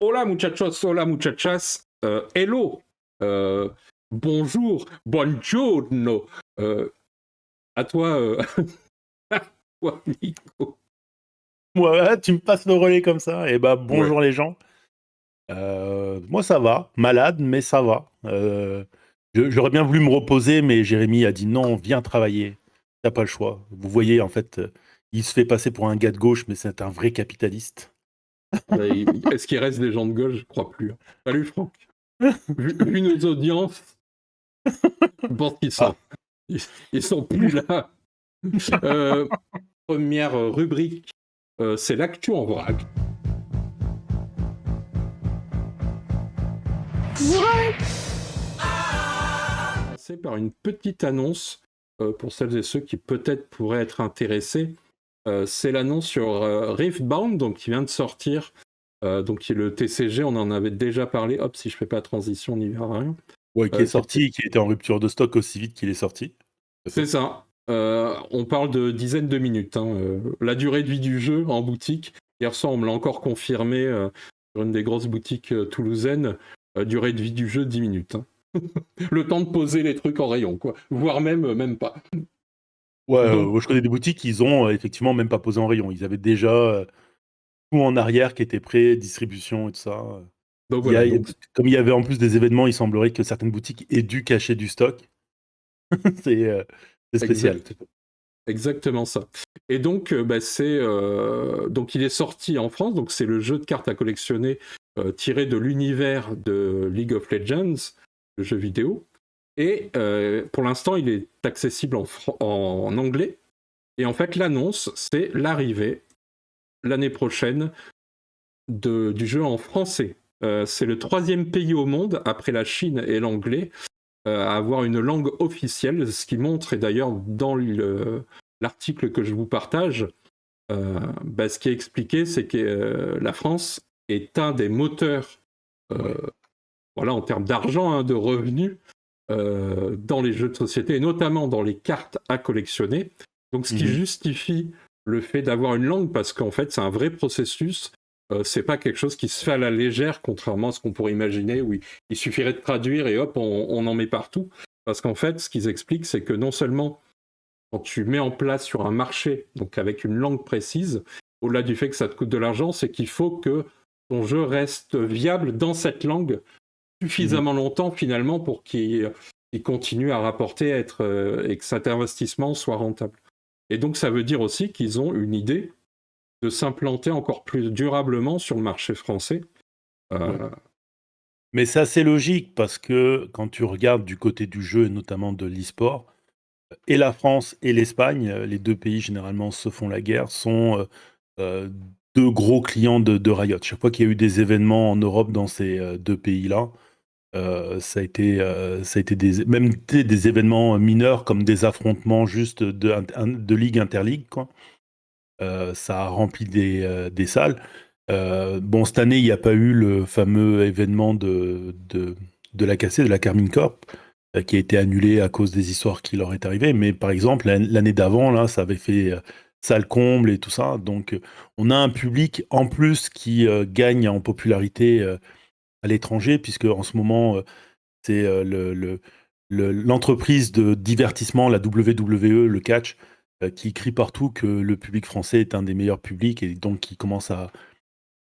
Hola muchachos, hola muchachas, hello, euh, bonjour, buongiorno, à toi, à toi, Nico. Ouais, tu me passes le relais comme ça. Et bah Ouais, bonjour les gens. Moi ça va, malade mais ça va. J'aurais bien voulu me reposer, mais Jérémy a dit non, viens travailler. T'as pas le choix. Vous voyez en fait, il se fait passer pour un gars de gauche, mais c'est un vrai capitaliste. est-ce qu'il reste des gens de gauche? Je crois plus. Salut Franck. Vu nos audiences, je pense Ah, ils sont plus là. Euh, Première rubrique, c'est l'actu en vrac. Commencer par une petite annonce pour celles et ceux qui peut-être pourraient être intéressés. C'est l'annonce sur Riftbound, donc qui vient de sortir, donc qui est le TCG, on en avait déjà parlé. Hop, si je fais pas la transition, on n'y verra rien. ouais, qui est sorti, qui était en rupture de stock aussi vite qu'il est sorti. C'est ça. On parle de dizaines de minutes. La durée de vie du jeu en boutique, hier soir on me l'a encore confirmé sur une des grosses boutiques toulousaines, durée de vie du jeu 10 minutes. Le temps de poser les trucs en rayon, quoi. Voire même pas. Ouais, Donc, moi, je connais des boutiques, ils ont effectivement même pas posé en rayon. Ils avaient déjà tout en arrière qui était prêt, distribution et tout ça. donc voilà, donc Comme il y avait en plus des événements, il semblerait que certaines boutiques aient dû cacher du stock. c'est c'est spécial. exact. Exactement ça. Et donc, donc il est sorti en France, donc c'est le jeu de cartes à collectionner tiré de l'univers de League of Legends, le jeu vidéo. Et pour l'instant, il est accessible en anglais. Et en fait, l'annonce, c'est l'arrivée l'année prochaine du jeu en français. C'est le 3e pays au monde, après la Chine et l'anglais, à avoir une langue officielle, ce qui montre, et d'ailleurs dans l'article que je vous partage, ce qui est expliqué, c'est que la France est un des moteurs, Ouais. voilà, en termes d'argent, de revenus, dans les jeux de société, et notamment dans les cartes à collectionner. Donc, ce qui Mhm. justifie le fait d'avoir une langue, parce qu'en fait, c'est un vrai processus. C'est pas quelque chose qui se fait à la légère, contrairement à ce qu'on pourrait imaginer, où il suffirait de traduire et hop, on en met partout. Parce qu'en fait, ce qu'ils expliquent, c'est que non seulement quand tu mets en place sur un marché, donc avec une langue précise, au-delà du fait que ça te coûte de l'argent, c'est qu'il faut que ton jeu reste viable dans cette langue Mhm. suffisamment longtemps finalement pour qu'il continue à rapporter et que cet investissement soit rentable. Et donc ça veut dire aussi qu'ils ont une idée de s'implanter encore plus durablement sur le marché français. Ouais. Euh, Mais c'est assez logique parce que quand tu regardes du côté du jeu et notamment de l'e-sport, et la France et l'Espagne, les deux pays généralement se font la guerre, sont euh, deux gros clients de Riot. Chaque fois qu'il y a eu des événements en Europe dans ces deux pays-là, ça a été même des événements mineurs comme des affrontements juste de ligue interligue, quoi. Ça a rempli des salles. Bon, cette année, il n'y a pas eu le fameux événement de la cassée, de la Carmine Corp, qui a été annulé à cause des histoires qui leur est arrivées. Mais par exemple, l'année d'avant, là, ça avait fait salle comble et tout ça. Donc, on a un public en plus qui gagne en popularité à l'étranger, puisque en ce moment, c'est l'entreprise de divertissement, la WWE, le catch, qui crie partout que le public français est un des meilleurs publics et donc qui commence à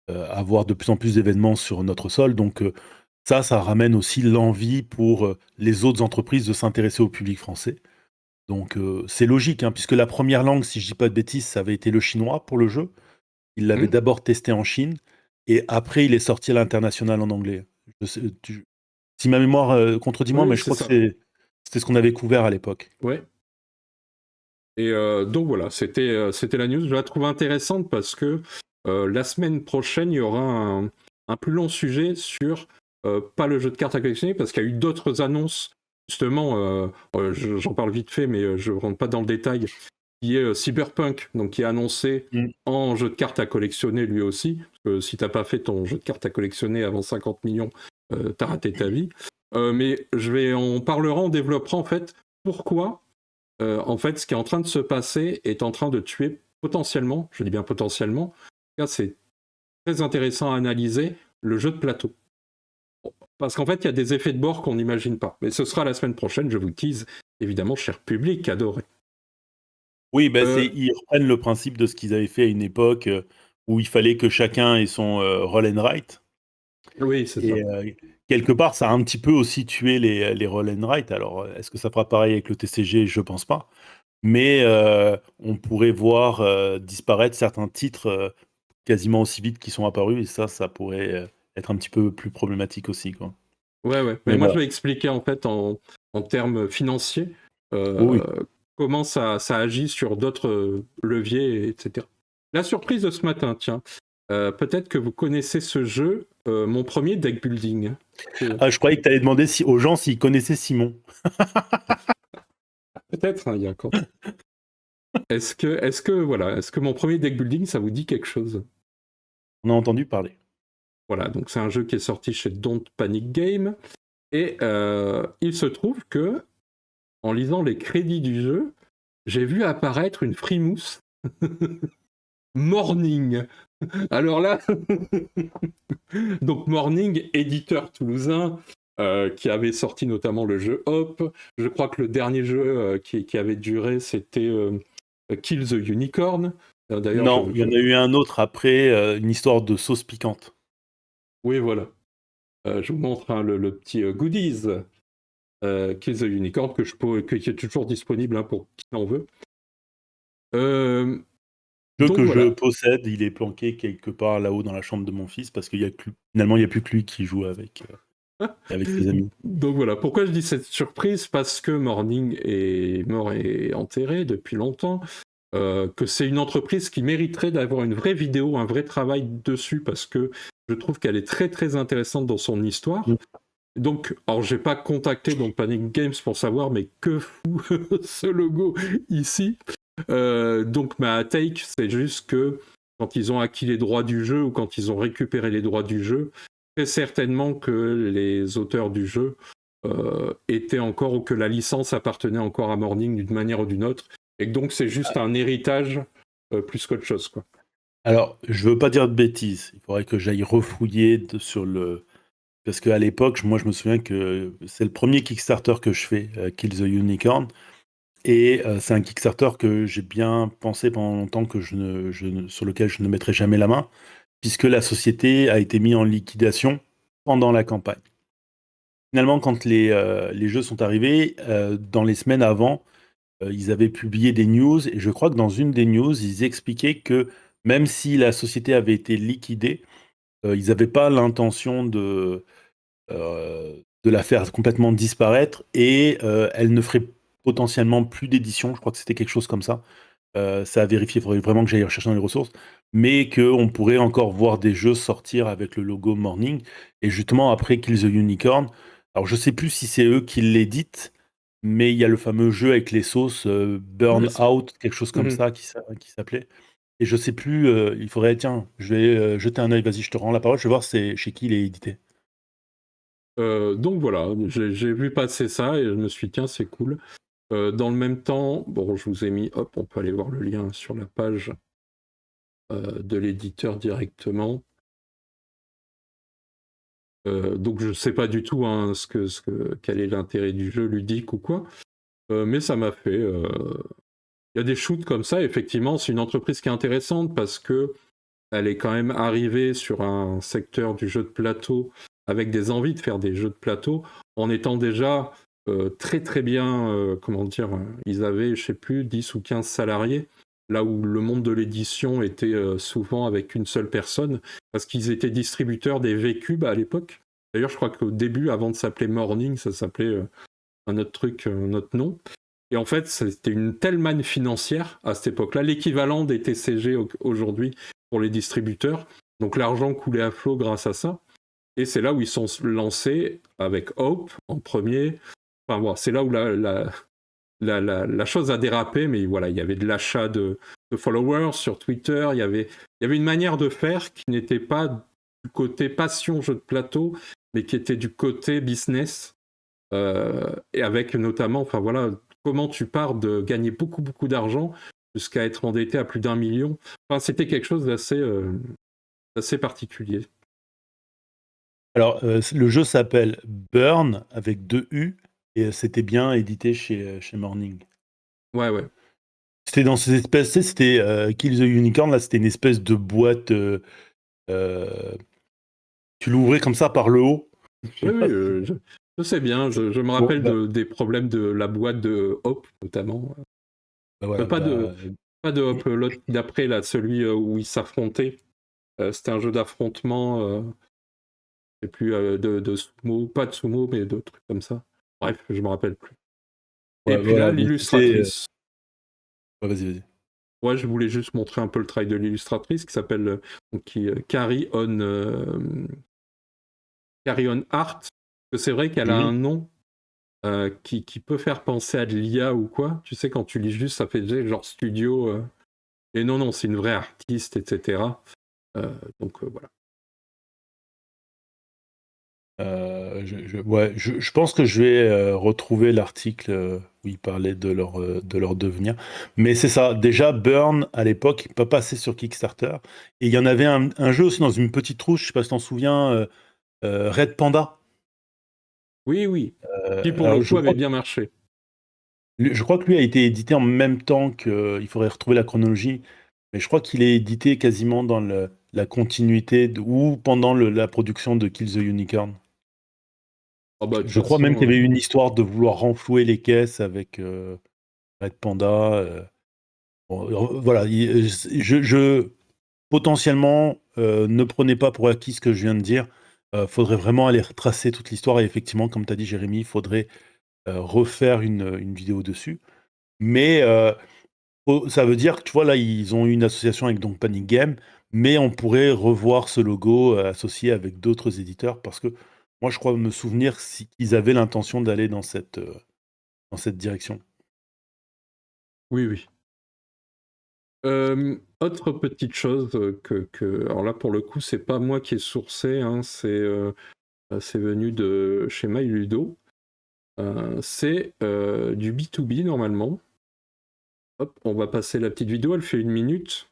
avoir de plus en plus d'événements sur notre sol. Donc ça ramène aussi l'envie pour les autres entreprises de s'intéresser au public français. Donc c'est logique, hein, puisque la première langue, si je dis pas de bêtises, ça avait été le chinois pour le jeu. Il l'avait d'abord testé en Chine et après il est sorti à l'international en anglais. Je sais- tu- Si ma mémoire contredis-moi, oui, mais je c'est crois que ça. c'était ce qu'on avait couvert à l'époque. Ouais. Et donc voilà, c'était la news. Je la trouve intéressante parce que la semaine prochaine, il y aura un plus long sujet sur pas le jeu de cartes à collectionner, parce qu'il y a eu d'autres annonces, justement, j'en parle vite fait, mais je ne rentre pas dans le détail, qui est Cyberpunk, donc qui est annoncé Mm. en jeu de cartes à collectionner lui aussi. Parce que si tu n'as pas fait ton jeu de cartes à collectionner avant 50 millions, tu as raté ta vie. Mais on parlera, on développera en fait pourquoi en fait, ce qui est en train de se passer est en train de tuer potentiellement, je dis bien potentiellement, en tout cas, c'est très intéressant à analyser, le jeu de plateau. Parce qu'en fait, il y a des effets de bord qu'on n'imagine pas. Mais ce sera la semaine prochaine, je vous tease, évidemment, cher public adoré. Oui, ils reprennent le principe de ce qu'ils avaient fait à une époque où il fallait que chacun ait son roll and write. Oui, c'est ça. Et quelque part, ça a un petit peu aussi tué les roll and write. Alors, est-ce que ça fera pareil avec le TCG? Je pense pas. Mais on pourrait voir disparaître certains titres quasiment aussi vite qu'ils sont apparus, et ça pourrait être un petit peu plus problématique aussi, quoi. Ouais. Mais Mais moi, voilà. je vais expliquer en fait en termes financiers Oui. comment ça agit sur d'autres leviers, etc. La surprise de ce matin, tiens. Peut-être que vous connaissez ce jeu, mon premier deck building. Je croyais que tu allais demander aux gens s'ils connaissaient Simon. Peut-être, hein, il y a encore. Est-ce que mon premier deck building, ça vous dit quelque chose? On a entendu parler. Voilà, donc c'est un jeu qui est sorti chez Don't Panic Game. Et il se trouve que, en lisant les crédits du jeu, j'ai vu apparaître une frimousse Morning. Alors là, donc Morning, éditeur toulousain, qui avait sorti notamment le jeu Hop. Je crois que le dernier jeu qui avait duré, c'était Kill the Unicorn. D'ailleurs, Non, il y en a eu un autre après, une histoire de sauce piquante. Oui, voilà. Je vous montre le petit goodies, Kill the Unicorn, qui est toujours disponible pour qui en veut. Jeu Donc que je voilà. possède, il est planqué quelque part là-haut dans la chambre de mon fils, parce qu'il y a finalement, il n'y a plus que lui qui joue avec ses amis. Donc voilà, pourquoi je dis cette surprise? Parce que Morning est mort et enterré depuis longtemps, que c'est une entreprise qui mériterait d'avoir une vraie vidéo, un vrai travail dessus, parce que je trouve qu'elle est très très intéressante dans son histoire. Donc, alors j'ai pas contacté donc Panic Games pour savoir, mais que fout ce logo ici. Donc ma take, c'est juste que quand ils ont acquis les droits du jeu ou quand ils ont récupéré les droits du jeu, très certainement que les auteurs du jeu étaient encore, ou que la licence appartenait encore à Morning d'une manière ou d'une autre, et que donc c'est juste un héritage plus qu'autre chose, quoi. Alors, je veux pas dire de bêtises, il faudrait que j'aille refouiller sur le... Parce qu'à l'époque, moi je me souviens que c'est le premier Kickstarter que je fais, Kill the Unicorn, et c'est un Kickstarter que j'ai bien pensé pendant longtemps que sur lequel je ne mettrai jamais la main, puisque la société a été mise en liquidation pendant la campagne. Finalement, quand les jeux sont arrivés, dans les semaines avant, ils avaient publié des news, et je crois que dans une des news, ils expliquaient que même si la société avait été liquidée, ils n'avaient pas l'intention de la faire complètement disparaître, et elle ne ferait potentiellement plus d'édition. Je crois que c'était quelque chose comme ça. Ça à vérifier, il faudrait vraiment que j'aille rechercher dans les ressources, mais qu'on pourrait encore voir des jeux sortir avec le logo Morning. Et justement, après Kill the Unicorn, alors je sais plus si c'est eux qui l'éditent, mais il y a le fameux jeu avec les sauces Burnout, quelque chose comme ça, qui s'appelait. Et je sais plus, il faudrait, tiens, je vais jeter un œil, vas-y, je te rends la parole, je vais voir c'est chez qui il est édité. Donc voilà, j'ai vu passer ça et je me suis dit, tiens, c'est cool. Dans le même temps, bon, je vous ai mis, hop, on peut aller voir le lien sur la page de l'éditeur directement. Donc je ne sais pas du tout hein, quel est l'intérêt du jeu ludique ou quoi, mais ça m'a fait... Il y a des shoots comme ça, effectivement, c'est une entreprise qui est intéressante parce que elle est quand même arrivée sur un secteur du jeu de plateau avec des envies de faire des jeux de plateau, en étant déjà très très bien, comment dire, ils avaient, je sais plus, 10 ou 15 salariés, là où le monde de l'édition était souvent avec une seule personne, parce qu'ils étaient distributeurs des V-Cubes à l'époque. D'ailleurs, je crois qu'au début, avant de s'appeler Morning, ça s'appelait un autre truc, un autre nom. Et en fait, c'était une telle manne financière à cette époque-là, l'équivalent des TCG aujourd'hui pour les distributeurs. Donc l'argent coulait à flot grâce à ça. Et c'est là où ils sont lancés avec Hope en premier. Enfin voilà, c'est là où la chose a dérapé, mais voilà, il y avait de l'achat de followers sur Twitter, il y avait une manière de faire qui n'était pas du côté passion jeu de plateau, mais qui était du côté business. Et avec notamment, enfin voilà, comment tu pars de gagner beaucoup beaucoup d'argent jusqu'à être endetté à plus d'1 million. Enfin, c'était quelque chose d'assez particulier. Alors, le jeu s'appelle Burn avec 2 U et c'était bien édité chez Morning. Ouais, ouais. C'était dans ces espèces, tu sais, c'était Kill the Unicorn, là, c'était une espèce de boîte. Tu l'ouvrais comme ça par le haut. Je Oui, sais oui, pas si- je sais bien. Je me Bon, rappelle bah, des problèmes de la boîte de Hop, notamment. voilà, Pas bah, pas de Hop, l'autre d'après, là, celui où ils s'affrontaient. C'était un jeu d'affrontement, je sais plus, de sumo, pas de sumo, mais de trucs comme ça. Bref, je me rappelle plus. Et ouais, puis là, voilà, mais c'était. l'illustratrice. Ouais, vas-y, vas-y. Ouais, je voulais juste montrer un peu le travail de l'illustratrice qui s'appelle Carry On Art. C'est vrai qu'elle a Mhm. un nom qui peut faire penser à de l'IA ou quoi. Tu sais, quand tu lis juste, ça fait genre studio. Et non, non, c'est une vraie artiste, etc. Donc voilà. Ouais, je pense que je vais retrouver l'article où ils parlaient de leur devenir. Mais c'est ça, déjà, Burn, à l'époque, il pas passé sur Kickstarter. Et il y en avait un jeu aussi dans une petite trousse, je sais pas si t'en souviens, Red Panda. Oui, oui. Qui pour le Alors, coup avait bien marché. je crois que lui a été édité en même temps que. Il faudrait retrouver la chronologie. Mais je crois qu'il est édité quasiment dans la continuité ou pendant la production de Kill the Unicorn. Oh bah de toute Je crois même qu'il y façon, avait eu une histoire de vouloir renflouer les caisses avec Red Panda. Bon, voilà, potentiellement, ne prenez pas pour acquis ce que je viens de dire. Faudrait vraiment aller retracer toute l'histoire et effectivement, comme tu as dit, Jérémy, il faudrait refaire une vidéo dessus. Mais ça veut dire que tu vois, là, ils ont eu une association avec donc Panic Game, mais on pourrait revoir ce logo associé avec d'autres éditeurs parce que moi, je crois me souvenir qu'ils avaient l'intention d'aller dans cette direction. oui, oui. Autre petite chose alors là pour le coup c'est pas moi qui ai sourcé, hein, c'est venu de chez MyLudo. C'est du B2B normalement. Hop, on va passer la petite vidéo, elle fait 1 minute.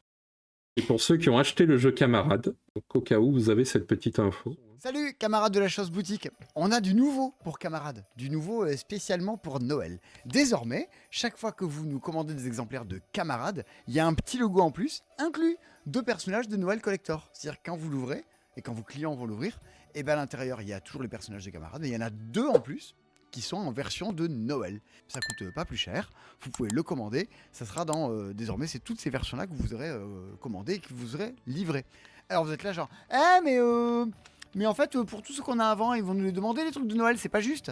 Et pour ceux qui ont acheté le jeu Camarade, donc au cas où vous avez cette petite info. Salut camarades de la chose boutique, on a du nouveau pour camarades, du nouveau spécialement pour Noël. Désormais, chaque fois que vous nous commandez des exemplaires de camarades, il y a un petit logo en plus, inclus de personnages de Noël Collector. C'est-à-dire quand vous l'ouvrez, et quand vos clients vont l'ouvrir, et ben à l'intérieur il y a toujours les personnages de camarades, mais il y en a 2 en plus qui sont en version de Noël. Ça coûte pas plus cher, vous pouvez le commander, ça sera dans... désormais c'est toutes ces versions-là que vous aurez commandées et que vous aurez livrées. Alors vous êtes là genre, mais en fait, pour tout ce qu'on a avant, ils vont nous les demander les trucs de Noël, c'est pas juste.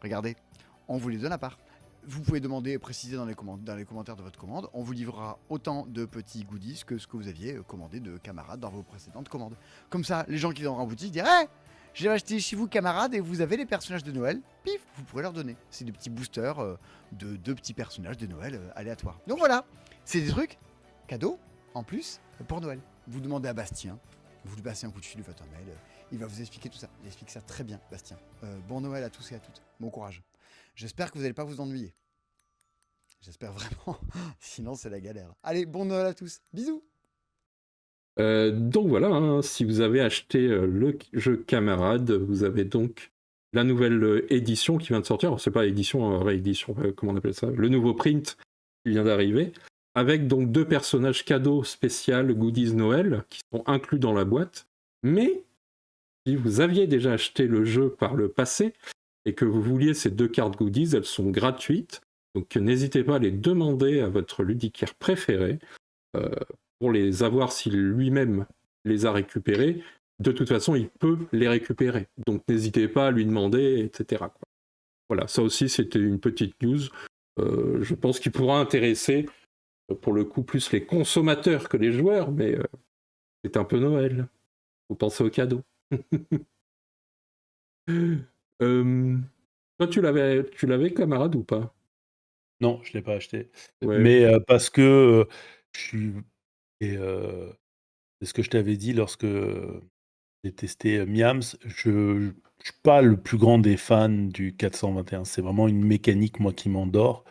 Regardez, on vous les donne à part. Vous pouvez demander, préciser dans les commentaires de votre commande, on vous livrera autant de petits goodies que ce que vous aviez commandé de camarades dans vos précédentes commandes. Comme ça, les gens qui viendront en boutique diront hey, j'ai acheté chez vous camarades et vous avez les personnages de Noël, pif, vous pourrez leur donner. C'est des petits boosters de 2 petits personnages de Noël aléatoires. Donc voilà, c'est des trucs cadeaux en plus pour Noël. Vous demandez à Bastien, vous lui passez un coup de fil, vous faites un mail, il va vous expliquer tout ça. Il explique ça très bien, Bastien. Bon Noël à tous et à toutes. Bon courage. J'espère que vous n'allez pas vous ennuyer. J'espère vraiment. Sinon, c'est la galère. Allez, bon Noël à tous. Bisous. Donc voilà, hein, si vous avez acheté le jeu Camarade, vous avez donc la nouvelle édition qui vient de sortir. Alors, c'est pas édition, réédition, comment on appelle ça, le nouveau print qui vient d'arriver, avec donc 2 personnages cadeaux spéciaux goodies Noël qui sont inclus dans la boîte. Mais si vous aviez déjà acheté le jeu par le passé et que vous vouliez ces 2 cartes goodies, elles sont gratuites. Donc n'hésitez pas à les demander à votre ludicaire préféré pour les avoir s'il lui-même les a récupérés. De toute façon, il peut les récupérer. Donc n'hésitez pas à lui demander, etc. Voilà, ça aussi c'était une petite news. Je pense qu'il pourra intéresser pour le coup plus les consommateurs que les joueurs, mais c'est un peu Noël. Faut penser aux cadeaux. Toi, tu l'avais camarade ou pas? Non, je ne l'ai pas acheté. Ouais. Mais parce que je suis. Et c'est ce que je t'avais dit lorsque j'ai testé Miams. Je ne suis pas le plus grand des fans du 421. C'est vraiment une mécanique, moi, qui m'endort.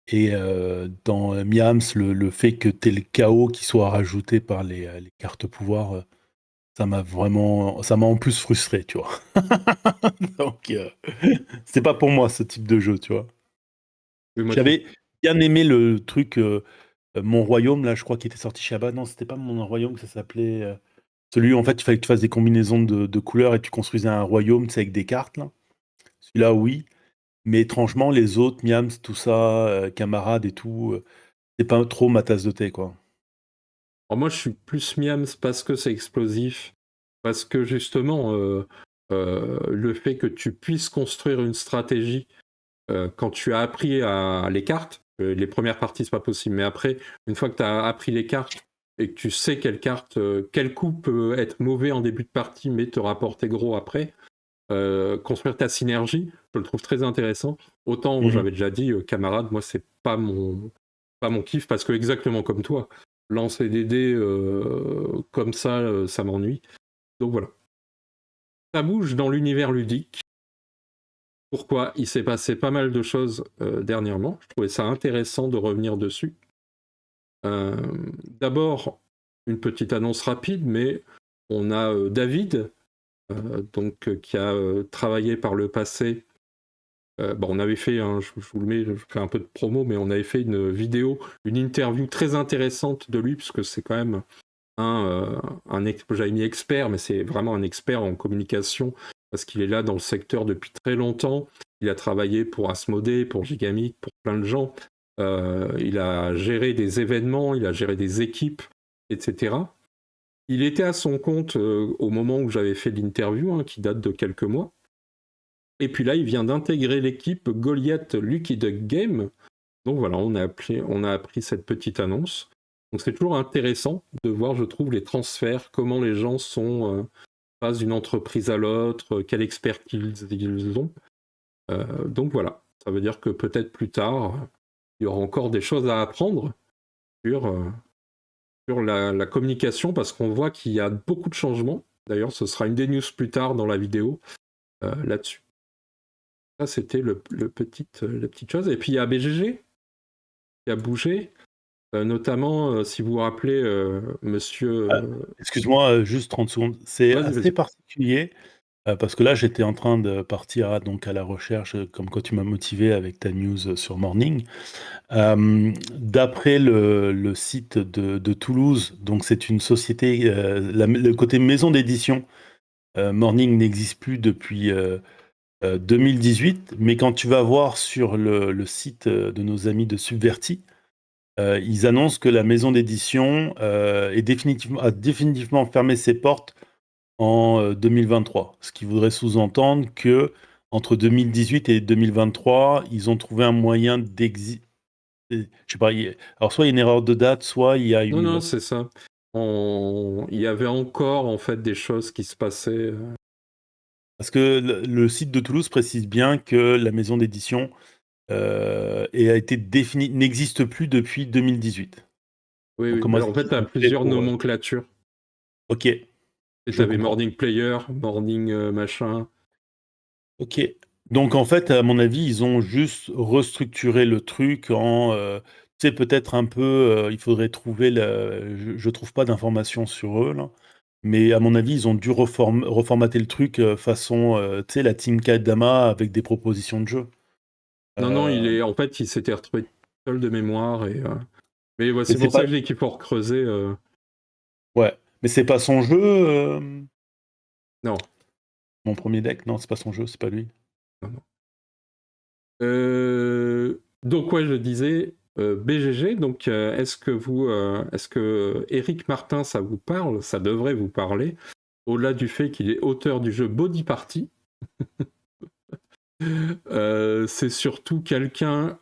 Et dans Miams, le fait que tu aies le chaos qui soit rajouté par les cartes pouvoir, ça m'a en plus frustré, tu vois. Donc, c'est pas pour moi ce type de jeu, tu vois. Oui, moi, J'avais bien aimé le truc Mon Royaume, là, je crois qu'il était sorti chez Abba. Non, c'était pas Mon Royaume que ça s'appelait. Celui où, en fait, il fallait que tu fasses des combinaisons de couleurs et tu construisais un royaume, tu sais, avec des cartes, là. Celui-là, oui. Mais étrangement, les autres, Miams, tout ça, camarades et tout, c'est pas trop ma tasse de thé, quoi. alors moi, je suis plus Miams parce que c'est explosif, parce que justement, le fait que tu puisses construire une stratégie quand tu as appris les cartes, les premières parties, c'est pas possible, mais après, une fois que tu as appris les cartes et que tu sais quelle carte, quel coup peut être mauvais en début de partie, mais te rapporter gros après, construire ta synergie, je le trouve très intéressant. Autant, j'avais déjà dit, camarade, moi, c'est pas mon kiff, parce que exactement comme toi, lancer des dés comme ça m'ennuie. Donc voilà. Ça bouge dans l'univers ludique. Pourquoi? Il s'est passé pas mal de choses dernièrement. Je trouvais ça intéressant de revenir dessus. D'abord, une petite annonce rapide, mais on a David, qui a travaillé par le passé. On avait fait, je vous le mets, je fais un peu de promo, mais on avait fait une vidéo, une interview très intéressante de lui, puisque c'est quand même j'avais mis expert, mais c'est vraiment un expert en communication, parce qu'il est là dans le secteur depuis très longtemps. Il a travaillé pour Asmodée, pour Gigamic, pour plein de gens. Il a géré des événements, il a géré des équipes, etc. Il était à son compte au moment où j'avais fait l'interview, qui date de quelques mois. Et puis là, il vient d'intégrer l'équipe Goliath Lucky Duck Game. Donc voilà, on a appris cette petite annonce. Donc c'est toujours intéressant de voir, je trouve, les transferts, comment les gens passent d'une entreprise à l'autre, quelle expertise ils ont. Donc voilà, ça veut dire que peut-être plus tard, il y aura encore des choses à apprendre sur la communication, parce qu'on voit qu'il y a beaucoup de changements. D'ailleurs, ce sera une des news plus tard dans la vidéo là-dessus. Ça, c'était la petite chose. Et puis il y a BGG qui a bougé. Notamment, si vous vous rappelez, monsieur... Excuse-moi, juste 30 secondes. C'est Vas-y, assez vas-y. particulier parce que là, j'étais en train de partir donc à la recherche, comme quand tu m'as motivé avec ta news sur Morning. D'après le site de Toulouse, donc c'est une société, le côté maison d'édition, Morning n'existe plus depuis 2018, mais quand tu vas voir sur le site de nos amis de Subverti, ils annoncent que la maison d'édition a définitivement fermé ses portes en 2023, ce qui voudrait sous-entendre que entre 2018 et 2023, ils ont trouvé un moyen d'exister. Je sais pas, alors soit il y a une erreur de date, soit il y a Non, une... c'est ça. Il y avait encore, en fait, des choses qui se passaient. Parce que le site de Toulouse précise bien que la maison d'édition n'existe plus depuis 2018. Oui, Donc oui. comment Mais est-ce en fait, tu qu'ils as ont fait plusieurs pour... nomenclatures. Ok, Tu je avais comprends. Morning Player, Morning machin. Ok. Donc en fait, à mon avis, ils ont juste restructuré le truc en... tu sais, peut-être un peu... il faudrait trouver... je trouve pas d'informations sur eux, là. Mais à mon avis, ils ont dû reformater le truc façon, tu sais, la Team Kadama avec des propositions de jeu. Non, Euh, en fait, il s'était retrouvé seul de mémoire. Mais ouais, mais c'est c'est pour ça pas... que je dis qu'il faut creuser. Ouais. Mais c'est pas son jeu, Non. mon premier deck? Non, c'est pas son jeu, c'est pas lui. Non. Donc ouais, je disais BGG. Donc est-ce que Eric Martin, ça vous parle? Ça devrait vous parler. Au-delà du fait qu'il est auteur du jeu Body Party, c'est surtout quelqu'un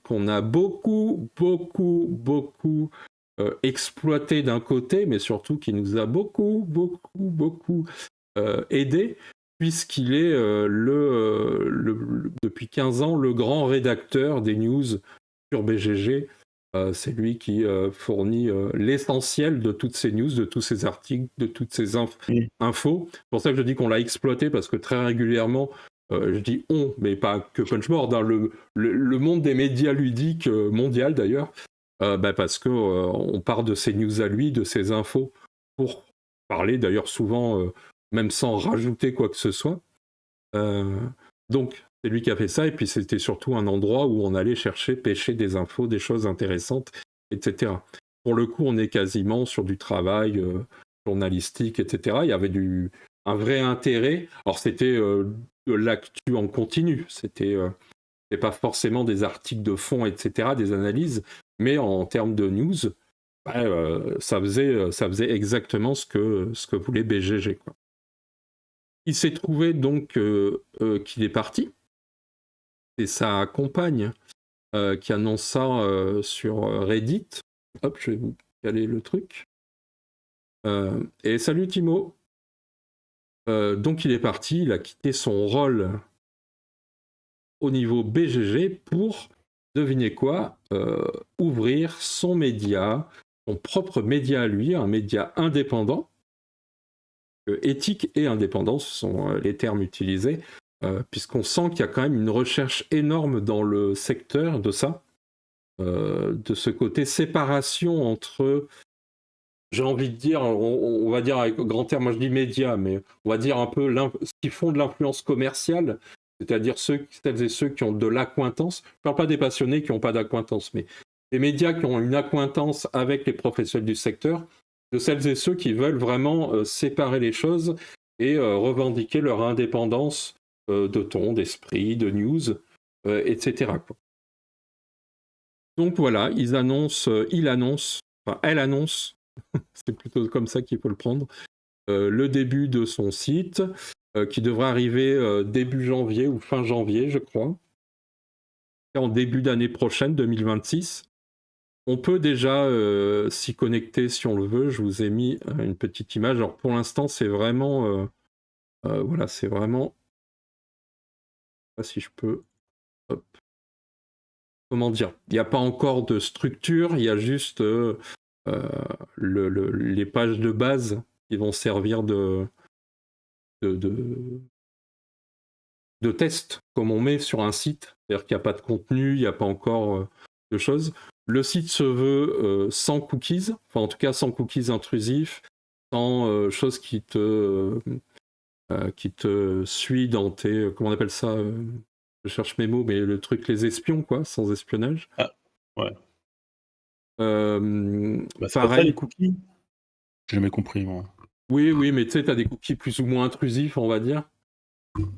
qu'on a beaucoup exploité d'un côté, mais surtout qui nous a beaucoup aidé, puisqu'il est depuis 15 ans le grand rédacteur des news sur BGG. C'est lui qui fournit l'essentiel de toutes ces news, de tous ces articles, de toutes ces infos. C'est pour ça que je dis qu'on l'a exploité, parce que très régulièrement, je dis on, mais pas que Punchboard, le monde des médias ludiques mondial d'ailleurs, parce que on part de ces news à lui, de ces infos, pour parler, d'ailleurs souvent même sans rajouter quoi que ce soit. Donc c'est lui qui a fait ça, et puis c'était surtout un endroit où on allait chercher, pêcher des infos, des choses intéressantes, etc. Pour le coup, on est quasiment sur du travail journalistique, etc. Il y avait un vrai intérêt. Alors c'était de l'actu en continu, c'était pas forcément des articles de fond, etc., des analyses, mais en termes de news, ça faisait exactement ce que voulait BGG, quoi. Il s'est trouvé donc qu'il est parti, et sa compagne qui annonce ça sur Reddit. Hop, je vais vous caler le truc. Et salut Timo. Donc il est parti, il a quitté son rôle au niveau BGG pour, devinez quoi, ouvrir son média, son propre média à lui, un média indépendant, éthique et indépendant, ce sont les termes utilisés, puisqu'on sent qu'il y a quand même une recherche énorme dans le secteur de ça, de ce côté séparation entre, j'ai envie de dire, on va dire avec grand terme, moi je dis médias, mais on va dire un peu ce qui font de l'influence commerciale, c'est-à-dire celles et ceux qui ont de l'accointance. Je ne parle pas des passionnés qui n'ont pas d'accointance, mais des médias qui ont une accointance avec les professionnels du secteur, de celles et ceux qui veulent vraiment séparer les choses et revendiquer leur indépendance de ton, d'esprit, de news, etc., quoi. Donc voilà, elle annonce, c'est plutôt comme ça qu'il faut le prendre, le début de son site, qui devrait arriver début janvier ou fin janvier, je crois, en début d'année prochaine, 2026. On peut déjà s'y connecter si on le veut. Je vous ai mis une petite image. Alors pour l'instant, c'est vraiment... voilà, c'est vraiment... Je sais pas si je peux... Hop. Comment dire? Il n'y a pas encore de structure, il y a juste les pages de base qui vont servir de test, comme on met sur un site. C'est-à-dire qu'il n'y a pas de contenu, il n'y a pas encore de choses. Le site se veut sans cookies, enfin en tout cas sans cookies intrusifs, sans choses qui te suit dans tes... comment on appelle ça je cherche mes mots, mais le truc, les espions, quoi, sans espionnage. Ah, ouais. C'est pas ça Pareil. les cookies? J'ai jamais compris, moi. Oui, mais tu sais, t'as des cookies plus ou moins intrusifs, on va dire.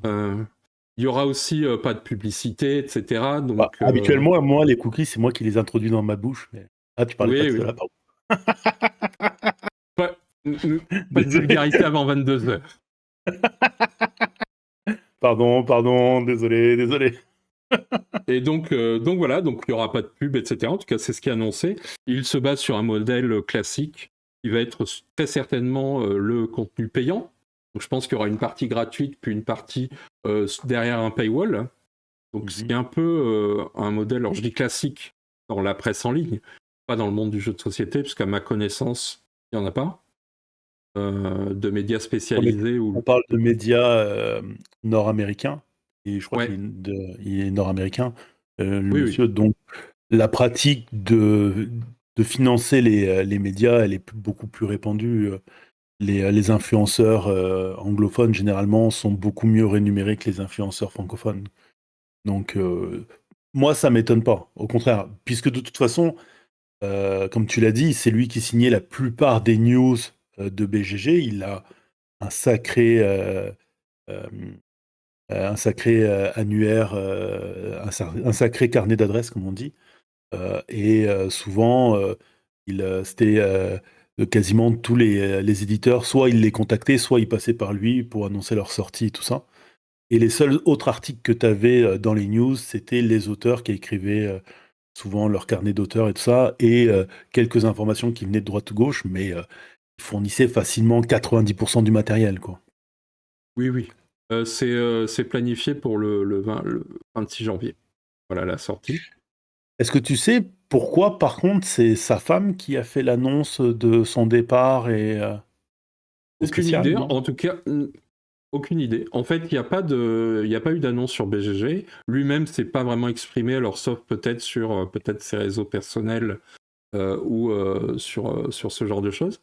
Il y aura aussi pas de publicité, etc. Donc, habituellement, moi, les cookies, c'est moi qui les introduis dans ma bouche. Mais... Ah, tu parlais pas de cela, pardon. Pas de vulgarité avant 22h. Pardon, désolé. Et donc voilà, donc il n'y aura pas de pub, etc. En tout cas, c'est ce qui est annoncé. Il se base sur un modèle classique qui va être très certainement le contenu payant. Donc je pense qu'il y aura une partie gratuite, puis une partie derrière un paywall. Donc ce qui est un peu un modèle, alors je dis classique dans la presse en ligne, pas dans le monde du jeu de société, puisqu'à ma connaissance, il n'y en a pas. De médias spécialisés. On parle de médias nord-américains, et je crois qu'il est nord-américain, monsieur. Oui. Donc la pratique de financer les médias, elle est beaucoup plus répandue. Les influenceurs anglophones, généralement, sont beaucoup mieux rémunérés que les influenceurs francophones. Donc moi, ça m'étonne pas. Au contraire, puisque de toute façon, comme tu l'as dit, c'est lui qui signait la plupart des news de BGG. Il a un sacré annuaire, un sacré carnet d'adresses, comme on dit. Et souvent, c'était quasiment tous les éditeurs, soit ils les contactaient, soit ils passaient par lui pour annoncer leur sortie et tout ça. Et les seuls autres articles que tu avais dans les news, c'était les auteurs qui écrivaient souvent leur carnet d'auteur et tout ça, et quelques informations qui venaient de droite ou gauche, mais ils fournissaient facilement 90% du matériel, quoi. Oui. C'est planifié pour le 26 janvier. Voilà la sortie. Est-ce que tu sais pourquoi, par contre, c'est sa femme qui a fait l'annonce de son départ et aucune idée, en tout cas, aucune idée. En fait, il n'y a pas eu d'annonce sur BGG. Lui-même s'est pas vraiment exprimé, alors sauf peut-être sur ses réseaux personnels ou sur ce genre de choses.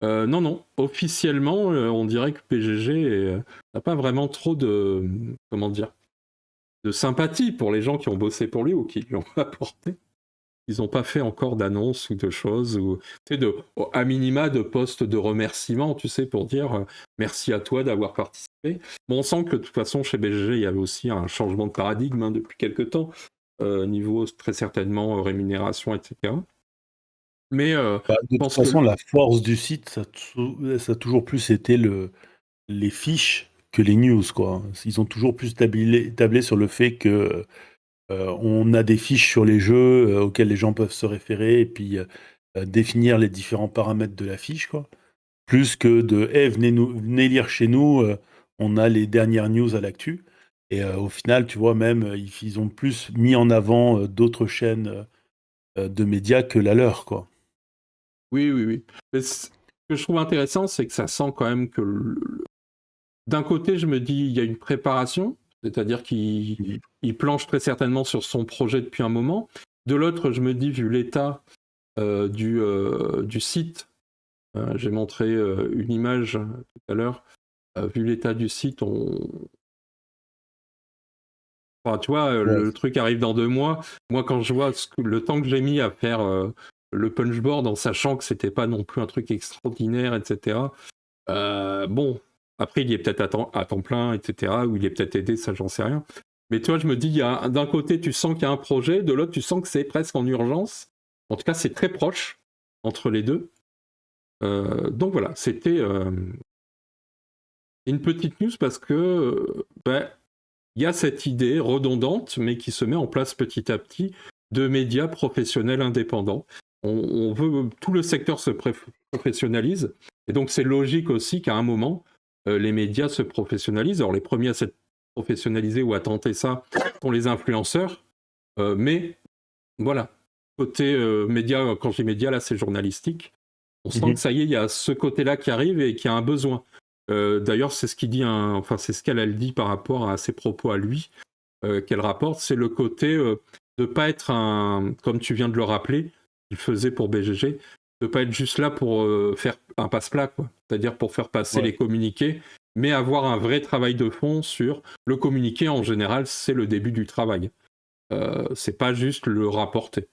Non, non. Officiellement, on dirait que PGG n'a pas vraiment trop de, comment dire, de sympathie pour les gens qui ont bossé pour lui ou qui lui ont apporté. Ils n'ont pas fait encore d'annonce ou de choses, ou tu sais, à minima de postes de remerciement, tu sais, pour dire merci à toi d'avoir participé. Bon, on sent que de toute façon, chez BGG, il y avait aussi un changement de paradigme depuis quelques temps, niveau très certainement rémunération, etc. Mais Bah, je de toute pense que façon, la force du site, ça a toujours plus été les fiches que les news, quoi. Ils ont toujours plus tablé sur le fait que on a des fiches sur les jeux auxquels les gens peuvent se référer et puis définir les différents paramètres de la fiche, quoi. Plus que de hey, venez lire chez nous, on a les dernières news à l'actu. Et au final, tu vois, même, ils ont plus mis en avant d'autres chaînes de médias que la leur, quoi. oui, oui, oui. Mais ce que je trouve intéressant, c'est que ça sent quand même que d'un côté, je me dis, il y a une préparation, c'est-à-dire qu'il planche très certainement sur son projet depuis un moment. De l'autre, je me dis, vu l'état du site, j'ai montré une image tout à l'heure, vu l'état du site, enfin, tu vois, Ouais. le truc arrive dans 2 mois. Moi, quand je vois le temps que j'ai mis à faire le punchboard en sachant que c'était pas non plus un truc extraordinaire, etc. Bon, après, il y est peut-être à temps plein, etc. Ou il est peut-être aidé, ça, j'en sais rien. Mais toi, je me dis, d'un côté, tu sens qu'il y a un projet, de l'autre, tu sens que c'est presque en urgence. En tout cas, c'est très proche entre les deux. Donc voilà, c'était une petite news parce que il y a cette idée redondante, mais qui se met en place petit à petit, de médias professionnels indépendants. On veut, tout le secteur se professionnalise, et donc c'est logique aussi qu'à un moment, les médias se professionnalisent. Alors les premiers à s'être professionnalisés ou à tenter ça sont les influenceurs, mais voilà, côté médias, quand je dis médias, là c'est journalistique, on sent que ça y est, il y a ce côté-là qui arrive et qui a un besoin. D'ailleurs, c'est ce qu'il dit, enfin c'est ce qu'elle dit par rapport à ses propos à lui, qu'elle rapporte, c'est le côté de pas être comme tu viens de le rappeler, il faisait pour BGG, de pas être juste là pour faire un passe-plat, quoi. C'est-à-dire pour faire passer les communiqués, mais avoir un vrai travail de fond sur le communiqué. En général, c'est le début du travail. C'est pas juste le rapporter.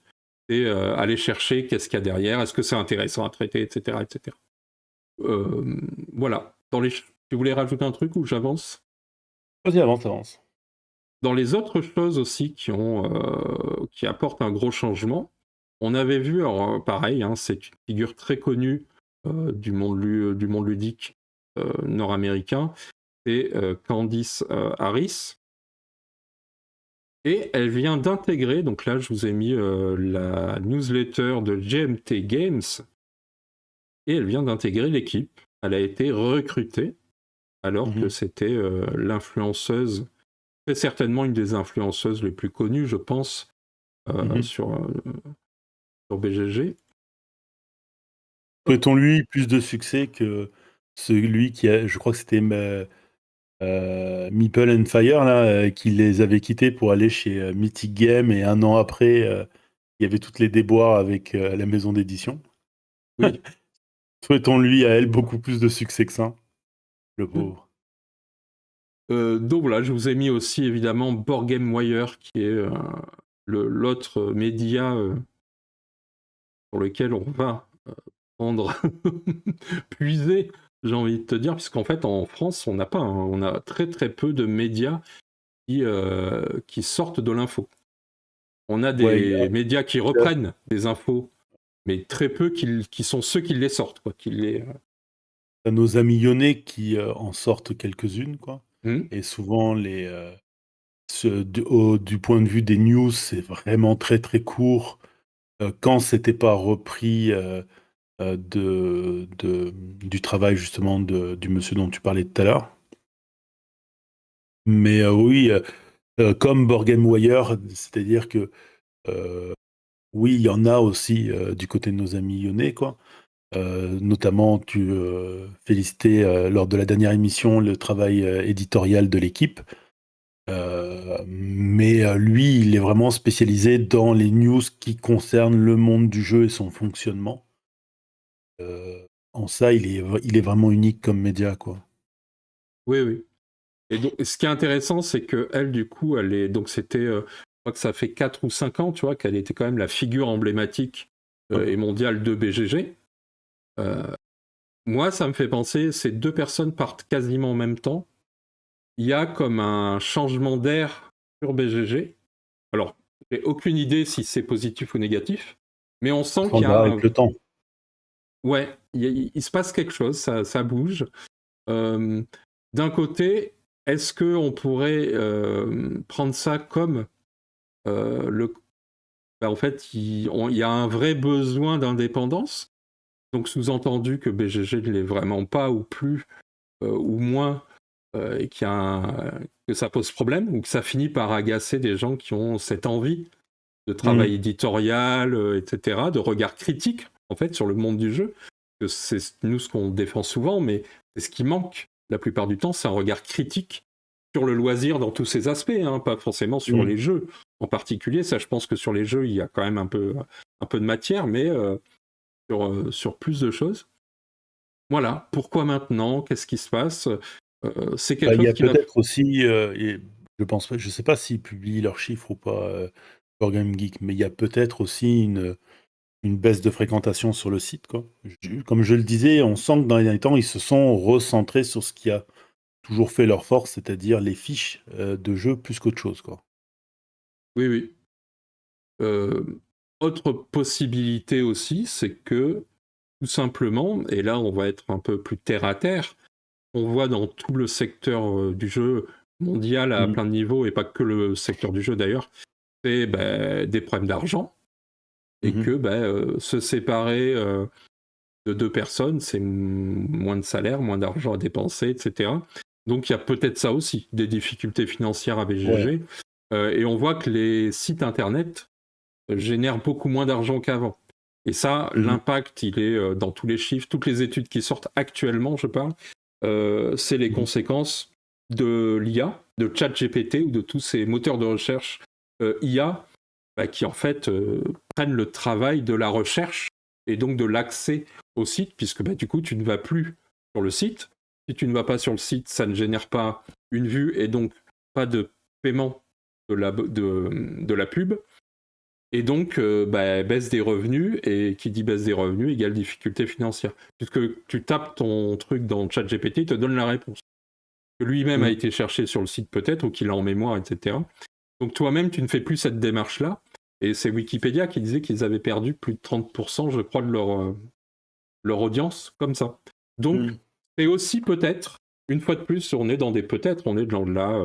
C'est aller chercher qu'est-ce qu'il y a derrière, est-ce que c'est intéressant à traiter, etc., etc. Voilà. Tu voulais rajouter un truc ou j'avance? Vas-y, avance. Dans les autres choses aussi qui apportent un gros changement, on avait vu, alors pareil, hein, c'est une figure très connue du monde ludique nord-américain, c'est Candice Harris. Et elle vient d'intégrer, donc là je vous ai mis la newsletter de GMT Games, et elle vient d'intégrer l'équipe. Elle a été recrutée, alors que c'était l'influenceuse, très certainement une des influenceuses les plus connues, je pense, sur BGG. Souhaitons lui plus de succès que celui qui a, je crois que c'était Meeple and Fire, là, qui les avait quittés pour aller chez Mythic Game, et un an après, il y avait toutes les déboires avec la maison d'édition. Oui. Souhaitons lui à elle beaucoup plus de succès que ça, le pauvre. Donc voilà, je vous ai mis aussi évidemment Board Game Wire, qui est l'autre média sur lequel on va prendre puiser, j'ai envie de te dire, puisqu'en fait en France, on a très très peu de médias qui sortent de l'info. On a des médias qui reprennent des infos, mais très peu qui sont ceux qui les sortent, quoi, T'as nos amis lyonnais qui en sortent quelques-unes, quoi. Et souvent, du point de vue des news, c'est vraiment très très court. Quand c'était pas repris du travail justement du monsieur dont tu parlais tout à l'heure. Mais oui, comme Board Game Wire, c'est-à-dire que oui, il y en a aussi du côté de nos amis lyonnais, quoi. Notamment, tu félicitais lors de la dernière émission le travail éditorial de l'équipe. Mais lui, il est vraiment spécialisé dans les news qui concernent le monde du jeu et son fonctionnement. en ça, il est vraiment unique comme média, quoi. Oui, oui. Et donc, ce qui est intéressant, c'est que elle, du coup, donc c'était, je crois que ça fait 4 ou 5 ans, tu vois, qu'elle était quand même la figure emblématique et mondiale de BGG. Euh, Moi, ça me fait penser, ces deux personnes partent quasiment en même temps. Il y a comme un changement d'air sur BGG. Alors, j'ai aucune idée si c'est positif ou négatif, mais on sent On qu'il y verra a avec le temps. ouais, il se passe quelque chose, ça bouge. Euh, D'un côté, est-ce qu'on pourrait prendre ça comme en fait, il y a un vrai besoin d'indépendance, donc sous-entendu que BGG ne l'est vraiment pas ou plus ou moins, et que ça pose problème, ou que ça finit par agacer des gens qui ont cette envie de travail éditorial, etc., de regard critique, en fait, sur le monde du jeu. Que c'est nous ce qu'on défend souvent, mais c'est ce qui manque la plupart du temps, c'est un regard critique sur le loisir dans tous ses aspects, hein, pas forcément sur les jeux en particulier. Ça, je pense que sur les jeux, il y a quand même un peu de matière, mais sur plus de choses. Voilà, pourquoi maintenant? Qu'est-ce qui se passe? C'est quelque Il y chose a qui va... peut-être aussi, et je pense pas, je sais pas s'ils publient leurs chiffres ou pas, Board Game Geek, mais il y a peut-être aussi une baisse de fréquentation sur le site, quoi. Comme je le disais, on sent que dans les derniers temps, ils se sont recentrés sur ce qui a toujours fait leur force, c'est-à-dire les fiches de jeu plus qu'autre chose, quoi. Oui, oui. Autre possibilité aussi, c'est que tout simplement, et là on va être un peu plus terre à terre, on voit dans tout le secteur du jeu mondial à plein de niveaux, et pas que le secteur du jeu d'ailleurs, c'est des problèmes d'argent, et que se séparer de deux personnes, c'est moins de salaire, moins d'argent à dépenser, etc. Donc il y a peut-être ça aussi, des difficultés financières à BGG, et on voit que les sites internet génèrent beaucoup moins d'argent qu'avant. Et ça, l'impact, il est dans tous les chiffres, toutes les études qui sortent actuellement, je parle, c'est les conséquences de l'IA, de ChatGPT ou de tous ces moteurs de recherche IA qui en fait prennent le travail de la recherche et donc de l'accès au site, puisque du coup tu ne vas plus sur le site. Si tu ne vas pas sur le site, ça ne génère pas une vue et donc pas de paiement de la pub. Et donc, baisse des revenus, et qui dit baisse des revenus égale difficulté financière. Puisque tu tapes ton truc dans ChatGPT, il te donne la réponse. Que lui-même a été cherché sur le site peut-être, ou qu'il a en mémoire, etc. Donc toi-même, tu ne fais plus cette démarche-là. Et c'est Wikipédia qui disait qu'ils avaient perdu plus de 30%, je crois, de leur audience, comme ça. Donc, c'est aussi peut-être, une fois de plus, on est dans de la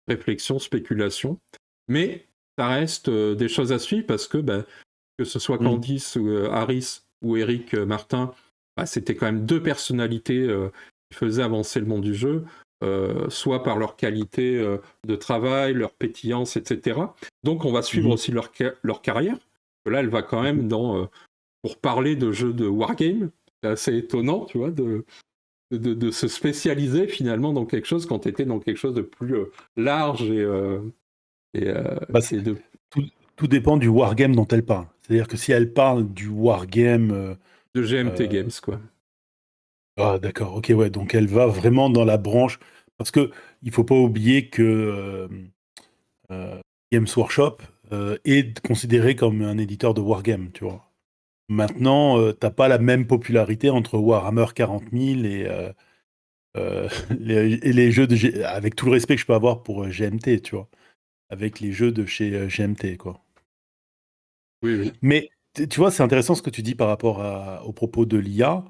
réflexion, spéculation. Mais ça reste des choses à suivre, parce que ce soit Candice ou Harris ou Eric Martin, c'était quand même deux personnalités qui faisaient avancer le monde du jeu, soit par leur qualité de travail, leur pétillance, etc. Donc on va suivre aussi leur carrière. Là, elle va quand même pour parler de jeux de wargame. C'est assez étonnant, tu vois, de se spécialiser finalement dans quelque chose quand tu étais dans quelque chose de plus large et de... Tout dépend du wargame dont elle parle. C'est-à-dire que si elle parle du wargame... de GMT Games, quoi. Ah, d'accord, ok, ouais, donc elle va vraiment dans la branche... Parce que il faut pas oublier que Games Workshop est considéré comme un éditeur de wargame, tu vois. Maintenant, t'as pas la même popularité entre Warhammer 40 000 et les jeux avec tout le respect que je peux avoir pour GMT, tu vois. Avec les jeux de chez GMT, quoi. Oui, oui. Mais tu vois, c'est intéressant ce que tu dis par rapport au propos de l'IA,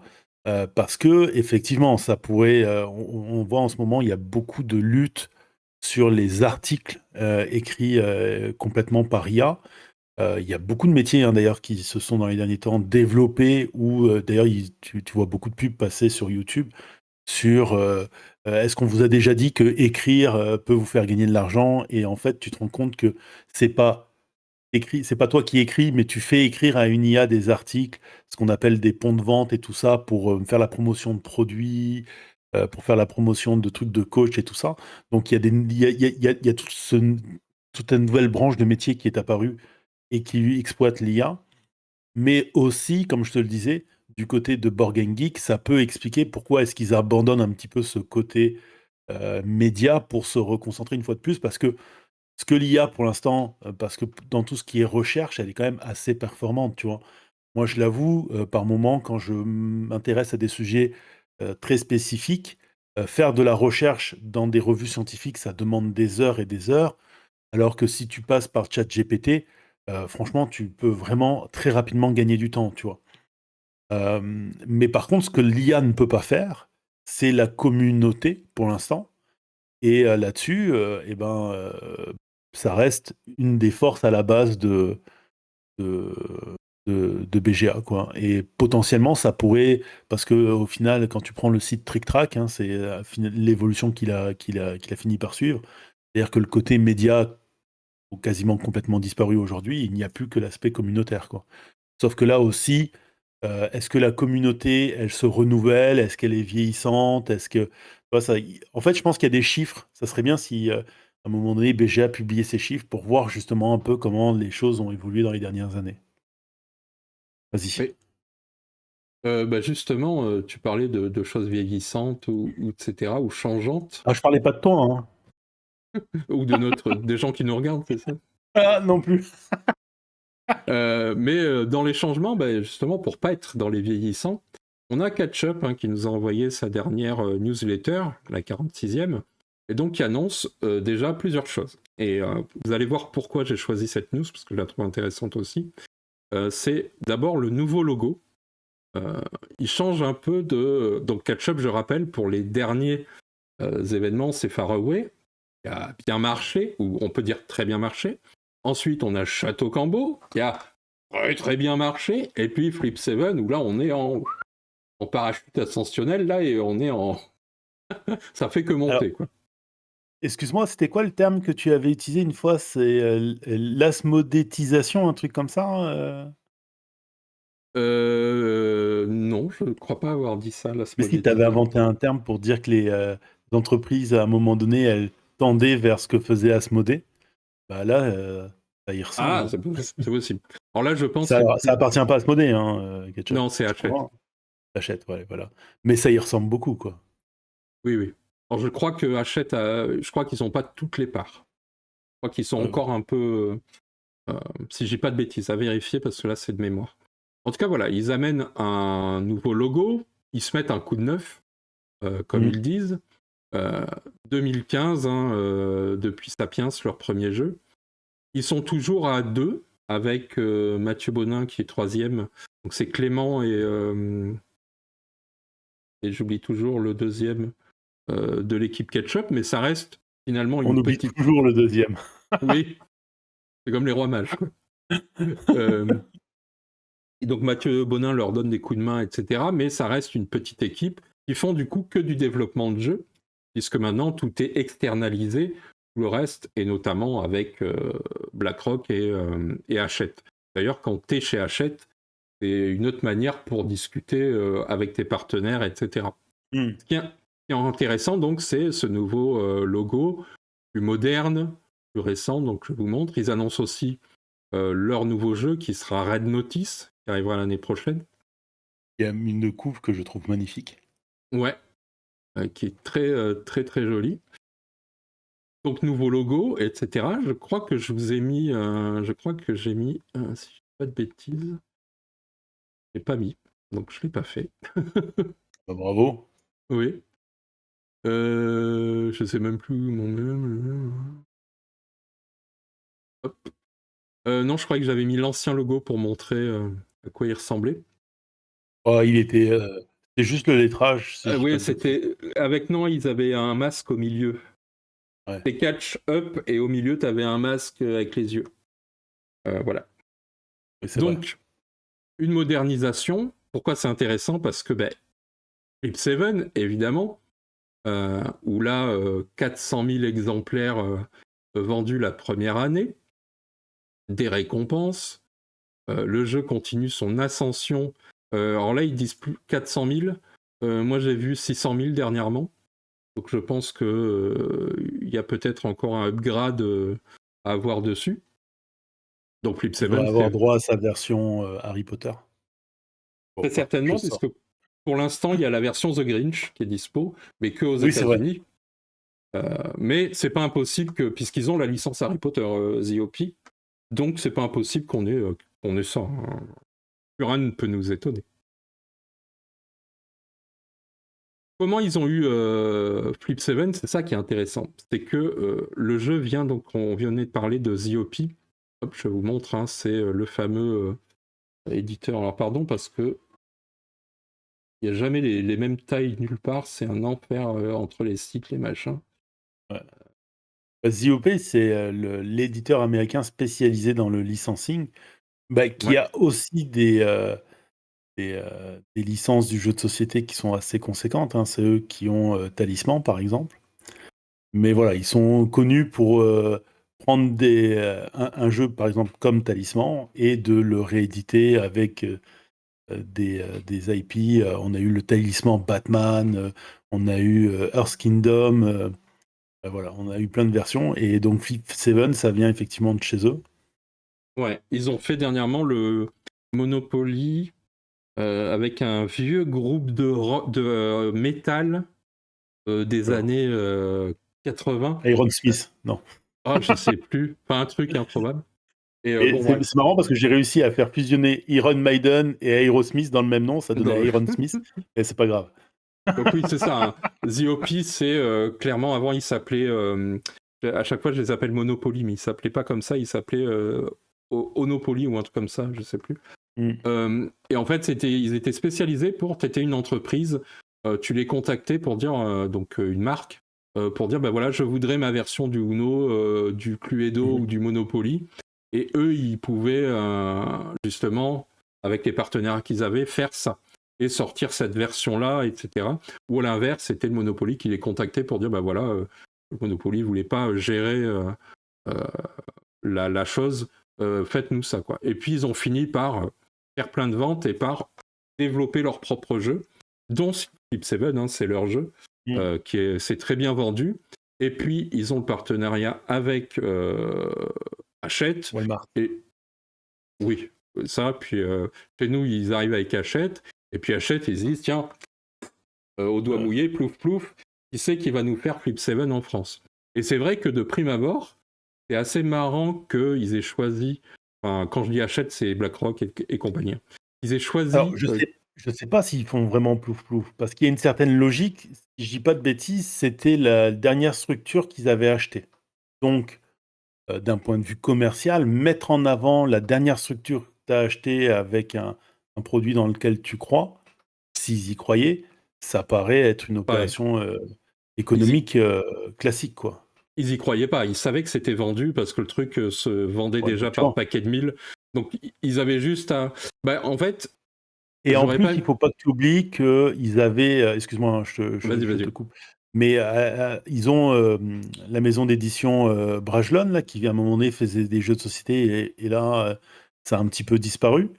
parce que effectivement, ça pourrait. On voit en ce moment, il y a beaucoup de luttes sur les articles écrits complètement par IA. Il y a beaucoup de métiers d'ailleurs qui se sont dans les derniers temps développés, ou d'ailleurs tu vois beaucoup de pubs passer sur YouTube sur est-ce qu'on vous a déjà dit que écrire peut vous faire gagner de l'argent, et en fait tu te rends compte que c'est pas c'est pas toi qui écris, mais tu fais écrire à une IA des articles, ce qu'on appelle des ponts de vente et tout ça, pour faire la promotion de produits, pour faire la promotion de trucs de coach et tout ça. Donc il y a toute une nouvelle branche de métier qui est apparue et qui exploite l'IA, mais aussi, comme je te le disais, du côté de Board Game Geek, ça peut expliquer pourquoi est-ce qu'ils abandonnent un petit peu ce côté média pour se reconcentrer une fois de plus, parce que ce que l'IA pour l'instant, parce que dans tout ce qui est recherche, elle est quand même assez performante, tu vois. Moi, je l'avoue, par moment, quand je m'intéresse à des sujets très spécifiques, faire de la recherche dans des revues scientifiques, ça demande des heures et des heures, alors que si tu passes par ChatGPT, franchement, tu peux vraiment très rapidement gagner du temps, tu vois. Mais par contre, ce que l'IA ne peut pas faire, c'est la communauté pour l'instant. Et là-dessus, ça reste une des forces à la base de, de BGA, quoi. Et potentiellement, ça pourrait, parce que au final, quand tu prends le site TrickTrack, hein, c'est l'évolution qu'il a fini par suivre. C'est-à-dire que le côté média a quasiment complètement disparu aujourd'hui. Il n'y a plus que l'aspect communautaire, quoi. Sauf que là aussi, est-ce que la communauté, elle se renouvelle? Est-ce qu'elle est vieillissante? Est-ce que, tu vois, en fait, je pense qu'il y a des chiffres. Ça serait bien si, à un moment donné, BGA publiait ces chiffres pour voir justement un peu comment les choses ont évolué dans les dernières années. Vas-y. Oui. Justement, tu parlais de choses vieillissantes ou etc. ou changeantes Ah, je parlais pas de toi, hein. ou des gens qui nous regardent, c'est ça. Ah, non plus. Mais dans les changements, justement, pour pas être dans les vieillissants, on a Catch-Up qui nous a envoyé sa dernière newsletter, la 46e, et donc qui annonce déjà plusieurs choses. Et vous allez voir pourquoi j'ai choisi cette news, parce que je la trouve intéressante aussi. C'est d'abord le nouveau logo. Il change un peu de... Donc Catch-Up, je rappelle, pour les derniers événements, c'est Faraway, qui a bien marché, ou on peut dire très bien marché. Ensuite, on a Château Cambo, qui a très bien marché. Et puis Flip 7, où là, on est en parachute ascensionnel, là, et on est en... Ça fait que monter, Alors, quoi. excuse-moi, c'était quoi le terme que tu avais utilisé une fois? C'est l'asmodétisation, un truc comme ça, hein? Non, je ne crois pas avoir dit ça, la Mais si, tu avais inventé un terme pour dire que les entreprises, à un moment donné, elles tendaient vers ce que faisait Asmodée. Bah là, ça y ressemble, Ah, hein. c'est possible. Alors là, je pense Ça, que... ça appartient pas à Asmodée, hein, Ketchup. Non, c'est Hachette. Hachette, ouais, voilà. Mais ça y ressemble beaucoup, quoi. Oui, oui. Alors, je crois que Hachette, je crois qu'ils n'ont pas toutes les parts. Je crois qu'ils sont encore un peu... si je dis pas de bêtises, à vérifier, parce que là, c'est de mémoire. En tout cas, voilà, ils amènent un nouveau logo, ils se mettent un coup de neuf, comme ils disent. 2015, depuis Sapiens, leur premier jeu. Ils sont toujours à 2, avec Mathieu Bonin qui est 3e. Donc c'est Clément et j'oublie toujours le 2e de l'équipe Ketchup, mais ça reste finalement une petite... On oublie toujours le 2e. Oui, c'est comme les rois mages, quoi. Et donc Mathieu Bonin leur donne des coups de main, etc. Mais ça reste une petite équipe qui font du coup que du développement de jeu, puisque maintenant tout est externalisé, tout le reste, et notamment avec BlackRock et Hachette. D'ailleurs, quand tu es chez Hachette, c'est une autre manière pour discuter avec tes partenaires, etc. Ce qui est intéressant, donc, c'est ce nouveau logo, plus moderne, plus récent, donc je vous montre. Ils annoncent aussi leur nouveau jeu qui sera Red Notice, qui arrivera l'année prochaine. Il y a une couve que je trouve magnifique. Ouais, qui est très, très, très jolie. Donc, nouveau logo, etc. Je crois que je vous ai mis... je crois que j'ai mis... si je ne dis pas de bêtises... Je l'ai pas mis, donc je ne l'ai pas fait. Bah, bravo. Oui. Je sais même plus mon... Hop. Non, je croyais que j'avais mis l'ancien logo pour montrer à quoi il ressemblait. Oh, il était... c'est juste le lettrage. Si Oui, c'était... Avec non, ils avaient un masque au milieu. Ouais. C'était Catch Up et au milieu, tu avais un masque avec les yeux. Voilà. Oui, c'est Donc, vrai. une modernisation. Pourquoi c'est intéressant? Parce que Flip 7, évidemment, où là, 400 000 exemplaires vendus la première année, des récompenses, le jeu continue son ascension. Alors là, ils disent plus 400 000. Moi, j'ai vu 600 000 dernièrement. Donc je pense qu'il y a peut-être encore un upgrade à avoir dessus. Donc Flip 7, Il va avoir droit à sa version Harry Potter. Bon, Très certainement, je sors. puisque pour l'instant, il y a la version The Grinch qui est dispo, mais que aux Oui, c'est vrai. États-Unis. Mais c'est pas impossible que, puisqu'ils ont la licence Harry Potter, The OP, donc c'est pas impossible qu'on ait ça. Hein. Plus rien ne peut nous étonner. Comment ils ont eu Flip 7, c'est ça qui est intéressant. C'est que le jeu vient, donc on venait de parler de The OP. Hop, je vous montre, hein, c'est le fameux éditeur. Alors pardon, parce que il n'y a jamais les mêmes tailles nulle part, c'est un enfer entre les sites, les machins. Ouais. ZOP, c'est l'éditeur américain spécialisé dans le licensing, qui Ouais. a aussi des licences du jeu de société qui sont assez conséquentes. Hein. C'est eux qui ont Talisman, par exemple. Mais voilà, ils sont connus pour prendre un jeu, par exemple, comme Talisman, et de le rééditer avec des IP. On a eu le Talisman Batman, on a eu Earth Kingdom. Voilà, on a eu plein de versions. Et donc, Flip 7, ça vient effectivement de chez eux. Ouais, ils ont fait dernièrement le Monopoly avec un vieux groupe de métal des années 80. Iron Smith, non. Ah, je sais plus. Enfin, un truc improbable. Et Et bon, c'est marrant parce que j'ai réussi à faire fusionner Iron Maiden et Aerosmith dans le même nom. Ça donnait Iron Smith. Et c'est pas grave. Donc oui, c'est ça. Hein. The OP, c'est clairement, avant, il s'appelait... à chaque fois, je les appelle Monopoly, mais il s'appelait pas comme ça. Il s'appelait Onopoly ou un truc comme ça, je sais plus. Et en fait, ils étaient spécialisés pour... T'étais une entreprise, tu les contactais pour dire... donc une marque, pour dire, ben voilà, je voudrais ma version du Uno, du Cluedo ou du Monopoly. Et eux, ils pouvaient, justement, avec les partenaires qu'ils avaient, faire ça. Et sortir cette version-là, etc. Ou à l'inverse, c'était le Monopoly qui les contactait pour dire, ben voilà, le Monopoly ne voulait pas gérer la chose, faites-nous ça, quoi. Et puis, ils ont fini par faire plein de ventes et par développer leur propre jeu, dont Flip 7, hein, c'est leur jeu, c'est très bien vendu. Et puis, ils ont le partenariat avec Hachette. Walmart. Et oui, ça. Puis chez nous, ils arrivent avec Hachette. Et puis Hachette, ils disent, tiens, au doigt mouillé, plouf plouf, qui c'est qui va nous faire Flip 7 en France? Et c'est vrai que de prime abord, c'est assez marrant qu'ils aient choisi, enfin, quand je dis Hachette, c'est BlackRock et compagnie. Ils aient choisi... Alors, je sais pas s'ils font vraiment plouf plouf, parce qu'il y a une certaine logique. Si je dis pas de bêtises, c'était la dernière structure qu'ils avaient achetée. Donc, d'un point de vue commercial, mettre en avant la dernière structure que tu as achetée avec un produit dans lequel tu crois, s'ils y croyaient, ça paraît être une opération économique classique, quoi. Ils y croyaient pas, ils savaient que c'était vendu parce que le truc se vendait déjà par paquet de 1000. Donc ils avaient juste à... en fait... Et en plus, il ne faut pas que tu oublies qu'ils avaient... excuse-moi, je te coupe. Mais ils ont la maison d'édition Brajlon, là, qui à un moment donné faisait des jeux de société, et là, ça a un petit peu disparu.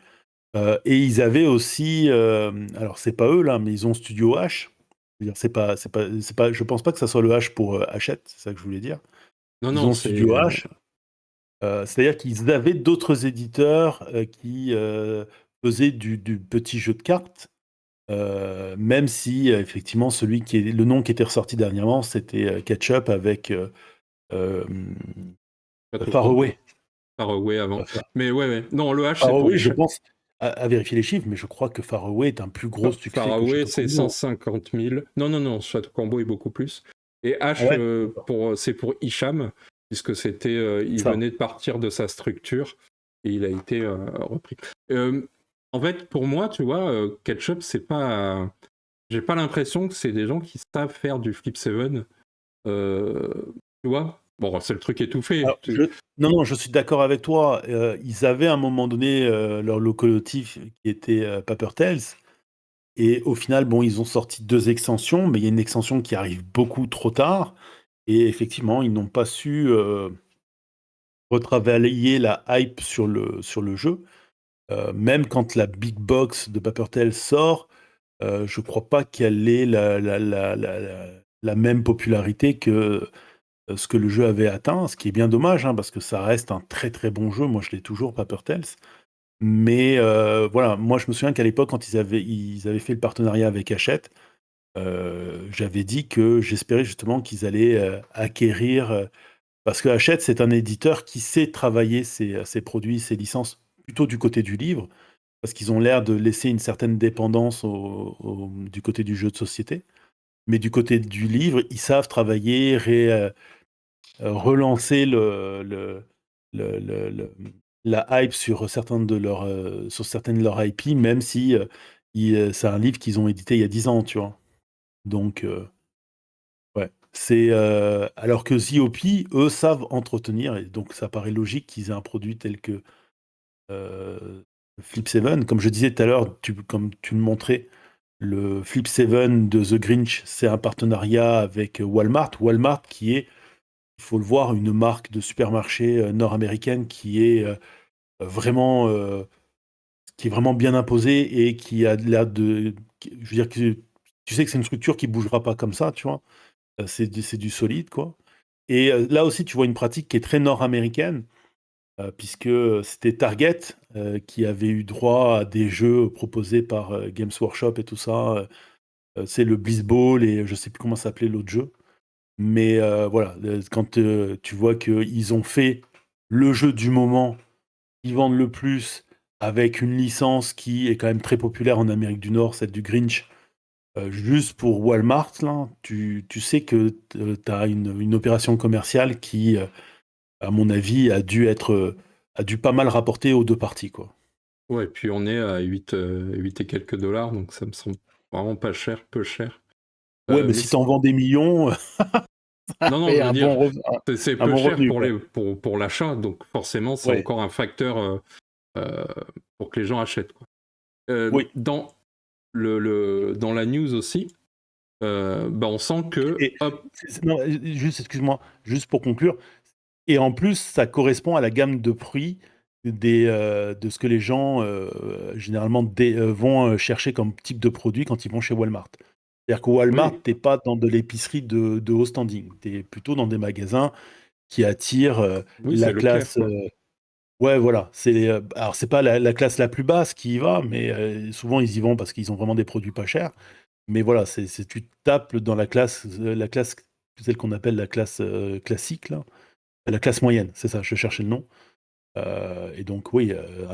Et ils avaient aussi... alors, c'est pas eux, là, mais ils ont Studio H. C'est pas, je pense pas que ça soit le H pour Hachette, c'est ça que je voulais dire. Non, ils ont Studio H. C'est-à-dire qu'ils avaient d'autres éditeurs qui faisaient du petit jeu de cartes, même si effectivement le nom qui était ressorti dernièrement, c'était Ketchup avec Faraway. Faraway avant. Mais ouais. Non, le H, Faraway, je pense, à vérifier les chiffres, mais je crois que Faraway est un plus gros succès Faraway, que c'est 150 000. Non, Château Combo est beaucoup plus. Et H, c'est pour Hicham, puisque il venait de partir de sa structure et il a été repris. En fait, pour moi, tu vois, Ketchup, c'est pas... j'ai pas l'impression que c'est des gens qui savent faire du Flip 7. Tu vois? Bon, c'est le truc étouffé. Alors, non, je suis d'accord avec toi. Ils avaient à un moment donné leur locomotive qui était Paper Tales. Et au final, ils ont sorti 2 extensions, mais il y a une extension qui arrive beaucoup trop tard. Et effectivement, ils n'ont pas su retravailler la hype sur le jeu. Même quand la big box de Paper Tales sort, je crois pas qu'elle ait la même popularité que ce que le jeu avait atteint, ce qui est bien dommage, hein, parce que ça reste un très très bon jeu. Moi, je l'ai toujours, Paper Tales. Mais voilà, moi je me souviens qu'à l'époque, quand ils avaient fait le partenariat avec Hachette, j'avais dit que j'espérais justement qu'ils allaient acquérir. Parce que Hachette, c'est un éditeur qui sait travailler ses produits, ses licences, plutôt du côté du livre, parce qu'ils ont l'air de laisser une certaine dépendance du côté du jeu de société. Mais du côté du livre, ils savent travailler, relancer le- la hype sur sur certaines de leurs IP, même si c'est un livre qu'ils ont édité il y a 10 ans, tu vois. Donc, ouais. Alors que ZOP, eux, savent entretenir, et donc ça paraît logique qu'ils aient un produit tel que euh, Flip 7. Comme je disais tout à l'heure, comme tu le montrais, le Flip 7 de The Grinch, c'est un partenariat avec Walmart. Walmart qui est, il faut le voir, une marque de supermarché nord-américaine vraiment, qui est vraiment bien imposée et qui a l'air je veux dire que tu sais que c'est une structure qui bougera pas comme ça, tu vois. C'est du solide, quoi. Et là aussi, tu vois une pratique qui est très nord-américaine, puisque c'était Target qui avait eu droit à des jeux proposés par Games Workshop et tout ça. C'est le Bliss Ball et je sais plus comment s'appelait l'autre jeu. Mais voilà, quand tu vois qu'ils ont fait le jeu du moment, ils vendent le plus avec une licence qui est quand même très populaire en Amérique du Nord, celle du Grinch. Juste pour Walmart, là, tu sais que tu as une opération commerciale qui, à mon avis, a dû pas mal rapporter aux deux parties, quoi. Ouais, et puis on est à 8 et quelques dollars, donc ça me semble vraiment pas cher, peu cher. Ouais, mais Mais si t'en vends des millions, ça non, non, fait je veux dire, c'est un peu bon cher revenu, quoi. pour l'achat, donc forcément, c'est Ouais, encore un facteur euh, pour que les gens achètent, quoi. oui. Dans dans la news aussi, bah, on sent que, Et, hop, non, juste, excuse-moi, juste pour conclure. Et en plus, ça correspond à la gamme de prix de ce que les gens généralement vont chercher comme type de produit quand ils vont chez Walmart. C'est-à-dire qu'au oui, Walmart, t'es pas dans de l'épicerie de haut standing. Tu es plutôt dans des magasins qui attirent oui, c'est la Leclerc, classe. quoi. Ouais, voilà. Alors, c'est pas la classe la plus basse qui y va, mais souvent ils y vont parce qu'ils ont vraiment des produits pas chers. Mais voilà, tu tapes dans la classe, celle qu'on appelle la classe classique, là. La classe moyenne, c'est ça, je cherchais le nom. Et donc, oui,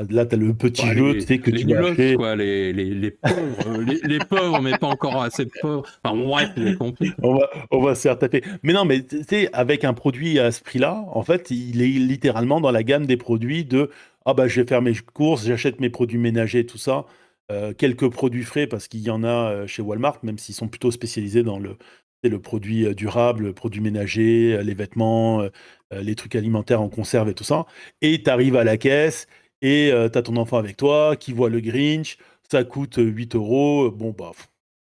là, tu as le petit Bah, jeu, tu sais, que les tu vas nulos, acheter. quoi, les pauvres, les pauvres, mais pas encore assez pauvres. Enfin, bref, vous avez compris, quoi. On va se faire taper. Mais non, mais tu sais, avec un produit à ce prix-là, en fait, il est littéralement dans la gamme des produits de ah bah je vais faire mes courses, j'achète mes produits ménagers, tout ça. Quelques produits frais parce qu'il y en a chez Walmart, même s'ils sont plutôt spécialisés dans le produit durable, le produit ménager, les vêtements, les trucs alimentaires en conserve et tout ça. Et tu arrives à la caisse et tu as ton enfant avec toi qui voit le Grinch, ça coûte 8 euros. Bon, bah,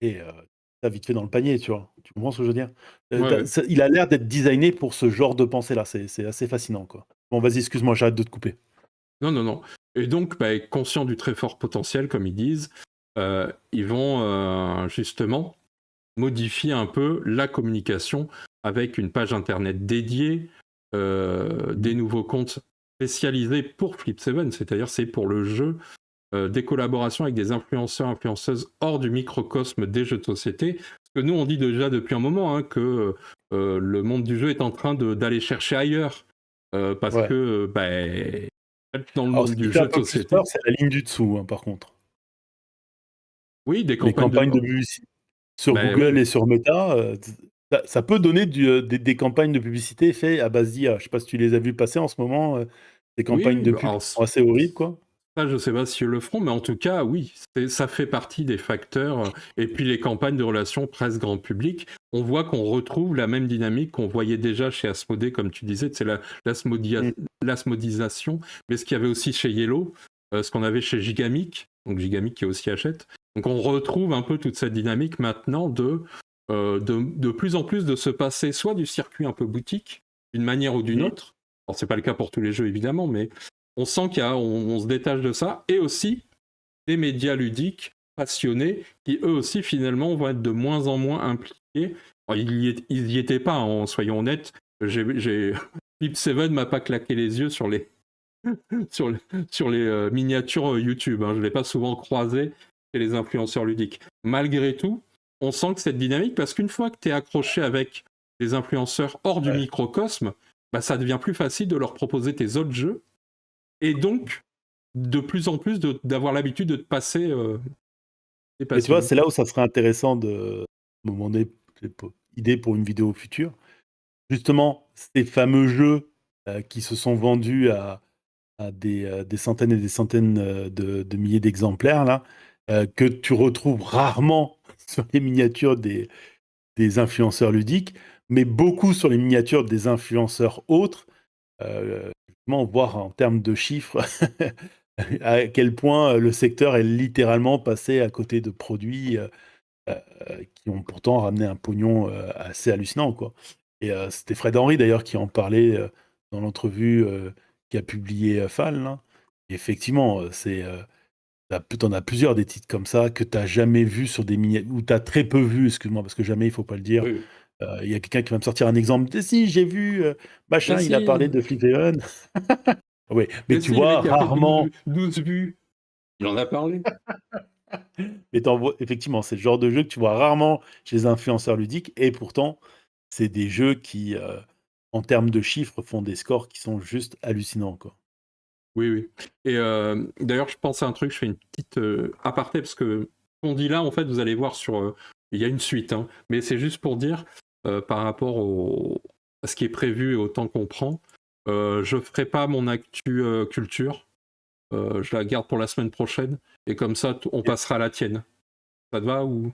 et t'as vite fait dans le panier, tu vois. Tu comprends ce que je veux dire? Ouais, ouais. Il a l'air d'être designé pour ce genre de pensée-là. C'est assez fascinant, quoi. Bon, vas-y, excuse-moi, j'arrête de te couper. Non, non, non. Et donc, bah, conscients du très fort potentiel, comme ils disent, ils vont justement modifier un peu la communication avec une page internet dédiée, des nouveaux comptes spécialisés pour Flip 7, c'est-à-dire c'est pour le jeu, des collaborations avec des influenceurs, influenceuses hors du microcosme des jeux de société. Parce que nous, on dit déjà depuis un moment hein, que le monde du jeu est en train d'aller chercher ailleurs. Parce Ouais. que dans le Alors, monde ce qui du fait jeu un de peu plus société, peur, c'est la ligne du dessous, hein, par contre. oui, des Les campagnes de... campagnes de publicité sur Google Ouais. et sur Meta, ça peut donner des campagnes de publicité faites à base d'IA. Je sais pas si tu les as vues passer en ce moment, des Oui, campagnes oui, de bah, pub alors, qui sont assez horribles, quoi. ça, je sais pas si ils le feront, mais en tout cas, oui, ça fait partie des facteurs. Et puis les campagnes de relations presse-grand public, on voit qu'on retrouve la même dynamique qu'on voyait déjà chez Asmodée, comme tu disais, c'est Mm. l'asmodisation, mais ce qu'il y avait aussi chez Yellow, ce qu'on avait chez Gigamic, donc Gigamic qui aussi achète. Donc on retrouve un peu toute cette dynamique maintenant de plus en plus de se passer soit du circuit un peu boutique, d'une manière ou d'une Mhm. autre. Alors c'est pas le cas pour tous les jeux évidemment, mais on sent on se détache de ça, et aussi des médias ludiques passionnés qui eux aussi finalement vont être de moins en moins impliqués. Alors, ils y étaient pas, hein, soyons honnêtes. Flip 7 m'a pas claqué les yeux sur sur, sur les miniatures YouTube. Hein. Je ne l'ai pas souvent croisé chez les influenceurs ludiques. Malgré tout, on sent que cette dynamique, parce qu'une fois que tu es accroché avec des influenceurs hors du microcosme, bah, ça devient plus facile de leur proposer tes autres jeux. Et donc, de plus en plus, d'avoir l'habitude de te passer des Et tu vois, passions. c'est là où ça serait intéressant de me demander idée pour une vidéo future. Justement, ces fameux jeux qui se sont vendus à des centaines et des centaines de milliers d'exemplaires, là, que tu retrouves rarement sur les miniatures des influenceurs ludiques, mais beaucoup sur les miniatures des influenceurs autres, justement, voir en termes de chiffres à quel point le secteur est littéralement passé à côté de produits qui ont pourtant ramené un pognon assez hallucinant, quoi. Et c'était Fred Henry d'ailleurs qui en parlait dans l'entrevue qu'a publié Fall, là. Et effectivement, t'en as plusieurs des titres comme ça que t'as jamais vu sur des miniatures, ou t'as très peu vu, excuse-moi, parce que jamais, il faut pas le dire. Oui. Il y a quelqu'un qui va me sortir un exemple. Si, j'ai vu, machin, Mais il a si, parlé de Fliphaven. Oui, mais mais tu si, le vois mec qui a fait rarement. 12 vues, il en a parlé. Mais effectivement, c'est le genre de jeu que tu vois rarement chez les influenceurs ludiques, et pourtant, c'est des jeux qui, en termes de chiffres, font des scores qui sont juste hallucinants, quoi. Oui, oui. Et d'ailleurs, je pense à un truc, je fais une petite aparté, parce que ce qu'on dit là, en fait, vous allez voir sur... il y a une suite, hein, mais c'est juste pour dire, par rapport à ce qui est prévu et au temps qu'on prend, je ne ferai pas mon actu culture, je la garde pour la semaine prochaine, et comme ça, on passera à la tienne. Ça te va ou...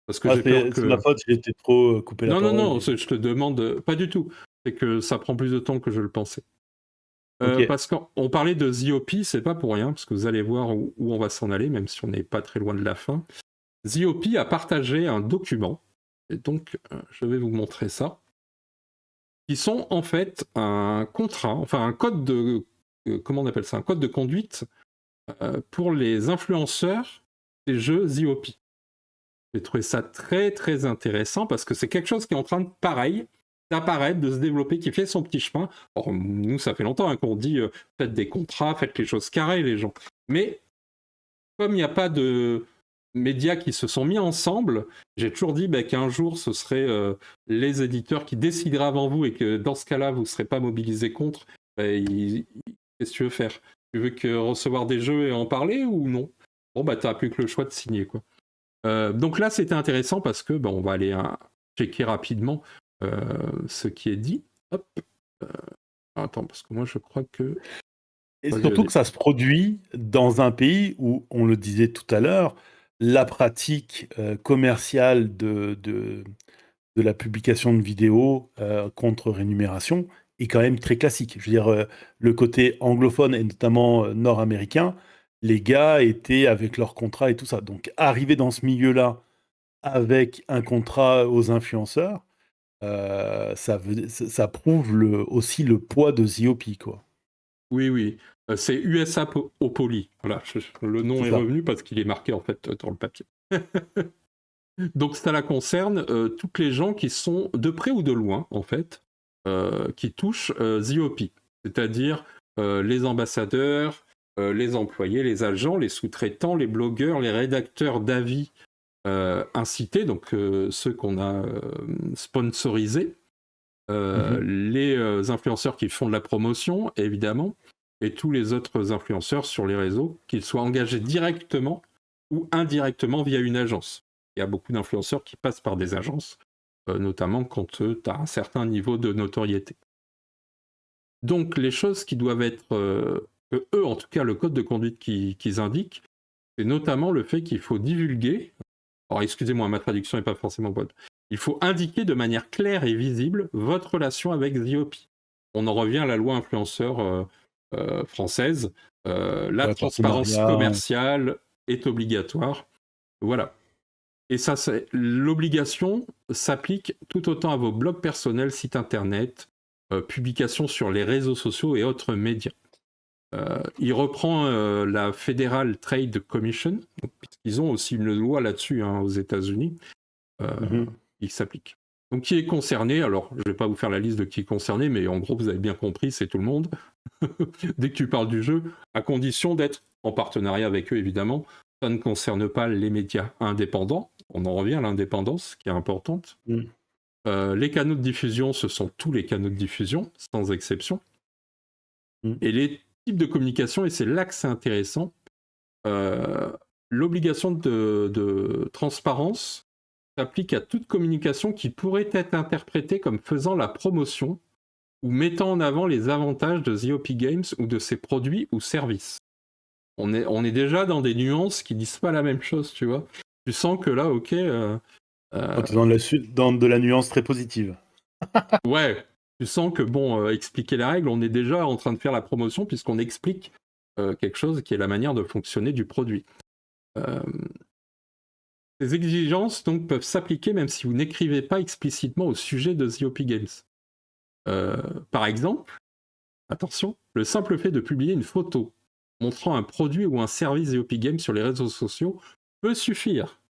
Parce que j'ai peur C'est ma que... faute, j'ai été trop coupé la Non, non, parole. non, je te demande... Pas du tout. C'est que ça prend plus de temps que je le pensais. Ok. Parce qu'on parlait de ZOP, c'est pas pour rien, parce que vous allez voir où on va s'en aller, même si on n'est pas très loin de la fin. ZOP a partagé un document, et donc je vais vous montrer ça, qui sont en fait un contrat, enfin un code de... comment on appelle ça? Un code de conduite pour les influenceurs des jeux ZOP. J'ai trouvé ça très très intéressant, parce que c'est quelque chose qui est en train de, pareil, d'apparaître, de se développer, qui fait son petit chemin. Or, nous, ça fait longtemps qu'on dit faites des contrats, faites les choses carrées, les gens. Mais comme il n'y a pas de médias qui se sont mis ensemble, j'ai toujours dit qu'un jour, ce serait les éditeurs qui décideraient avant vous, et que dans ce cas-là, vous ne serez pas mobilisés contre. Qu'est-ce que tu veux faire? Tu veux que recevoir des jeux et en parler ou non? Bon, tu n'as plus que le choix de signer, quoi. Donc là, c'était intéressant parce que on va aller checker rapidement ce qui est dit. Hop. Attends, parce que moi, je crois que... Et surtout que ça se produit dans un pays où, on le disait tout à l'heure, la pratique commerciale de la publication de vidéos contre rémunération est quand même très classique. Je veux dire, le côté anglophone et notamment nord-américain, les gars étaient avec leur contrat et tout ça. Donc, arriver dans ce milieu-là avec un contrat aux influenceurs, ça prouve aussi le poids de ZOP, quoi. Oui, oui. C'est USA Opoly. Voilà, le nom est revenu parce qu'il est marqué en fait dans le papier. Donc ça la concerne toutes les gens qui sont de près ou de loin, en fait, qui touchent ZOP. C'est-à-dire les ambassadeurs, les employés, les agents, les sous-traitants, les blogueurs, les rédacteurs d'avis incités, donc ceux qu'on a sponsorisés, les influenceurs qui font de la promotion, évidemment, et tous les autres influenceurs sur les réseaux, qu'ils soient engagés directement ou indirectement via une agence. Il y a beaucoup d'influenceurs qui passent par des agences, notamment quand tu as un certain niveau de notoriété. Donc les choses qui doivent être, eux en tout cas le code de conduite qu'ils indiquent, c'est notamment le fait qu'il faut divulguer, alors excusez-moi, ma traduction n'est pas forcément bonne, il faut indiquer de manière claire et visible votre relation avec ZOP. On en revient à la loi influenceur française, la transparence commerciale est obligatoire. Voilà. Et ça, l'obligation s'applique tout autant à vos blogs personnels, sites internet, publications sur les réseaux sociaux et autres médias. Il reprend la Federal Trade Commission, ils ont aussi une loi là-dessus aux États-Unis, qui s'applique. Donc qui est concerné, alors je ne vais pas vous faire la liste de qui est concerné, mais en gros vous avez bien compris, c'est tout le monde. dès que tu parles du jeu, à condition d'être en partenariat avec eux, évidemment. Ça ne concerne pas les médias indépendants. On en revient à l'indépendance, qui est importante. Les canaux de diffusion, ce sont tous les canaux de diffusion, sans exception. Et les types de communication, et c'est là que c'est intéressant, l'obligation de transparence s'applique à toute communication qui pourrait être interprétée comme faisant la promotion ou mettant en avant les avantages de The OP Games ou de ses produits ou services. On est déjà dans des nuances qui disent pas la même chose, tu vois. Tu sens que là, ok... t'es dans de la nuance très positive. Ouais, tu sens que, bon, expliquer les règles, on est déjà en train de faire la promotion puisqu'on explique quelque chose qui est la manière de fonctionner du produit. Ces exigences donc peuvent s'appliquer même si vous n'écrivez pas explicitement au sujet de The OP Games. Par exemple, attention, le simple fait de publier une photo montrant un produit ou un service The OP Games sur les réseaux sociaux peut suffire.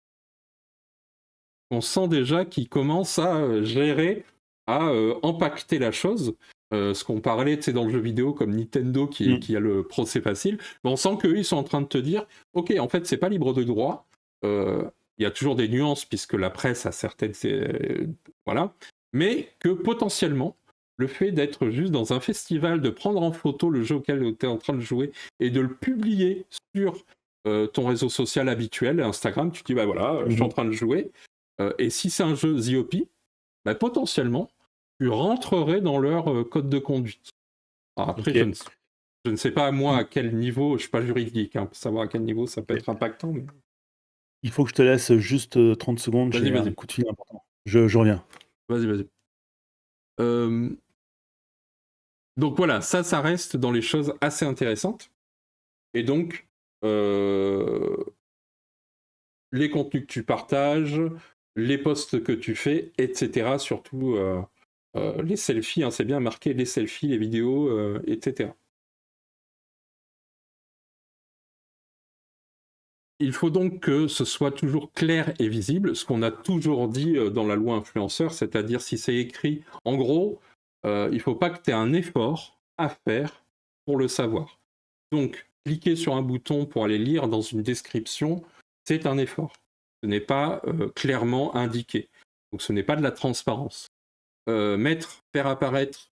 On sent déjà qu'il commence à gérer, à impacter la chose. Ce qu'on parlait dans le jeu vidéo comme Nintendo qui a le procès facile, mais on sent qu'eux ils sont en train de te dire ok, en fait c'est pas libre de droit, il y a toujours des nuances puisque la presse a certaines voilà, mais que potentiellement le fait d'être juste dans un festival, de prendre en photo le jeu auquel tu es en train de jouer et de le publier sur ton réseau social habituel, Instagram, tu te dis bah voilà, je suis en train de jouer, et si c'est un jeu The OP, bah, potentiellement tu rentrerais dans leur code de conduite. Alors après, je ne sais pas moi à quel niveau, je ne suis pas juridique, pour savoir à quel niveau ça peut être impactant. Mais... Il faut que je te laisse juste 30 secondes, j'ai un coup de fil important. Je reviens. Vas-y. Donc voilà, ça reste dans les choses assez intéressantes. Et donc, les contenus que tu partages, les posts que tu fais, etc. Surtout... les selfies, c'est bien marqué, les selfies, les vidéos, etc. Il faut donc que ce soit toujours clair et visible, ce qu'on a toujours dit dans la loi influenceur, c'est-à-dire si c'est écrit, en gros, il ne faut pas que tu aies un effort à faire pour le savoir. Donc, cliquer sur un bouton pour aller lire dans une description, c'est un effort. Ce n'est pas clairement indiqué. Donc, ce n'est pas de la transparence. Faire apparaître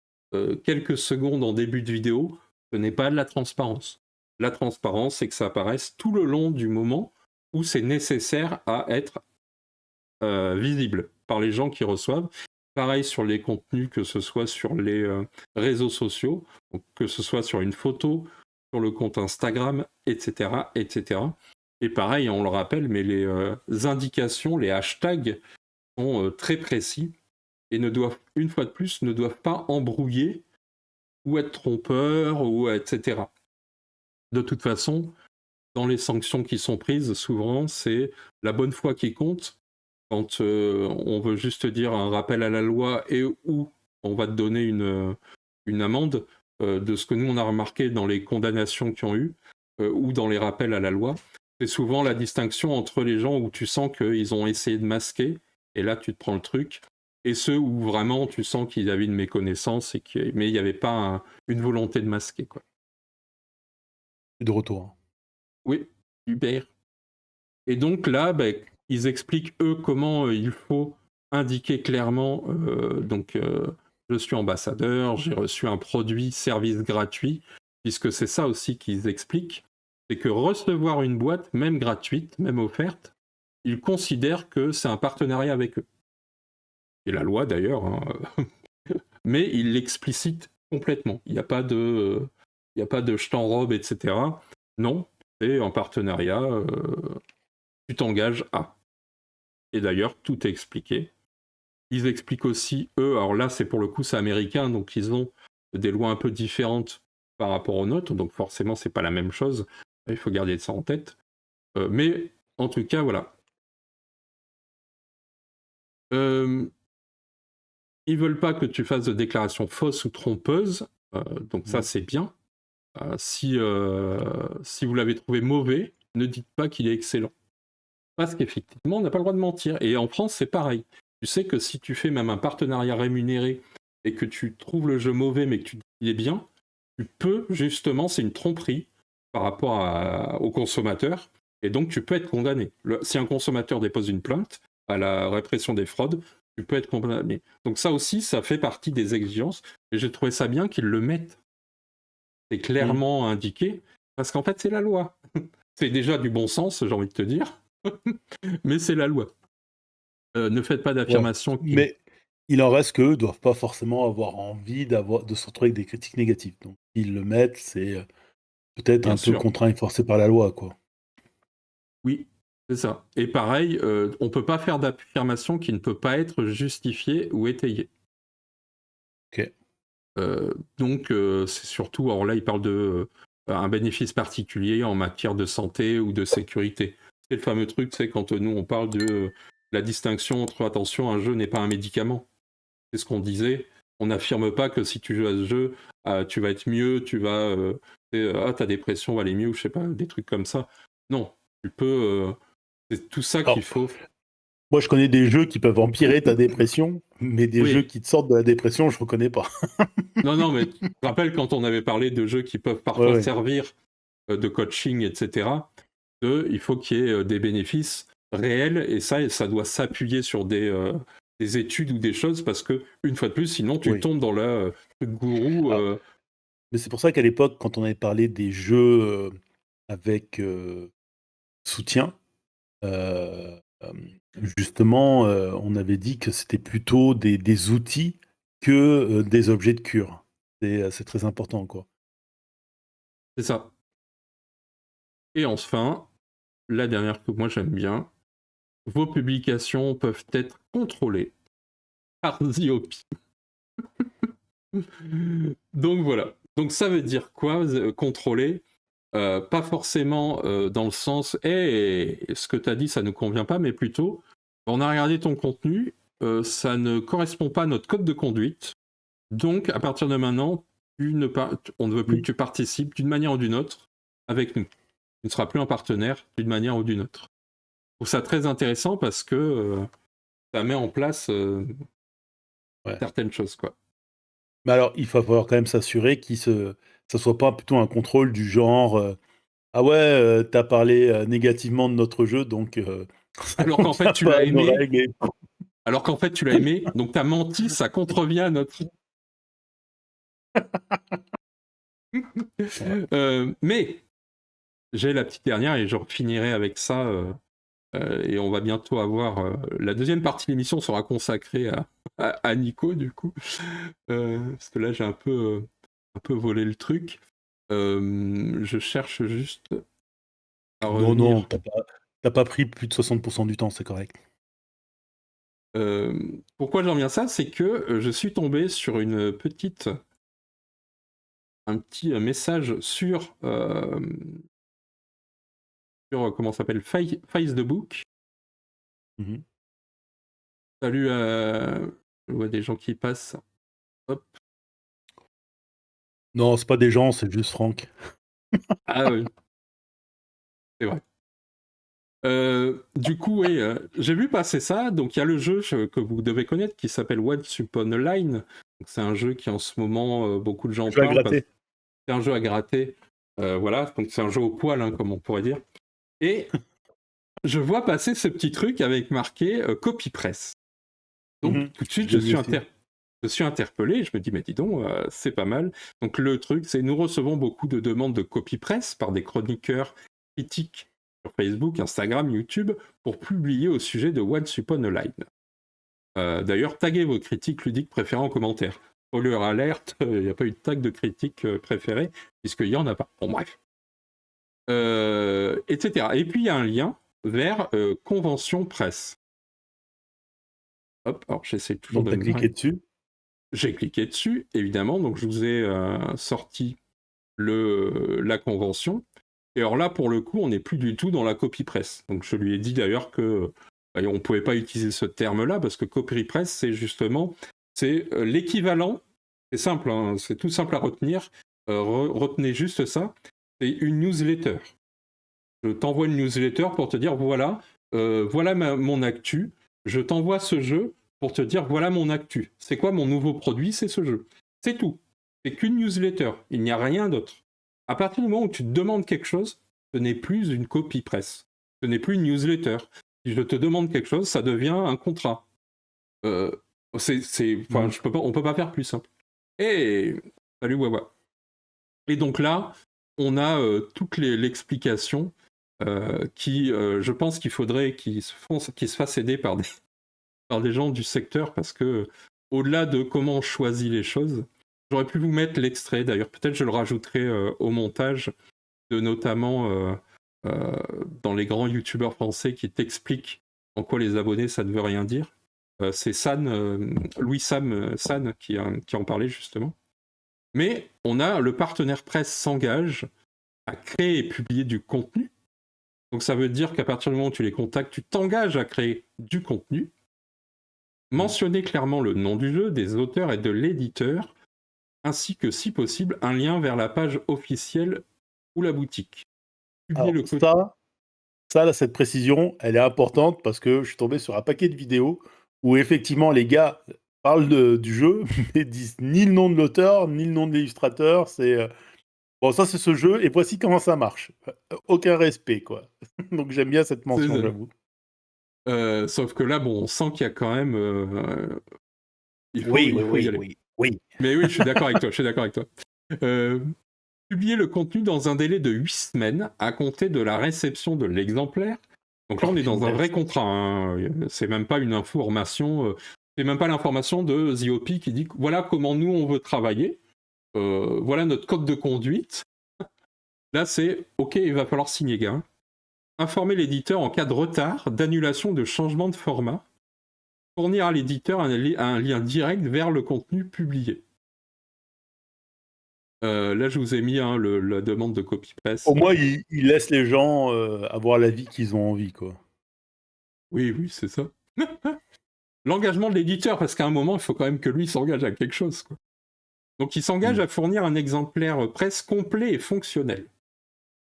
quelques secondes en début de vidéo, ce n'est pas de la transparence. La transparence, c'est que ça apparaisse tout le long du moment où c'est nécessaire à être visible par les gens qui reçoivent. Pareil sur les contenus, que ce soit sur les réseaux sociaux, donc que ce soit sur une photo, sur le compte Instagram, etc. etc. Et pareil, on le rappelle, mais les indications, les hashtags sont très précis et une fois de plus, ne doivent pas embrouiller ou être trompeurs, ou etc. De toute façon, dans les sanctions qui sont prises, souvent, c'est la bonne foi qui compte. Quand on veut juste dire un rappel à la loi et où on va te donner une amende, de ce que nous, on a remarqué dans les condamnations qui ont eu, ou dans les rappels à la loi, c'est souvent la distinction entre les gens où tu sens qu'ils ont essayé de masquer, et là, tu te prends le truc, et ceux où vraiment tu sens qu'il y avait une méconnaissance, mais il n'y avait pas une volonté de masquer, quoi. De retour. Oui, super. Et donc là, ils expliquent, eux, comment il faut indiquer clairement, je suis ambassadeur, j'ai reçu un produit, service gratuit, puisque c'est ça aussi qu'ils expliquent, c'est que recevoir une boîte, même gratuite, même offerte, ils considèrent que c'est un partenariat avec eux. Et la loi d'ailleurs, mais ils l'explicitent complètement. Il n'y a pas de je t'enrobe, etc. Non, c'est en partenariat, tu t'engages à. Et d'ailleurs, tout est expliqué. Ils expliquent aussi, eux, alors là, c'est pour le coup, c'est américain, donc ils ont des lois un peu différentes par rapport aux nôtres, donc forcément, c'est pas la même chose. Il faut garder ça en tête. Mais en tout cas, voilà. Ils veulent pas que tu fasses de déclarations fausses ou trompeuses, donc ça, c'est bien. Si vous l'avez trouvé mauvais, ne dites pas qu'il est excellent. Parce qu'effectivement, on n'a pas le droit de mentir. Et en France, c'est pareil. Tu sais que si tu fais même un partenariat rémunéré et que tu trouves le jeu mauvais mais que tu dis qu'il est bien, tu peux justement, c'est une tromperie par rapport au consommateur, et donc tu peux être condamné. Si un consommateur dépose une plainte à la répression des fraudes, tu peux être condamné. Donc ça aussi, ça fait partie des exigences, et j'ai trouvé ça bien qu'ils le mettent. C'est clairement indiqué, parce qu'en fait, c'est la loi. C'est déjà du bon sens, j'ai envie de te dire, mais c'est la loi. Ne faites pas d'affirmations qui... Mais il en reste qu'eux ne doivent pas forcément avoir envie de se retrouver avec des critiques négatives. Donc, ils le mettent, c'est peut-être Bien un sûr. peu contraint et forcé par la loi, quoi. Oui, c'est ça. Et pareil, on ne peut pas faire d'affirmation qui ne peut pas être justifiée ou étayée. Ok. Donc, c'est surtout, alors là, il parle de un bénéfice particulier en matière de santé ou de sécurité. C'est le fameux truc, c'est quand nous, on parle de la distinction entre, attention, un jeu n'est pas un médicament. C'est ce qu'on disait. On n'affirme pas que si tu joues à ce jeu, tu vas être mieux, tu vas... ta dépression va aller mieux, ou je sais pas, des trucs comme ça. Non, tu peux... c'est tout ça qu'il faut... Moi, je connais des jeux qui peuvent empirer ta dépression, mais des jeux qui te sortent de la dépression, je ne reconnais pas. Non, mais tu te rappelles quand on avait parlé de jeux qui peuvent parfois servir de coaching, etc. Il faut qu'il y ait des bénéfices réels, et ça doit s'appuyer sur des études ou des choses, parce que, une fois de plus, sinon tu tombes dans le truc gourou. Mais c'est pour ça qu'à l'époque, quand on avait parlé des jeux avec soutien, justement, on avait dit que c'était plutôt des outils que des objets de cure. C'est très important, quoi. C'est ça. Et enfin, la dernière que moi j'aime bien, vos publications peuvent être contrôlées par The Donc voilà. Donc ça veut dire quoi, contrôler? Pas forcément dans le sens ce que tu as dit ça ne convient pas, mais plutôt on a regardé ton contenu, ça ne correspond pas à notre code de conduite, donc à partir de maintenant on ne veut plus que tu participes d'une manière ou d'une autre avec nous. Tu ne seras plus un partenaire d'une manière ou d'une autre. Je trouve ça très intéressant parce que ça met en place certaines choses, quoi. Mais alors, il va falloir quand même s'assurer que ça soit pas plutôt un contrôle du genre ah ouais, t'as parlé négativement de notre jeu, donc alors qu'en fait tu l'as aimé. Alors qu'en fait tu l'as aimé, donc t'as menti, ça contrevient à notre. Mais j'ai la petite dernière et je finirai avec ça. Et on va bientôt avoir la deuxième partie de l'émission sera consacrée à Nico, du coup, parce que là j'ai un peu volé le truc. Je cherche juste à revenir. Non, t'as pas pris plus de 60% du temps, c'est correct. Pourquoi j'en viens à ça, c'est que je suis tombé sur un petit message sur comment ça s'appelle, Facebook. Salut, je vois des gens qui passent. Hop. Non, c'est pas des gens, c'est juste Franck. Ah oui. C'est vrai. Du coup, oui, j'ai vu passer ça. Donc, il y a le jeu que vous devez connaître qui s'appelle Once Upon a Line. C'est un jeu qui, en ce moment, beaucoup de gens parlent. C'est un jeu à gratter. Voilà, donc c'est un jeu au poil, hein, comme on pourrait dire. Et je vois passer ce petit truc avec marqué CopyPress. Donc, tout de suite, je suis interpellé. Je me dis, mais dis donc, c'est pas mal. Donc, le truc, c'est nous recevons beaucoup de demandes de CopyPress par des chroniqueurs critiques sur Facebook, Instagram, YouTube, pour publier au sujet de Once Upon a Line. D'ailleurs, taguez vos critiques ludiques préférées en commentaire. Spoiler alerte, il n'y a pas eu de tag de critique préférée, puisqu'il n'y en a pas. Bon, bref. Etc. Et puis, il y a un lien vers Convention Presse. Hop, alors j'essaie toujours de... Donc, tu as cliqué dessus? J'ai cliqué dessus, évidemment. Donc, je vous ai sorti la convention. Et alors là, pour le coup, on n'est plus du tout dans la copy press. Donc je lui ai dit d'ailleurs que on ne pouvait pas utiliser ce terme-là, parce que copy press, c'est l'équivalent, c'est simple, hein, c'est tout simple à retenir, retenez juste ça, c'est une newsletter. Je t'envoie une newsletter pour te dire, voilà mon actu, je t'envoie ce jeu pour te dire, voilà mon actu. C'est quoi mon nouveau produit? C'est ce jeu. C'est tout. C'est qu'une newsletter. Il n'y a rien d'autre. À partir du moment où tu te demandes quelque chose, ce n'est plus une copie presse. Ce n'est plus une newsletter. Si je te demande quelque chose, ça devient un contrat. On peut pas faire plus simple. Et salut Wawa. Et donc là, on a toute l'explication qui, je pense qu'il faudrait qu'ils se fassent aider par des gens du secteur, parce que au-delà de comment on choisit les choses, j'aurais pu vous mettre l'extrait, d'ailleurs peut-être je le rajouterai au montage, de notamment dans les grands youtubeurs français qui t'expliquent en quoi les abonnés ça ne veut rien dire. C'est Louis-Sam San qui en parlait justement. Mais on a le partenaire presse s'engage à créer et publier du contenu. Donc ça veut dire qu'à partir du moment où tu les contactes, tu t'engages à créer du contenu, mentionner clairement le nom du jeu, des auteurs et de l'éditeur, ainsi que, si possible, un lien vers la page officielle ou la boutique. Alors, cette précision, elle est importante parce que je suis tombé sur un paquet de vidéos où effectivement les gars parlent du jeu, mais disent ni le nom de l'auteur, ni le nom de l'illustrateur. C'est bon, ça c'est ce jeu et voici comment ça marche. Aucun respect, quoi. Donc j'aime bien cette mention, j'avoue. Sauf que là, bon, on sent qu'il y a quand même. Il faut y aller. Oui. Mais oui, je suis d'accord avec toi. Publier le contenu dans un délai de 8 semaines à compter de la réception de l'exemplaire. Donc là, on est dans un vrai contrat. Hein. C'est même pas une information. C'est même pas l'information de The OP qui dit voilà comment nous on veut travailler. Voilà notre code de conduite. Là, c'est OK, il va falloir signer, gars. Informer l'éditeur en cas de retard, d'annulation, de changement de format. Fournir à l'éditeur un lien direct vers le contenu publié. Là, je vous ai mis la demande de copie presse. Au moins, il laisse les gens avoir la vie qu'ils ont envie, quoi. Oui, c'est ça. L'engagement de l'éditeur, parce qu'à un moment, il faut quand même que lui s'engage à quelque chose, quoi. Donc, il s'engage à fournir un exemplaire presse complet et fonctionnel.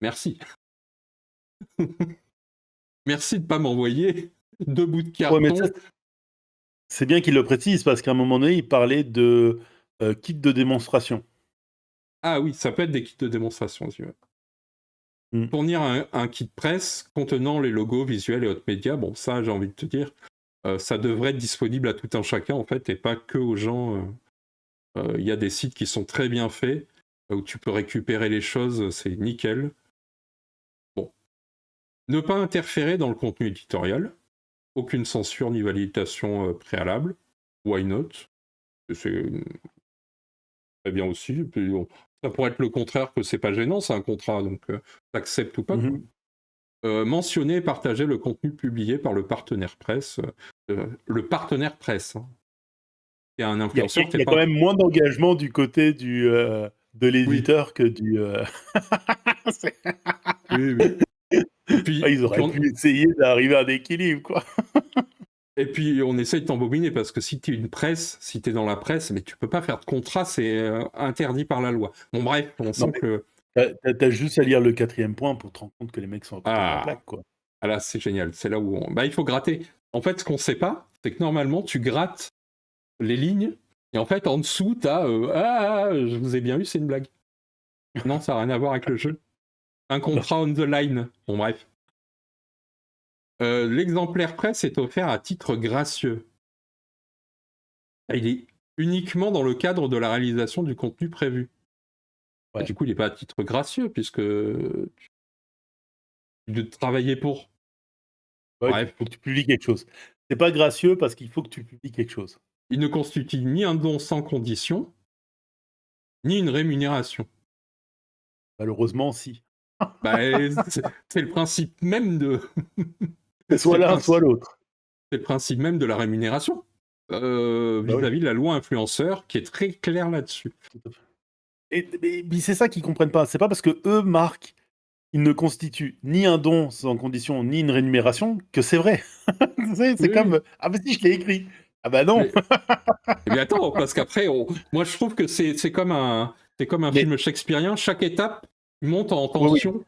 Merci. Merci de ne pas m'envoyer 2 bouts de carton. Ouais, c'est bien qu'il le précise, parce qu'à un moment donné, il parlait de kit de démonstration. Ah oui, ça peut être des kits de démonstration, si tu veux. Fournir un kit presse contenant les logos visuels et autres médias, bon, ça, j'ai envie de te dire, ça devrait être disponible à tout un chacun, en fait, et pas que aux gens. Il y a des sites qui sont très bien faits, où tu peux récupérer les choses, c'est nickel. Bon. Ne pas interférer dans le contenu éditorial. Aucune censure ni validation préalable. Why not? C'est très bien aussi. Et puis, ça pourrait être le contraire, que c'est pas gênant, c'est un contrat, donc t'acceptes ou pas. Mentionner et partager le contenu publié par le partenaire presse. Le partenaire presse. Hein. Il y a un influenceur. Il y a quand même moins d'engagement du côté de l'éditeur que du. Oui. Et puis, ils auraient pu essayer d'arriver à un équilibre, quoi. Et puis on essaye de t'embobiner parce que si tu es une presse, si tu es dans la presse, mais tu peux pas faire de contrat, c'est interdit par la loi. Bon bref, on sent que... T'as juste à lire le 4e point pour te rendre compte que les mecs sont à côté de la plaque, quoi. Ah là, c'est génial. C'est là où il faut gratter. En fait, ce qu'on sait pas, c'est que normalement, tu grattes les lignes et en fait, en dessous, t'as je vous ai bien eu, c'est une blague. Non, ça n'a rien à voir avec le jeu. Un contrat on the line. Bon bref. L'exemplaire presse est offert à titre gracieux. Il est uniquement dans le cadre de la réalisation du contenu prévu. Ouais. Du coup, il n'est pas à titre gracieux, puisque tu dois travailler pour. Ouais, bref. Il faut que tu publies quelque chose. C'est pas gracieux parce qu'il faut que tu publies quelque chose. Il ne constitue ni un don sans condition, ni une rémunération. Malheureusement, si. C'est le principe même de... soit l'un, soit l'autre. C'est le principe même de la rémunération. Vis-à-vis de la loi influenceur, qui est très claire là-dessus. Et c'est ça qu'ils comprennent pas. C'est pas parce que eux marquent, ils ne constituent ni un don sans condition, ni une rémunération, que c'est vrai. c'est comme... Ah bah si, je l'ai écrit. Ah bah non. Mais attends, parce qu'après, moi je trouve que c'est comme un film shakespearien. Chaque étape monte en tension. Oui.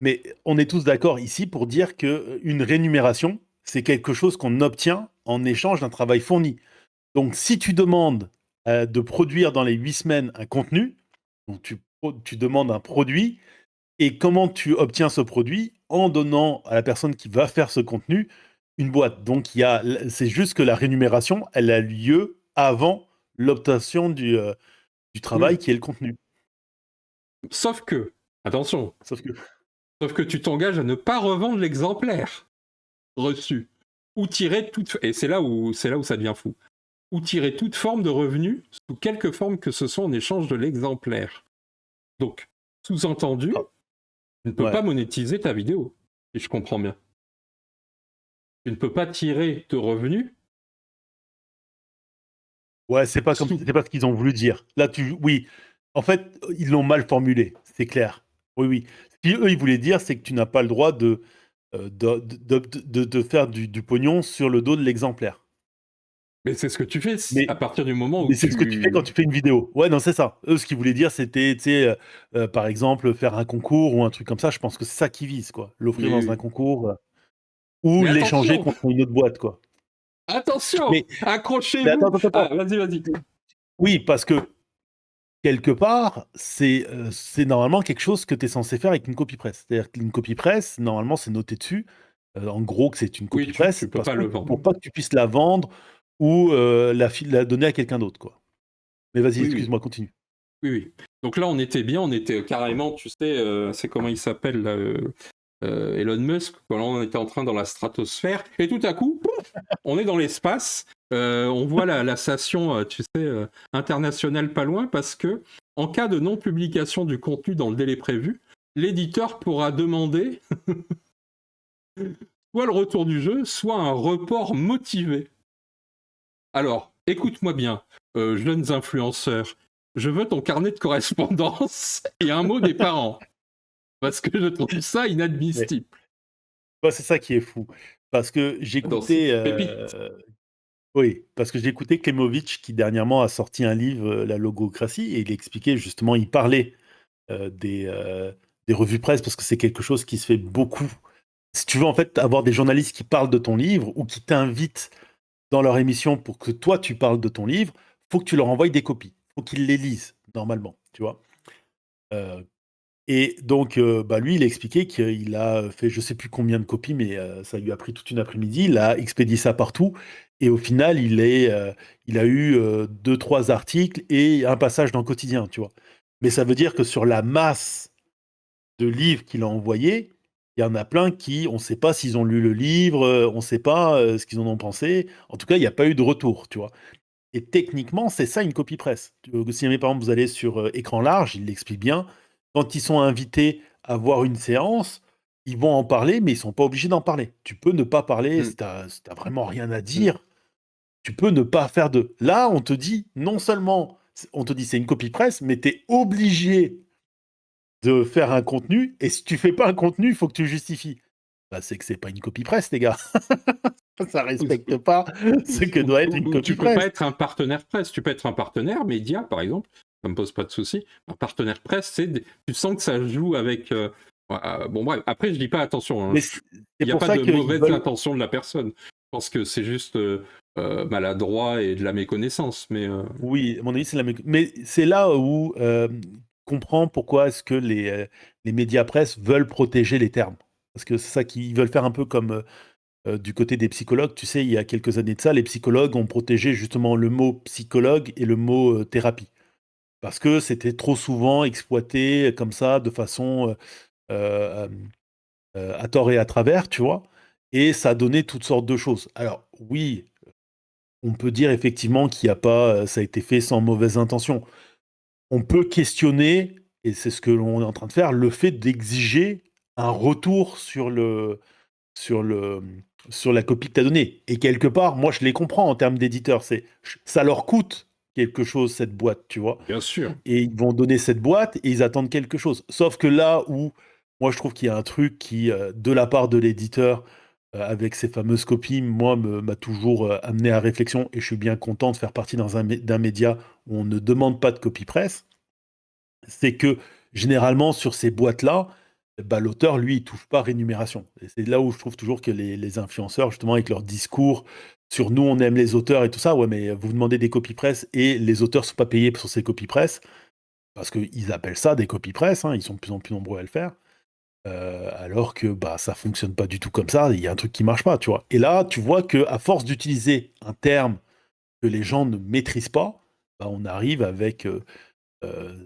Mais on est tous d'accord ici pour dire qu'une rémunération, c'est quelque chose qu'on obtient en échange d'un travail fourni. Donc si tu demandes de produire dans les 8 semaines un contenu. Donc tu demandes un produit et comment tu obtiens ce produit en donnant à la personne qui va faire ce contenu une boîte. Donc c'est juste que la rémunération, elle a lieu avant l'obtention du travail Oui. qui est le contenu. Sauf que, attention, Sauf que sauf que tu t'engages à ne pas revendre l'exemplaire reçu. Ou tirer toute... Et c'est là où ça devient fou. Ou tirer toute forme de revenu, sous quelque forme que ce soit en échange de l'exemplaire. Donc, sous-entendu, Ah, tu ne peux ouais. pas monétiser ta vidéo, si je comprends bien. Tu ne peux pas tirer de revenus. Ouais, c'est pas ce qu'ils ont voulu dire. Là, oui. En fait, ils l'ont mal formulé, c'est clair. Oui, oui. Ce qu'eux, ils voulaient dire, c'est que tu n'as pas le droit de faire du pognon sur le dos de l'exemplaire. Mais c'est ce que tu fais Mais, à partir du moment où mais c'est ce que tu fais quand tu fais une vidéo. Ouais, non, c'est ça. Eux, ce qu'ils voulaient dire, c'était, tu sais, par exemple, faire un concours ou un truc comme ça. Je pense que c'est ça qu'ils visent, quoi. L'offrir dans un Oui. concours ou Mais l'échanger attention, contre une autre boîte, quoi. attention, Mais accrochez-vous. attends. Ah, vas-y. Oui, parce que quelque part, c'est normalement quelque chose que tu es censé faire avec une copie presse. C'est-à-dire qu'une copie presse, normalement, c'est noté dessus, en gros, que c'est une Oui, copie tu presse, peux pas le vendre. pour pas que tu puisses la vendre ou la donner à quelqu'un d'autre, quoi. Mais vas-y, Oui. excuse-moi, continue. Oui. Donc là, on était carrément, tu sais, c'est comment il s'appelle, là, Elon Musk. Voilà, on était en train dans la stratosphère, et tout à coup, pouf, on est dans l'espace. On voit la station, tu sais, internationale pas loin, parce que en cas de non-publication du contenu dans le délai prévu, l'éditeur pourra demander soit le retour du jeu, soit un report motivé. Alors, écoute-moi bien, jeunes influenceurs, je veux ton carnet de correspondance et un mot des parents. Parce que je trouve ça Mais, inadmissible. c'est ça qui est fou. Parce que j'écoutais. Pépite. Oui, parce que j'ai écouté Klemovic qui dernièrement a sorti un livre, La logocratie, et il expliquait justement, il parlait des revues presse, parce que c'est quelque chose qui se fait beaucoup. Si tu veux en fait avoir des journalistes qui parlent de ton livre ou qui t'invitent dans leur émission pour que toi tu parles de ton livre, faut que tu leur envoies des copies. Faut qu'ils les lisent normalement, tu vois. Euh, et donc, lui, il a expliqué qu'il a fait je sais plus combien de copies, mais ça lui a pris toute une après-midi. Il a expédié ça partout. Et au final, il a eu 2, 3 articles et un passage dans le quotidien, tu vois. Mais ça veut dire que sur la masse de livres qu'il a envoyés, il y en a plein qui, on ne sait pas s'ils ont lu le livre, on ne sait pas ce qu'ils en ont pensé. En tout cas, il n'y a pas eu de retour, tu vois. Et techniquement, c'est ça une copie presse. Si par exemple vous allez sur écran large, il l'explique bien, quand ils sont invités à voir une séance, ils vont en parler, mais ils sont pas obligés d'en parler. Tu peux ne pas parler, si t'as vraiment rien à dire, tu peux ne pas faire de... Là, on te dit, non seulement, on te dit c'est une copie presse, mais tu es obligé de faire un contenu, et si tu fais pas un contenu, il faut que tu justifies. Bah, c'est que c'est pas une copie presse, les gars. Ça respecte pas ce que doit être une Ou copie tu peux pas presse. être un partenaire presse. Tu peux être un partenaire média, par exemple. Ça me pose pas de souci. Un partenaire presse, tu sens que ça joue avec. Bon, bref. Après, je dis pas attention. Hein. Mais Il n'y a pour pas ça de qu'ils mauvaise veulent... intention de la personne. Je pense que c'est juste maladroit et de la méconnaissance. Mais Oui, à mon avis, c'est la même. Mais c'est là où comprend pourquoi est-ce que les médias presse veulent protéger les termes. Parce que c'est ça qu'ils veulent faire un peu comme du côté des psychologues. Tu sais, il y a quelques années de ça, les psychologues ont protégé justement le mot psychologue et le mot thérapie. Parce que c'était trop souvent exploité comme ça, de façon euh, à tort et à travers, tu vois. Et ça a donné toutes sortes de choses. Alors, oui, on peut dire effectivement qu'il n'y a pas, ça a été fait sans mauvaise intention. On peut questionner, et c'est ce que l'on est en train de faire, le fait d'exiger un retour sur, le, sur la copie que tu as donnée. Et quelque part, moi, je les comprends en termes d'éditeurs. Ça leur coûte quelque chose, cette boîte, tu vois. bien sûr. Et ils vont donner cette boîte et ils attendent quelque chose. Sauf que là où, moi, je trouve qu'il y a un truc qui, de la part de l'éditeur, avec ces fameuses copies, moi, m'a toujours amené à réflexion, et je suis bien content de faire partie d'un média où on ne demande pas de copie presse, c'est que généralement sur ces boîtes-là, bah, l'auteur, lui, il touche pas rémunération. Et c'est là où je trouve toujours que les influenceurs, justement, avec leur discours sur nous, on aime les auteurs et tout ça. Ouais, mais vous demandez des copies presse et les auteurs sont pas payés pour ces copies presse parce qu'ils appellent ça des copies presse. Ils sont de plus en plus nombreux à le faire. Alors que ça fonctionne pas du tout comme ça. Il y a un truc qui marche pas, tu vois. Et là, tu vois que à force d'utiliser un terme que les gens ne maîtrisent pas, on arrive avec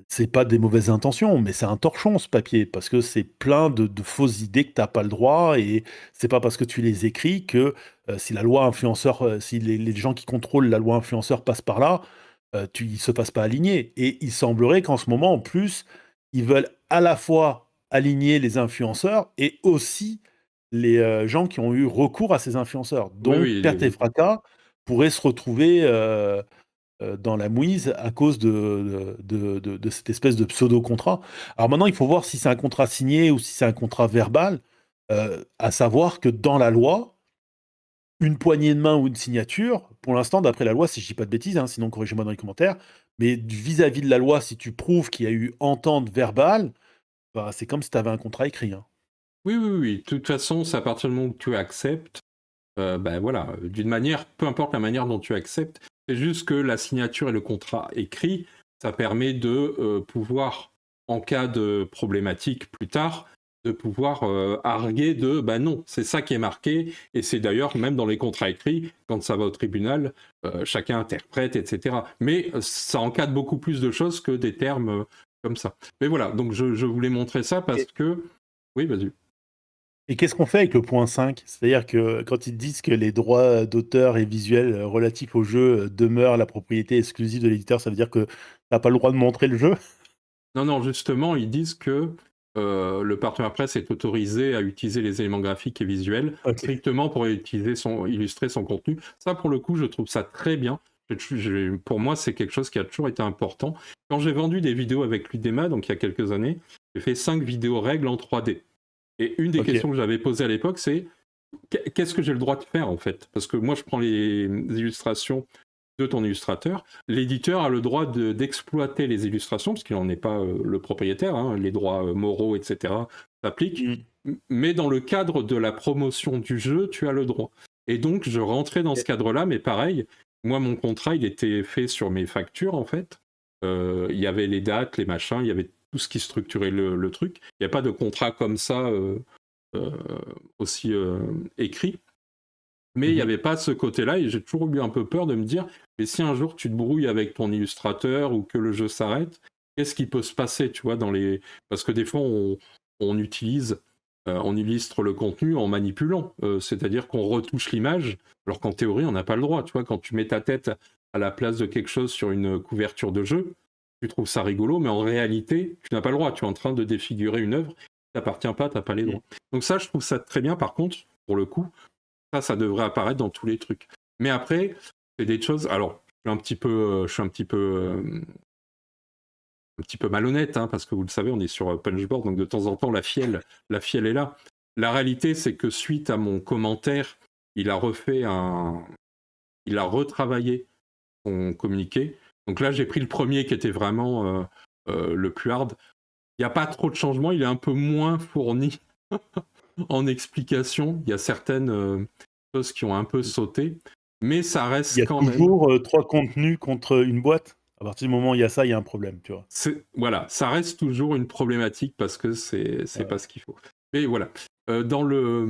c'est pas des mauvaises intentions, mais c'est un torchon ce papier, parce que c'est plein de fausses idées que t'as pas le droit, et c'est pas parce que tu les écris que si la loi influenceur, si les gens qui contrôlent la loi influenceur passent par là, ils se fassent pas aligner. Et il semblerait qu'en ce moment, en plus, ils veulent à la fois aligner les influenceurs et aussi les gens qui ont eu recours à ces influenceurs. Oui, Donc, oui, Perte et Fracas pourraient se retrouver dans la mouise à cause de cette espèce de pseudo-contrat. Alors maintenant, il faut voir si c'est un contrat signé ou si c'est un contrat verbal, à savoir que dans la loi, une poignée de main ou une signature, pour l'instant, d'après la loi, si je dis pas de bêtises, sinon corrigez-moi dans les commentaires, mais vis-à-vis de la loi, si tu prouves qu'il y a eu entente verbale, c'est comme si tu avais un contrat écrit. oui, oui, oui. De toute façon, c'est à partir du moment où tu acceptes, voilà, d'une manière, peu importe la manière dont tu acceptes, c'est juste que la signature et le contrat écrit, ça permet de pouvoir, en cas de problématique plus tard, de pouvoir arguer de non, c'est ça qui est marqué, et c'est d'ailleurs même dans les contrats écrits, quand ça va au tribunal, chacun interprète, etc. Mais ça encadre beaucoup plus de choses que des termes comme ça. Mais voilà, donc je voulais montrer ça parce que... Oui, vas-y. Et qu'est-ce qu'on fait avec le point 5? C'est-à-dire que quand ils disent que les droits d'auteur et visuels relatifs au jeu demeurent la propriété exclusive de l'éditeur, ça veut dire que t'as pas le droit de montrer le jeu? Non, non, justement, ils disent que le partenaire presse est autorisé à utiliser les éléments graphiques et visuels strictement pour illustrer son contenu. Ça, pour le coup, je trouve ça très bien. Pour moi, c'est quelque chose qui a toujours été important. Quand j'ai vendu des vidéos avec Ludema, donc il y a quelques années, j'ai fait 5 vidéos règles en 3D. Et une des questions que j'avais posées à l'époque, c'est qu'est-ce que j'ai le droit de faire en fait? Parce que moi, je prends les illustrations de ton illustrateur. L'éditeur a le droit d'exploiter les illustrations, parce qu'il n'en est pas le propriétaire, les droits moraux, etc. s'appliquent. Mais dans le cadre de la promotion du jeu, tu as le droit. Et donc, je rentrais dans ce cadre-là, mais pareil, moi, mon contrat, il était fait sur mes factures, en fait. Il y avait les dates, les machins, il y avait tout ce qui structurait le truc. Il n'y a pas de contrat comme ça aussi écrit. Mais il n'y avait pas ce côté-là, et j'ai toujours eu un peu peur de me dire, mais si un jour tu te brouilles avec ton illustrateur ou que le jeu s'arrête, qu'est-ce qui peut se passer, tu vois, parce que des fois on illustre le contenu en manipulant, c'est-à-dire qu'on retouche l'image, alors qu'en théorie on n'a pas le droit, tu vois, quand tu mets ta tête à la place de quelque chose sur une couverture de jeu, tu trouves ça rigolo, mais en réalité, tu n'as pas le droit, tu es en train de défigurer une œuvre, qui t'appartient pas, tu n'as pas les droits. Donc ça, je trouve ça très bien, par contre, pour le coup, ça devrait apparaître dans tous les trucs. Mais après, c'est des choses... Alors, je suis un petit peu malhonnête, parce que vous le savez, on est sur Punchboard, donc de temps en temps, la fielle est là. La réalité, c'est que suite à mon commentaire, il a retravaillé son communiqué. Donc là, j'ai pris le premier qui était vraiment le plus hard. Il n'y a pas trop de changements, il est un peu moins fourni en explication. Il y a certaines choses qui ont un peu sauté, mais ça reste quand même... Il y a toujours 3 contenus contre une boîte. À partir du moment où il y a ça, il y a un problème, tu vois. Voilà, ça reste toujours une problématique parce que c'est pas ce qu'il faut. Mais voilà, dans le...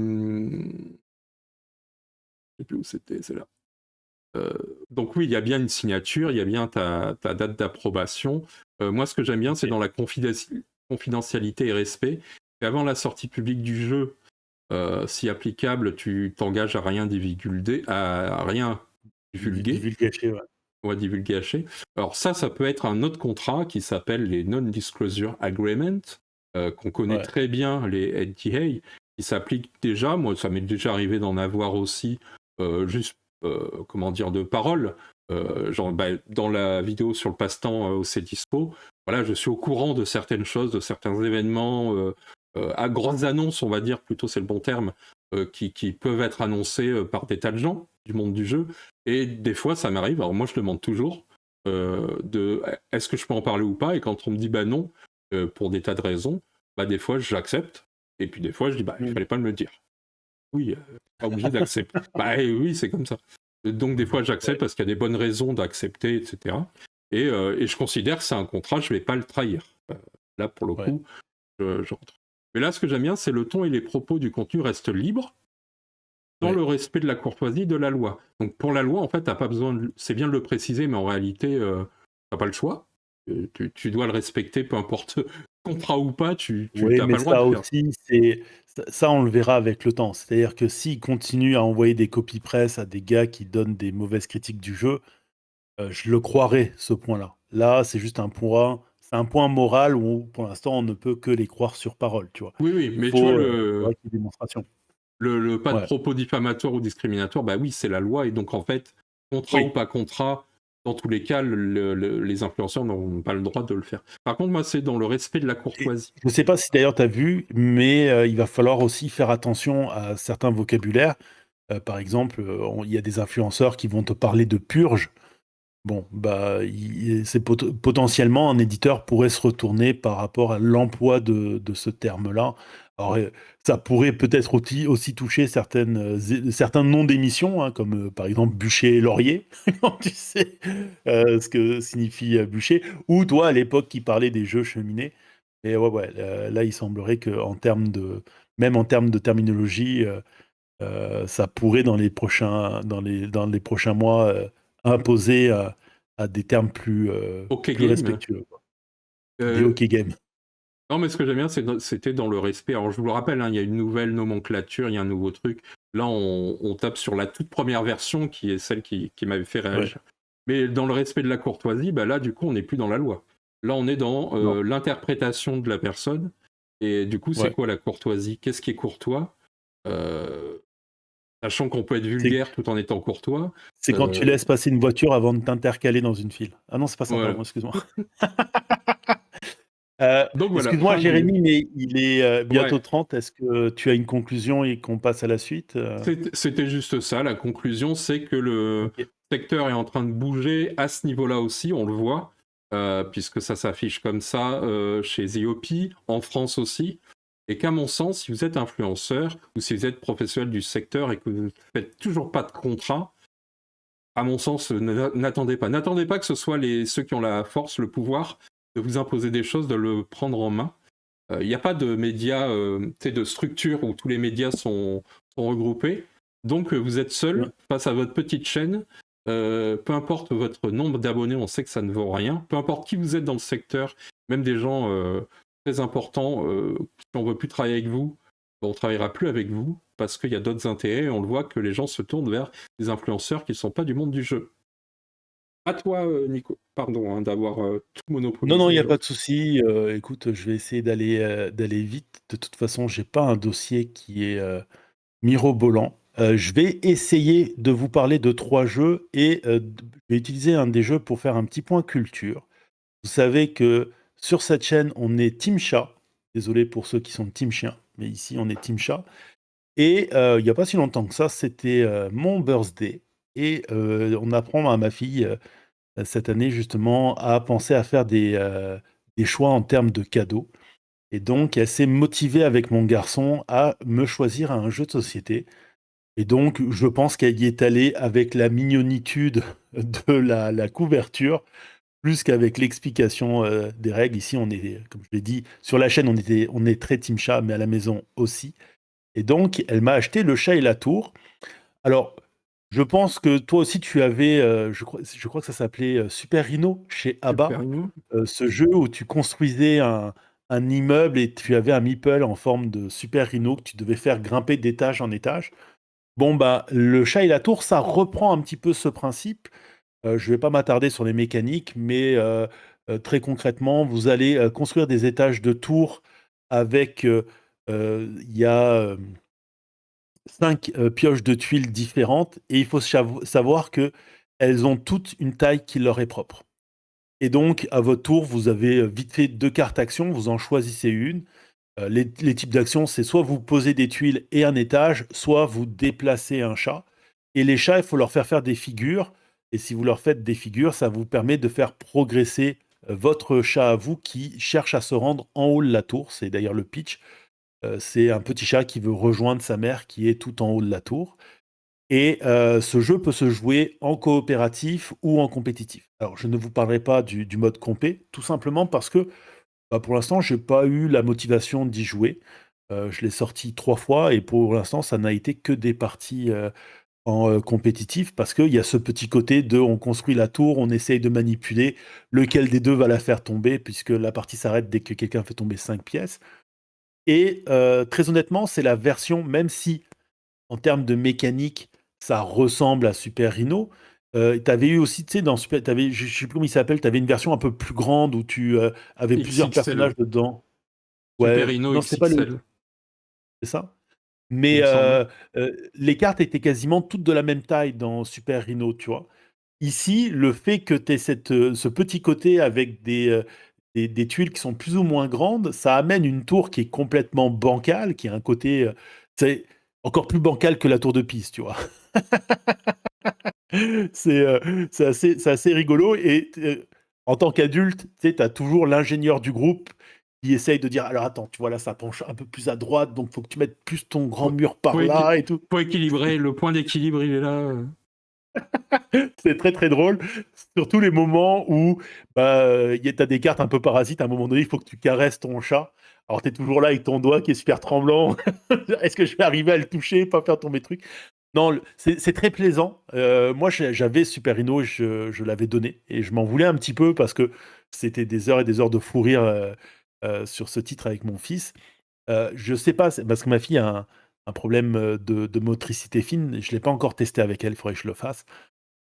Je sais plus où c'était, c'est là. Donc oui, il y a bien une signature, il y a bien ta date d'approbation. Moi, ce que j'aime bien, c'est dans la confidentialité et respect. Et avant la sortie publique du jeu, si applicable, tu t'engages à rien divulguer, Divulgacher, ouais. Ouais, divulgacher. Alors ça peut être un autre contrat qui s'appelle les Non-Disclosure Agreement, qu'on connaît très bien, les NDA, qui s'appliquent déjà. Moi, ça m'est déjà arrivé d'en avoir aussi, juste, de parole. Dans la vidéo sur le passe-temps au Cdispo, voilà, je suis au courant de certaines choses, de certains événements, à grosses annonces, on va dire, plutôt c'est le bon terme, qui peuvent être annoncés par des tas de gens du monde du jeu. Et des fois, ça m'arrive, alors moi je demande toujours, est-ce que je peux en parler ou pas, et quand on me dit non, pour des tas de raisons, des fois j'accepte, et puis des fois je dis il fallait pas me le dire. Oui, pas obligé d'accepter. Oui, c'est comme ça. Donc des fois j'accepte parce qu'il y a des bonnes raisons d'accepter, etc. Et je considère que c'est un contrat, je vais pas le trahir. Là pour le Ouais. coup, je rentre. Mais là ce que j'aime bien, c'est le ton et les propos du contenu restent libres dans Ouais. le respect de la courtoisie de la loi. Donc pour la loi, en fait, t'as pas besoin, c'est bien de le préciser, mais en réalité, t'as pas le choix. Tu dois le respecter, peu importe contrat ou pas, tu Oui, t'as mais pas le droit de ça faire. aussi, ça, on le verra avec le temps. C'est-à-dire que s'ils continuent à envoyer des copies presse à des gars qui donnent des mauvaises critiques du jeu, je le croirais, ce point-là. Là, c'est un point moral où, pour l'instant, on ne peut que les croire sur parole, tu vois. Oui, oui, Il mais tu vois, faudrait qu'il y ait démonstration. le pas de Ouais. propos diffamatoires ou discriminatoires, bah oui, c'est la loi, et donc en fait, contrat ou Oui. pas contrat, dans tous les cas, les influenceurs n'ont pas le droit de le faire. Par contre, moi, c'est dans le respect de la Et courtoisie. je ne sais pas si d'ailleurs tu as vu, mais il va falloir aussi faire attention à certains vocabulaires. Par exemple, il y a des influenceurs qui vont te parler de purge. Bon, bah, potentiellement un éditeur pourrait se retourner par rapport à l'emploi de ce terme-là. Alors, ça pourrait peut-être aussi toucher certains noms d'émissions, hein, comme par exemple Bûcher et Laurier, quand tu sais ce que signifie bûcher, ou toi à l'époque qui parlais des jeux cheminés. Et ouais, là, il semblerait que même en termes de terminologie, ça pourrait dans les prochains mois imposer à des termes OK plus Game. respectueux, quoi. Des euh, hockey games. Non, mais ce que j'aime bien, c'était dans le respect. Alors, je vous le rappelle, hein, il y a une nouvelle nomenclature, il y a un nouveau truc. Là, on tape sur la toute première version, qui est celle qui m'avait fait Ouais. réagir. Mais dans le respect de la courtoisie, bah là, du coup, on n'est plus dans la loi. Là, on est dans Non. l'interprétation de la personne. Et du coup, c'est Ouais. quoi la courtoisie? Qu'est-ce qui est courtois? Euh, Sachant qu'on peut être C'est vulgaire tout en étant courtois. c'est quand tu Euh, laisses passer une voiture avant de t'intercaler dans une file. Ah non, c'est pas ça, voilà. pardon, excuse-moi. Donc voilà, Excuse-moi, fin du. Jérémy, mais il est bientôt Ouais. 30. Est-ce que tu as une conclusion et qu'on passe à la suite C'était juste ça. La conclusion, c'est que le Ok. secteur est en train de bouger à ce niveau-là aussi, on le voit, puisque ça s'affiche comme ça chez Ziopi, en France aussi. Et qu'à mon sens, si vous êtes influenceur ou si vous êtes professionnel du secteur et que vous ne faites toujours pas de contrat, à mon sens, n'attendez pas. N'attendez pas que ce soit ceux qui ont la force, le pouvoir de vous imposer des choses, de le prendre en main. Il n'y a pas de médias, de structure où tous les médias sont regroupés. Donc vous êtes seul face à votre petite chaîne. Peu importe votre nombre d'abonnés, on sait que ça ne vaut rien. Peu importe qui vous êtes dans le secteur, même des gens très importants, si on ne veut plus travailler avec vous, on ne travaillera plus avec vous parce qu'il y a d'autres intérêts. Et on le voit que les gens se tournent vers des influenceurs qui ne sont pas du monde du jeu. À toi, Nico. Pardon d'avoir tout Non, non, il monopolisé n'y a pas aujourd'hui. de souci. Écoute, je vais essayer d'aller vite. De toute façon, j'ai pas un dossier qui est mirobolant. Je vais essayer de vous parler de 3 jeux et je vais utiliser un des jeux pour faire un petit point culture. Vous savez que sur cette chaîne, on est Team Chat. Désolé pour ceux qui sont Team Chien, mais ici, on est Team Chat. Et il n'y a pas si longtemps que ça, c'était mon birthday. Et on apprend à ma fille cette année justement à penser à faire des choix en termes de cadeaux. Et donc, elle s'est motivée avec mon garçon à me choisir un jeu de société. Et donc, je pense qu'elle y est allée avec la mignonitude de la couverture, plus qu'avec l'explication des règles. Ici, on est, comme je l'ai dit, sur la chaîne, on est très team chat, mais à la maison aussi. Et donc, elle m'a acheté Le Chat et la Tour. Alors, je pense que toi aussi, tu avais, je crois que ça s'appelait Super Rhino chez ABBA, Super Nino. ce jeu où tu construisais un immeuble et tu avais un meeple en forme de Super Rhino que tu devais faire grimper d'étage en étage. Bon, bah, Le Chat et la Tour, ça reprend un petit peu ce principe. Je ne vais pas m'attarder sur les mécaniques, mais très concrètement, vous allez construire des étages de tours avec, il y a 5 pioches de tuiles différentes et il faut savoir que elles ont toutes une taille qui leur est propre. Et donc, à votre tour, vous avez vite fait 2 cartes actions, vous en choisissez une. Les types d'actions, c'est soit vous posez des tuiles et un étage, soit vous déplacez un chat. Et les chats, il faut leur faire des figures. Et si vous leur faites des figures, ça vous permet de faire progresser votre chat à vous qui cherche à se rendre en haut de la tour. C'est d'ailleurs le pitch. C'est un petit chat qui veut rejoindre sa mère qui est tout en haut de la tour. Et ce jeu peut se jouer en coopératif ou en compétitif. Alors, je ne vous parlerai pas du mode compé, tout simplement parce que pour l'instant, j'ai pas eu la motivation d'y jouer. Je l'ai sorti 3 fois et pour l'instant, ça n'a été que des parties en compétitif parce qu'il y a ce petit côté de on construit la tour, on essaye de manipuler lequel des deux va la faire tomber puisque la partie s'arrête dès que quelqu'un fait tomber 5 pièces. Et très honnêtement, c'est la version, même si en termes de mécanique, ça ressemble à Super Rhino. Tu avais eu aussi, tu sais, dans Super, je ne sais plus comment il s'appelle, tu avais une version un peu plus grande où tu avais plusieurs XXL. personnages dedans. Super Ouais, Rhino non, c'était pas le. XXL, C'est ça. il Mais me semble. les cartes étaient quasiment toutes de la même taille dans Super Rhino, tu vois. Ici, le fait que tu aies ce petit côté avec des tuiles qui sont plus ou moins grandes, ça amène une tour qui est complètement bancale, qui a un côté c'est encore plus bancal que la tour de Pise, tu vois. C'est assez rigolo. Et en tant qu'adulte, tu sais, tu as toujours l'ingénieur du groupe qui essaye de dire alors attends, tu vois là, ça penche un peu plus à droite, donc faut que tu mettes plus ton grand Faut, mur par faut là et tout. faut équilibrer, le point d'équilibre, il est là. C'est très très drôle. Surtout les moments où t'as des cartes un peu parasites. À un moment donné, il faut que tu caresses ton chat. Alors tu es toujours là avec ton doigt qui est super tremblant. Est-ce que je vais arriver à le toucher, pas faire tomber le truc? Non, c'est très plaisant. Moi, j'avais Super Rhino, je l'avais donné et je m'en voulais un petit peu parce que c'était des heures et des heures de fou rire sur ce titre avec mon fils. Je sais pas, parce que ma fille a un problème de motricité fine. Je l'ai pas encore testé avec elle, il faudrait que je le fasse.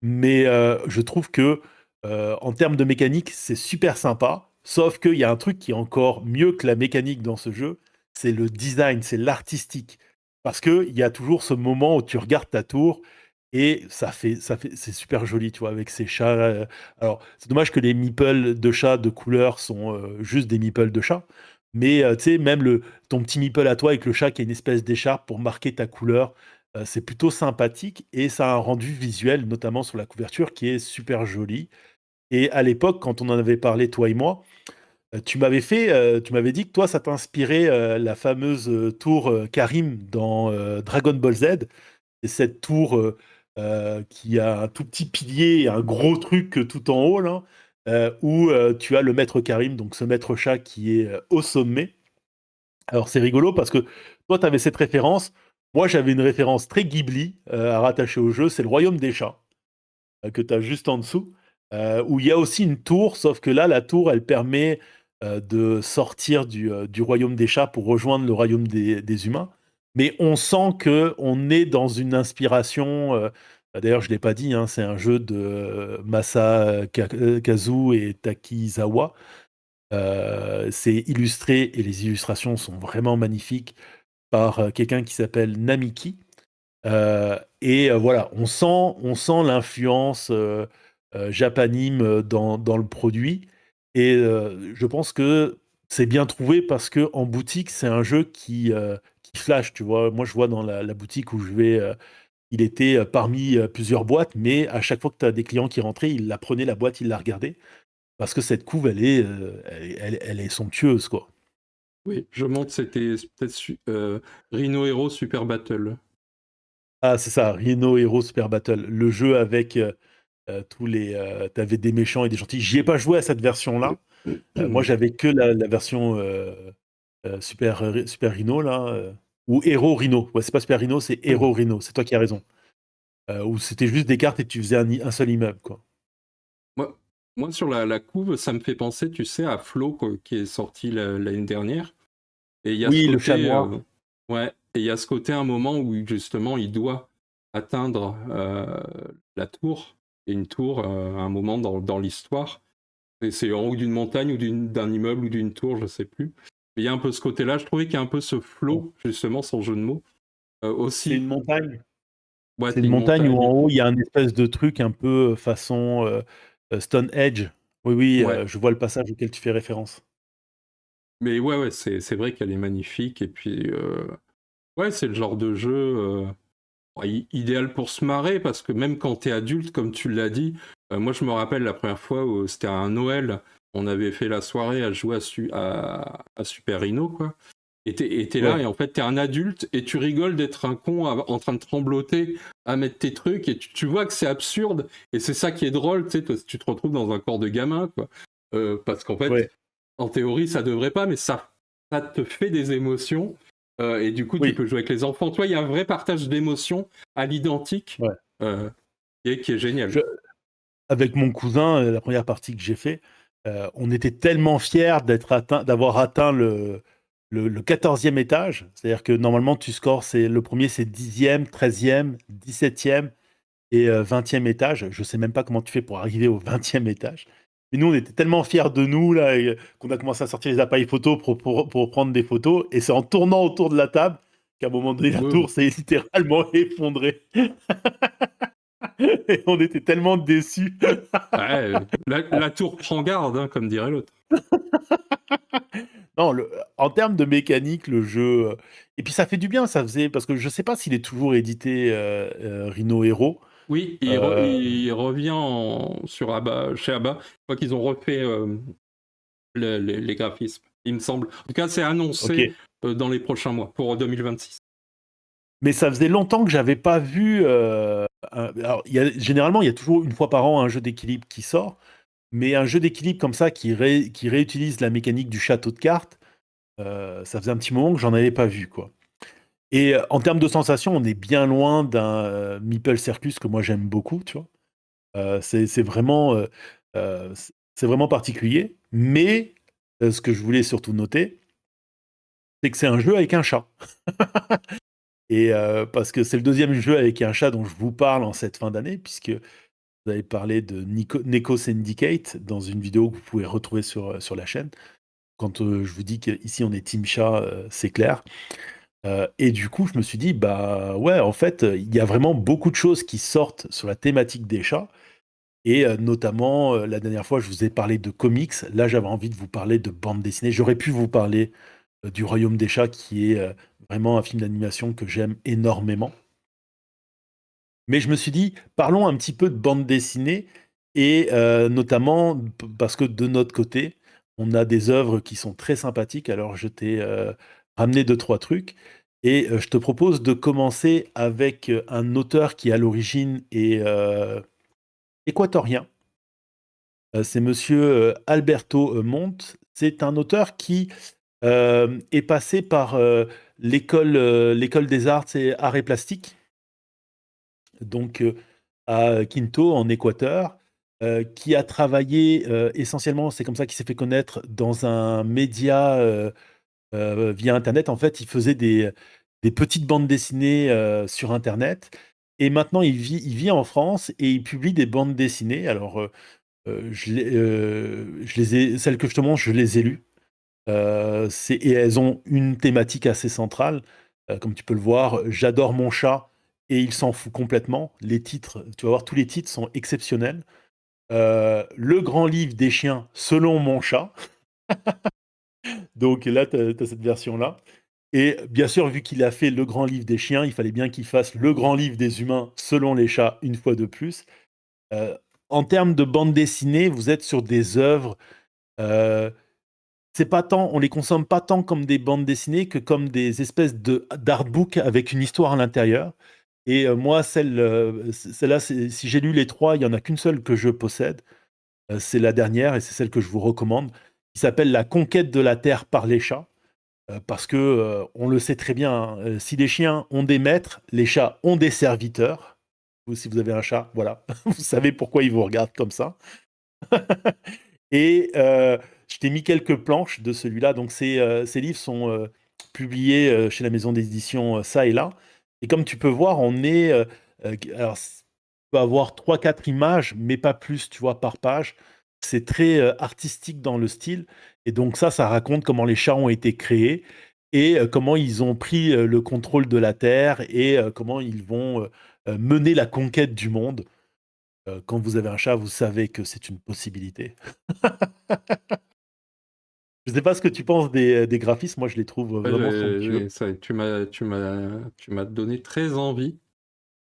Mais je trouve que en termes de mécanique, c'est super sympa. Sauf qu'il y a un truc qui est encore mieux que la mécanique dans ce jeu, c'est le design, c'est l'artistique. Parce qu'il y a toujours ce moment où tu regardes ta tour et c'est super joli, tu vois, avec ces chats. Alors, c'est dommage que les meeples de chats de couleur sont juste des meeples de chats. Mais tu sais, même ton petit meeple à toi avec le chat qui a une espèce d'écharpe pour marquer ta couleur, c'est plutôt sympathique et ça a un rendu visuel, notamment sur la couverture, qui est super joli. Et à l'époque, quand on en avait parlé, toi et moi, tu m'avais dit que toi, ça t'inspirait la fameuse tour Karim dans Dragon Ball Z. C'est cette tour qui a un tout petit pilier et un gros truc tout en haut, là, où tu as le maître Karim, donc ce maître chat qui est au sommet. Alors c'est rigolo parce que toi, tu avais cette référence. Moi, j'avais une référence très Ghibli à rattacher au jeu. C'est le Royaume des Chats, que tu as juste en dessous, où il y a aussi une tour, sauf que là, la tour, elle permet de sortir du Royaume des Chats pour rejoindre le Royaume des Humains. Mais on sent que on est dans une inspiration. D'ailleurs, je ne l'ai pas dit, hein, c'est un jeu de Kazu et Takizawa. C'est illustré et les illustrations sont vraiment magnifiques par quelqu'un qui s'appelle Namiki. Et voilà, on sent l'influence japanime dans le produit. Et je pense que c'est bien trouvé parce que en boutique, c'est un jeu qui flash, tu vois. Moi, je vois dans la boutique où je vais, il était parmi plusieurs boîtes, mais à chaque fois que tu as des clients qui rentraient, ils la prenaient la boîte, ils la regardaient. Parce que cette couve, elle est somptueuse, quoi. Oui, je montre, c'était peut-être Rhino Hero Super Battle. Ah, c'est ça, Rhino Hero Super Battle. Le jeu avec tous les. T'avais des méchants et des gentils. J'y ai pas joué à cette version-là. Moi, j'avais que la version Super Rhino, là. Ou Hero Rhino. Ouais, c'est pas Super Rhino, c'est Hero Rhino. C'est toi qui as raison. Où c'était juste des cartes et tu faisais un seul immeuble, quoi. Moi, moi, sur la couve, ça me fait penser, tu sais, à Flo, quoi, qui est sorti l'année dernière. Et il y a ce Oui, le chat côté, noir. ouais, et il y a ce côté, un moment où justement il doit atteindre la tour, et une tour, à un moment dans l'histoire. Et c'est en haut d'une montagne ou d'un immeuble ou d'une tour, je sais plus. Mais il y a un peu ce côté-là. Je trouvais qu'il y a un peu ce flow, justement, sans jeu de mots. C'est une Aussi, montagne. ouais, C'est c'est une une montagne où en montagne. haut, il y a un espèce de truc un peu façon Stonehenge. Oui, oui, Ouais, je vois le passage auquel tu fais référence. mais ouais, c'est vrai qu'elle est magnifique. Et puis, ouais, c'est le genre de jeu idéal pour se marrer, parce que même quand t'es adulte, comme tu l'as dit, moi je me rappelle la première fois où c'était à un Noël, on avait fait la soirée à jouer à Super Rhino, quoi. Et t'es là, Ouais. et en fait, t'es un adulte, et tu rigoles d'être un con en train de trembloter à mettre tes trucs, et tu vois que c'est absurde, et c'est ça qui est drôle, tu sais, toi, tu te retrouves dans un corps de gamin, quoi. Parce qu'en fait, Ouais. en théorie, ça devrait pas, mais ça te fait des émotions, et du coup, tu Oui. peux jouer avec les enfants. Tu vois, il y a un vrai partage d'émotions à l'identique, Ouais. qui est génial. Je- Avec mon cousin, la première partie que j'ai fait, on était tellement fiers d'avoir atteint le 14e étage. C'est-à-dire que normalement, tu scores, le premier, c'est 10e, 13e, 17e et 20e étage. Je sais même pas comment tu fais pour arriver au 20e étage. Mais nous, on était tellement fiers de nous là, qu'on a commencé à sortir les appareils photo pour prendre des photos. Et c'est en tournant autour de la table qu'à un moment donné, la Ouais. tour s'est littéralement effondrée. Et on était tellement déçus. Ouais, la tour prend garde, hein, comme dirait l'autre. Non, en termes de mécanique, le jeu. Et puis ça fait du bien, ça faisait. Parce que je sais pas s'il est toujours édité Rhino Hero. Oui, Euh, il revient sur Abba, chez Abba. Je crois qu'ils ont refait les graphismes, il me semble. En tout cas, c'est ok. annoncé dans les prochains mois, pour 2026. Mais ça faisait longtemps que j'avais pas vu. Alors, généralement, il y a toujours une fois par an un jeu d'équilibre qui sort. Mais un jeu d'équilibre comme ça qui réutilise la mécanique du château de cartes, ça faisait un petit moment que j'en avais pas vu, quoi. Et en termes de sensations, on est bien loin d'un Meeple Circus que moi j'aime beaucoup, tu vois. C'est vraiment, c'est vraiment particulier. Mais ce que je voulais surtout noter, c'est que c'est un jeu avec un chat. Et parce que c'est le deuxième jeu avec un chat dont je vous parle en cette fin d'année, puisque vous avez parlé de Neko Syndicate dans une vidéo que vous pouvez retrouver sur la chaîne. Quand je vous dis qu'ici on est Team Chat, c'est clair. Et du coup, je me suis dit, bah ouais, en fait, il y a vraiment beaucoup de choses qui sortent sur la thématique des chats. Et notamment, la dernière fois, je vous ai parlé de comics. Là, j'avais envie de vous parler de bande dessinée. J'aurais pu vous parler du Royaume des chats, qui est vraiment un film d'animation que j'aime énormément. Mais je me suis dit, parlons un petit peu de bande dessinée, et notamment parce que de notre côté, on a des œuvres qui sont très sympathiques. Alors, je t'ai ramené deux, trois trucs. Et je te propose de commencer avec un auteur qui, à l'origine, est équatorien. C'est monsieur Alberto Monte. C'est un auteur qui est passé par l'école des arts et arts et plastiques, donc à Quinto, en Équateur, qui a travaillé essentiellement, c'est comme ça qu'il s'est fait connaître, dans un média via Internet. En fait, il faisait des petites bandes dessinées sur Internet. Et maintenant, il vit en France et il publie des bandes dessinées. Alors, je les ai, celles que je te montre, je les ai lues. Et elles ont une thématique assez centrale. Comme tu peux le voir, j'adore mon chat et il s'en fout complètement. Les titres, tu vas voir, tous les titres sont exceptionnels. Le grand livre des chiens selon mon chat. Donc là, tu as cette version-là. Et bien sûr, vu qu'il a fait le grand livre des chiens, il fallait bien qu'il fasse le grand livre des humains selon les chats une fois de plus. Euh, En termes de bande dessinée, vous êtes sur des œuvres. euh, c'est pas tant, on les consomme pas tant comme des bandes dessinées que comme des espèces d'artbook avec une histoire à l'intérieur. Et moi, celle-là, si j'ai lu les trois, il y en a qu'une seule que je possède. C'est la dernière et c'est celle que je vous recommande, qui s'appelle La conquête de la Terre par les chats. Parce que on le sait très bien, hein, si les chiens ont des maîtres, les chats ont des serviteurs. Vous, si vous avez un chat, voilà, vous savez pourquoi ils vous regardent comme ça. Et je t'ai mis quelques planches de celui-là. Donc ces livres sont publiés chez la maison d'édition Ça et Là. Et comme tu peux voir, on est... alors, peut avoir trois quatre images, mais pas plus, tu vois, par page. C'est très artistique dans le style. Et donc ça raconte comment les chats ont été créés et comment ils ont pris le contrôle de la Terre et comment ils vont mener la conquête du monde. Quand vous avez un chat, vous savez que c'est une possibilité. Je ne sais pas ce que tu penses des graphismes. Moi, je les trouve Ouais, vraiment somptueux. tu m'as donné très envie.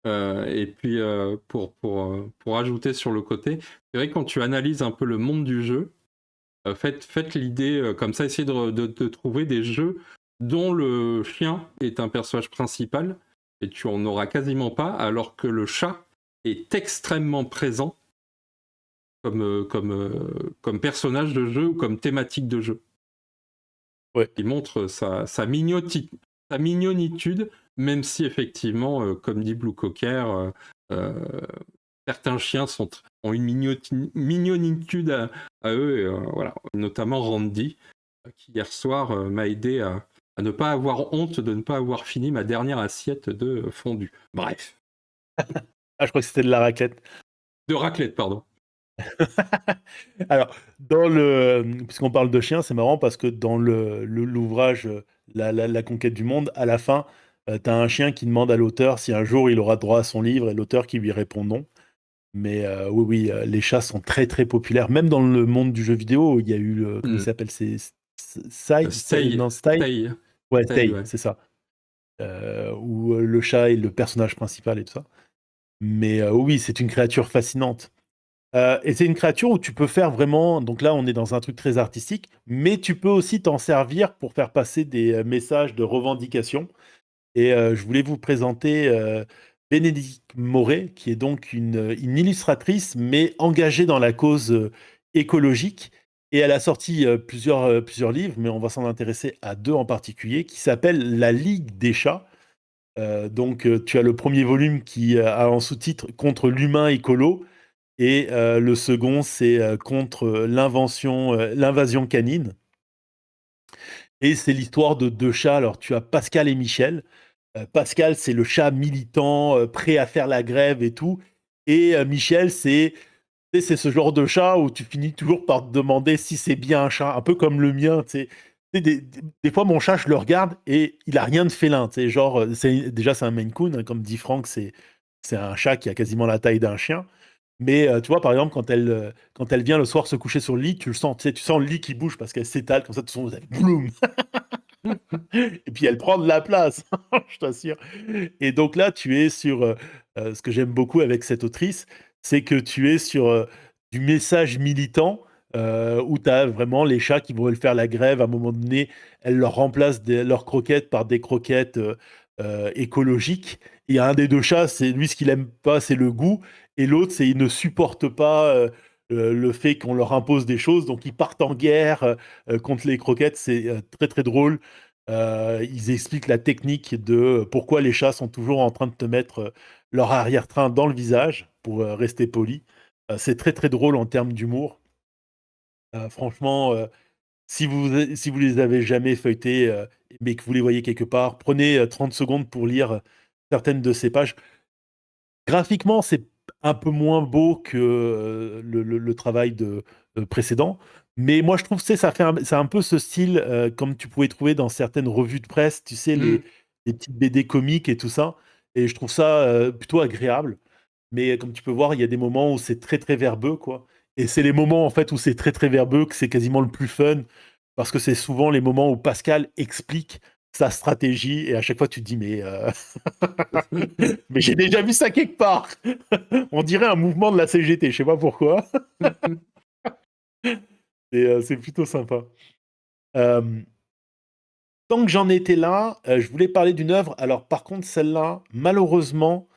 Et puis, pour ajouter sur le côté, c'est vrai que quand tu analyses un peu le monde du jeu, faites l'idée comme ça, essayez de trouver des jeux dont le chien est un personnage principal, et tu en auras quasiment pas, alors que le chat est extrêmement présent comme personnage de jeu ou comme thématique de jeu. Ouais. Il montre sa mignonitude, même si effectivement, comme dit Blue Cocker, certains chiens ont une mignonitude à eux, voilà. Notamment Randy, qui hier soir m'a aidé à ne pas avoir honte de ne pas avoir fini ma dernière assiette de fondue. Bref. Ah, je crois que c'était de la raclette. De raclette, pardon. Alors, puisqu'on parle de chiens, c'est marrant parce que dans l'ouvrage la conquête du monde, à la fin, tu as un chien qui demande à l'auteur si un jour il aura droit à son livre et l'auteur qui lui répond non. Mais oui, les chats sont très très populaires. Même dans le monde du jeu vidéo, il y a eu, comment il s'appelle, c'est Stay. Non, Stay. Ouais, Stay, Stay, c'est ça. Où le chat est le personnage principal et tout ça. Mais oui, c'est une créature fascinante. Et c'est une créature où tu peux faire vraiment. Donc là, on est dans un truc très artistique, mais tu peux aussi t'en servir pour faire passer des messages de revendication. Et je voulais vous présenter Bénédicte Moret, qui est donc une illustratrice, mais engagée dans la cause écologique. Et elle a sorti plusieurs livres, mais on va s'en intéresser à deux en particulier, qui s'appellent La Ligue des chats. Donc, tu as le premier volume qui a en sous-titre Contre l'humain écolo. Et le second, c'est contre l'invasion canine. Et c'est l'histoire de deux chats. Alors, tu as Pascal et Michel. Pascal, c'est le chat militant, prêt à faire la grève et tout. Et Michel, c'est ce genre de chat où tu finis toujours par te demander si c'est bien un chat, un peu comme le mien. Tu sais. Des fois, mon chat, je le regarde et il a rien de félin. Tu sais, genre, déjà, c'est un Maine Coon, hein, comme dit Franck, c'est un chat qui a quasiment la taille d'un chien. Mais tu vois, par exemple, quand elle vient le soir se coucher sur le lit, tu le sens, tu sais, tu sens le lit qui bouge parce qu'elle s'étale, comme ça, tout son bloum. Et puis elle prend de la place, je t'assure. Et donc là, tu es sur ce que j'aime beaucoup avec cette autrice, c'est que tu es sur du message militant où tu as vraiment les chats qui veulent faire la grève. À un moment donné, elle leur remplace leurs croquettes par des croquettes écologiques. Il y a un des deux chats, c'est lui ce qu'il aime pas, c'est le goût, et l'autre, c'est il ne supporte pas le fait qu'on leur impose des choses, donc ils partent en guerre contre les croquettes. C'est très très drôle. Ils expliquent la technique de pourquoi les chats sont toujours en train de te mettre leur arrière-train dans le visage pour rester poli. C'est très très drôle en termes d'humour. Franchement, si vous les avez jamais feuilletés, mais que vous les voyez quelque part, prenez 30 secondes pour lire certaines de ces pages. Graphiquement, c'est un peu moins beau que le travail précédent. Mais moi, je trouve que c'est un peu ce style, comme tu pouvais trouver dans certaines revues de presse, tu sais, les petites BD comiques et tout ça. Et je trouve ça plutôt agréable. Mais comme tu peux voir, il y a des moments où c'est très, très verbeux, quoi. Et c'est les moments, en fait, où c'est très, très verbeux que c'est quasiment le plus fun. Parce que c'est souvent les moments où Pascal explique sa stratégie. Et à chaque fois, tu te dis, mais j'ai déjà vu ça quelque part. On dirait un mouvement de la CGT, je sais pas pourquoi. C'est plutôt sympa. Tant que j'en étais là, je voulais parler d'une œuvre. Alors par contre, celle-là, malheureusement,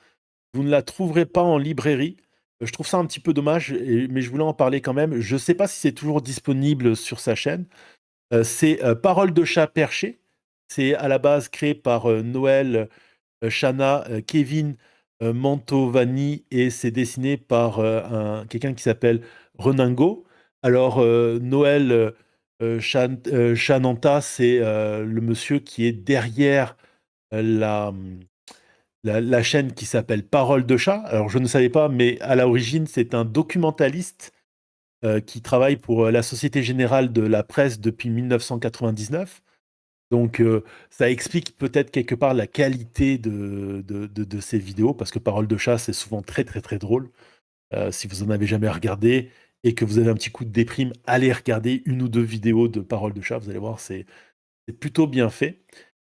vous ne la trouverez pas en librairie. Je trouve ça un petit peu dommage, mais je voulais en parler quand même. Je ne sais pas si c'est toujours disponible sur sa chaîne. C'est Parole de chat perché. C'est à la base créé par Noël, Shana, Kevin Mantovani, et c'est dessiné par quelqu'un qui s'appelle Reningo. Alors, Noël Shananta, c'est le monsieur qui est derrière la, la chaîne qui s'appelle Parole de chat. Alors, je ne savais pas, mais à l'origine, c'est un documentaliste qui travaille pour la Société Générale de la Presse depuis 1999. Donc, ça explique peut-être quelque part la qualité de ces vidéos, parce que Parole de chat, c'est souvent très, très, très drôle. Si vous en avez jamais regardé et que vous avez un petit coup de déprime, allez regarder une ou deux vidéos de Parole de chat. Vous allez voir, c'est plutôt bien fait.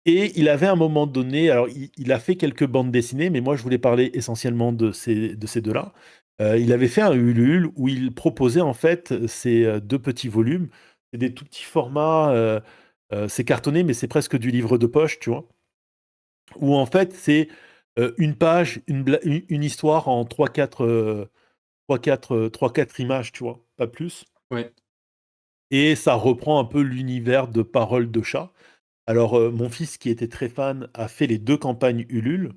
Et il avait à un moment donné, alors il a fait quelques bandes dessinées, mais moi je voulais parler essentiellement de ces deux-là. Il avait fait un Ulule où il proposait en fait ces deux petits volumes. C'est des tout petits formats. C'est cartonné, mais c'est presque du livre de poche, tu vois. Où en fait, c'est une page, une histoire en 3-4 images, tu vois, pas plus. Ouais. Et ça reprend un peu l'univers de Paroles de chat. Alors, mon fils, qui était très fan, a fait les 2 campagnes Ulule.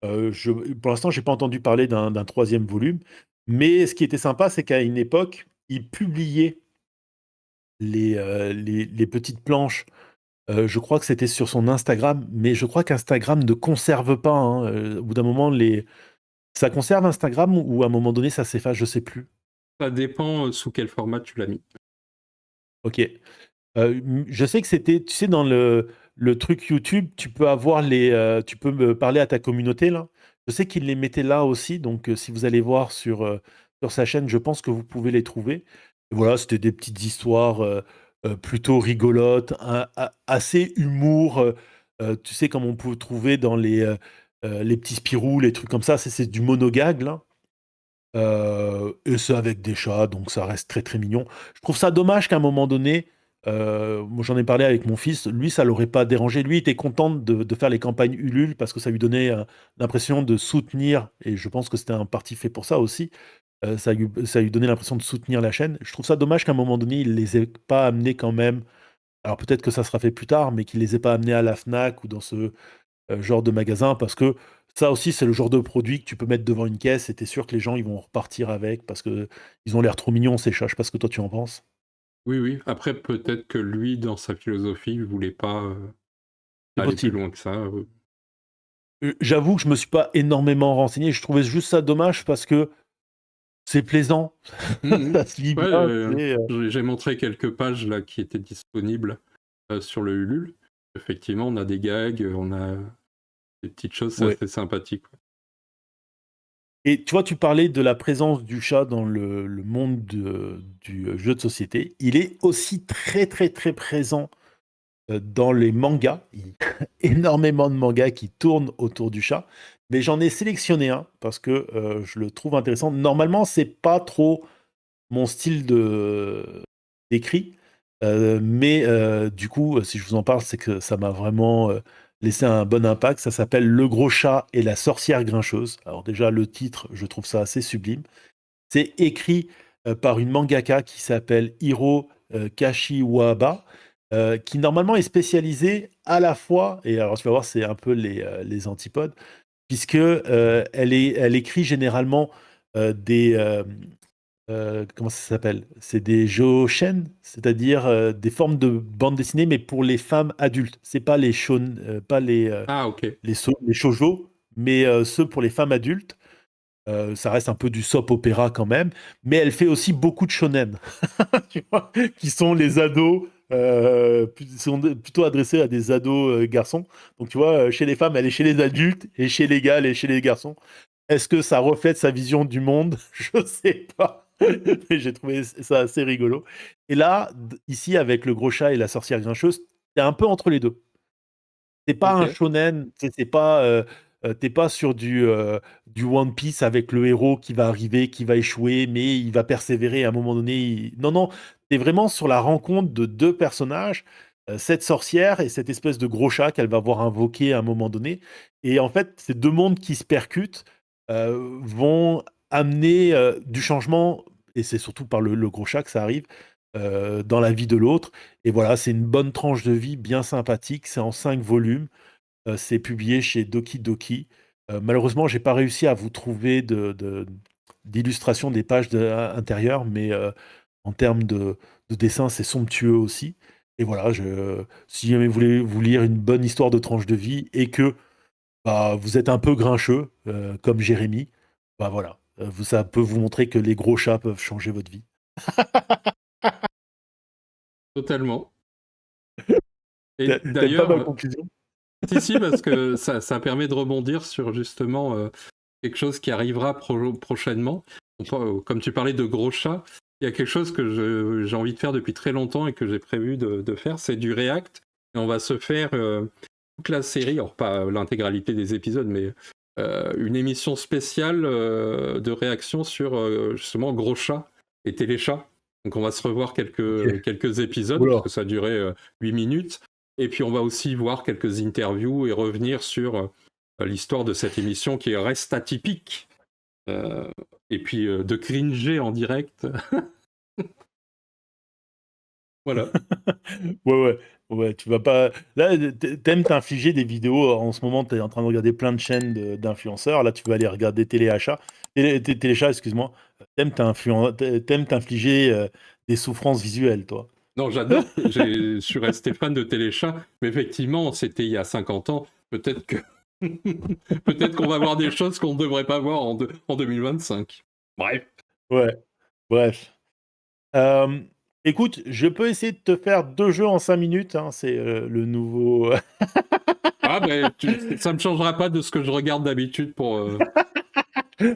Pour l'instant, j'ai pas entendu parler d'un 3e volume. Mais ce qui était sympa, c'est qu'à une époque, il publiait les petites planches. Je crois que c'était sur son Instagram, mais je crois qu'Instagram ne conserve pas, hein, au bout d'un moment, ça conserve Instagram ou à un moment donné, ça s'efface, je sais plus. Ça dépend sous quel format tu l'as mis. OK. Je sais que c'était, tu sais, dans le truc YouTube, tu peux avoir tu peux me parler à ta communauté là. Je sais qu'il les mettait là aussi, donc si vous allez voir sur sa chaîne, je pense que vous pouvez les trouver. Et voilà, c'était des petites histoires plutôt rigolotes, assez humour. Tu sais, comme on peut trouver dans les petits Spirou, les trucs comme ça. C'est du monogag là. Et c'est avec des chats, donc ça reste très très mignon. Je trouve ça dommage qu'à un moment donné, moi j'en ai parlé avec mon fils, lui ça l'aurait pas dérangé. Lui il était content de faire les campagnes Ulule parce que ça lui donnait l'impression de soutenir, et je pense que c'était un parti fait pour ça aussi, ça lui donnait l'impression de soutenir la chaîne. Je trouve ça dommage qu'à un moment donné il les ait pas amenés quand même. Alors peut-être que ça sera fait plus tard, mais qu'il les ait pas amenés à la Fnac ou dans ce genre de magasin, parce que ça aussi, c'est le genre de produit que tu peux mettre devant une caisse et tu es sûr que les gens ils vont repartir avec parce que ils ont l'air trop mignons ces chats. Je sais pas ce que toi tu en penses. Oui, oui. Après, peut-être que lui, dans sa philosophie, il voulait pas C'est aller plus possible. loin que ça. J'avoue que je me suis pas énormément renseigné. Je trouvais juste ça dommage parce que c'est plaisant. Mhm. Ça se lit Ouais, bien. j'ai montré quelques pages là qui étaient disponibles sur le Ulule. Effectivement, on a des gags, on a des petites choses, c'est Ouais. assez sympathique. Et tu vois, tu parlais de la présence du chat dans le monde du jeu de société. Il est aussi très très très présent dans les mangas. Il y a énormément de mangas qui tournent autour du chat. Mais j'en ai sélectionné un parce que je le trouve intéressant. Normalement, c'est pas trop mon style d'écrit. Mais du coup, si je vous en parle, c'est que ça m'a vraiment laissé un bon impact. Ça s'appelle Le Gros Chat et la Sorcière Grincheuse. Alors déjà, le titre, je trouve ça assez sublime. C'est écrit par une mangaka qui s'appelle Hiro Kashiwaba, qui normalement est spécialisée à la fois, et alors tu vas voir, c'est un peu les antipodes, puisque elle écrit généralement comment ça s'appelle? C'est des joshen, c'est-à-dire des formes de bande dessinée, mais pour les femmes adultes. C'est pas les pas Ah, ok. les shoujo, mais ceux pour les femmes adultes. Ça reste un peu du soap opéra quand même, mais elle fait aussi beaucoup de shonen, tu vois, qui sont les ados, sont plutôt adressés à des ados garçons. Donc tu vois, chez les femmes, elle est chez les adultes, et chez les gars, elle est chez les garçons. Est-ce que ça reflète sa vision du monde? Je sais pas. Mais j'ai trouvé ça assez rigolo. Et là, ici, avec le gros chat et la sorcière grincheuse, c'est un peu entre les deux. C'est pas un Ok. shonen, c'est pas, t'es pas sur du One Piece avec le héros qui va arriver, qui va échouer, mais il va persévérer à un moment donné. Non, non, t'es vraiment sur la rencontre de 2 personnages, cette sorcière et cette espèce de gros chat qu'elle va voir invoquer à un moment donné. Et en fait, ces 2 mondes qui se percutent, vont amener, du changement, et c'est surtout par le gros chat que ça arrive, dans la vie de l'autre. Et voilà, c'est une bonne tranche de vie bien sympathique. C'est en 5 volumes. C'est publié chez Doki Doki. Malheureusement, j'ai pas réussi à vous trouver d'illustration des pages intérieures, mais en termes de dessin, c'est somptueux aussi. Et voilà, si jamais vous voulez vous lire une bonne histoire de tranche de vie et que bah, vous êtes un peu grincheux, comme Jérémy, bah voilà, ça peut vous montrer que les gros chats peuvent changer votre vie. Totalement. Et T'aimes pas ma d'ailleurs, conclusion? si, parce que ça permet de rebondir sur justement quelque chose qui arrivera prochainement. Comme tu parlais de gros chats, il y a quelque chose que j'ai envie de faire depuis très longtemps et que j'ai prévu de faire, c'est du React. Et on va se faire toute la série, alors pas l'intégralité des épisodes, mais une émission spéciale de réaction sur justement gros chats et téléchats. Donc on va se revoir Ok. quelques épisodes, Oula. parce que ça a duré 8 minutes. Et puis on va aussi voir quelques interviews et revenir sur l'histoire de cette émission qui reste atypique. Et puis de cringer en direct. Voilà. Ouais, ouais, tu vas pas. Là, t'aimes t'infliger des vidéos. En ce moment, t'es en train de regarder plein de chaînes d'influenceurs. Là, tu vas aller regarder téléachat. Téléchat, excuse-moi. T'aimes t'infliger des souffrances visuelles, toi. Non, j'adore. Je suis resté fan de Téléchat, mais effectivement, c'était il y a 50 ans. Peut-être que peut-être qu'on va voir des choses qu'on ne devrait pas voir en 2025. Bref. Ouais, bref. Euh, Écoute, je peux essayer de te faire 2 jeux en 5 minutes, hein, c'est le nouveau. Ah ben, ça ne me changera pas de ce que je regarde d'habitude pour...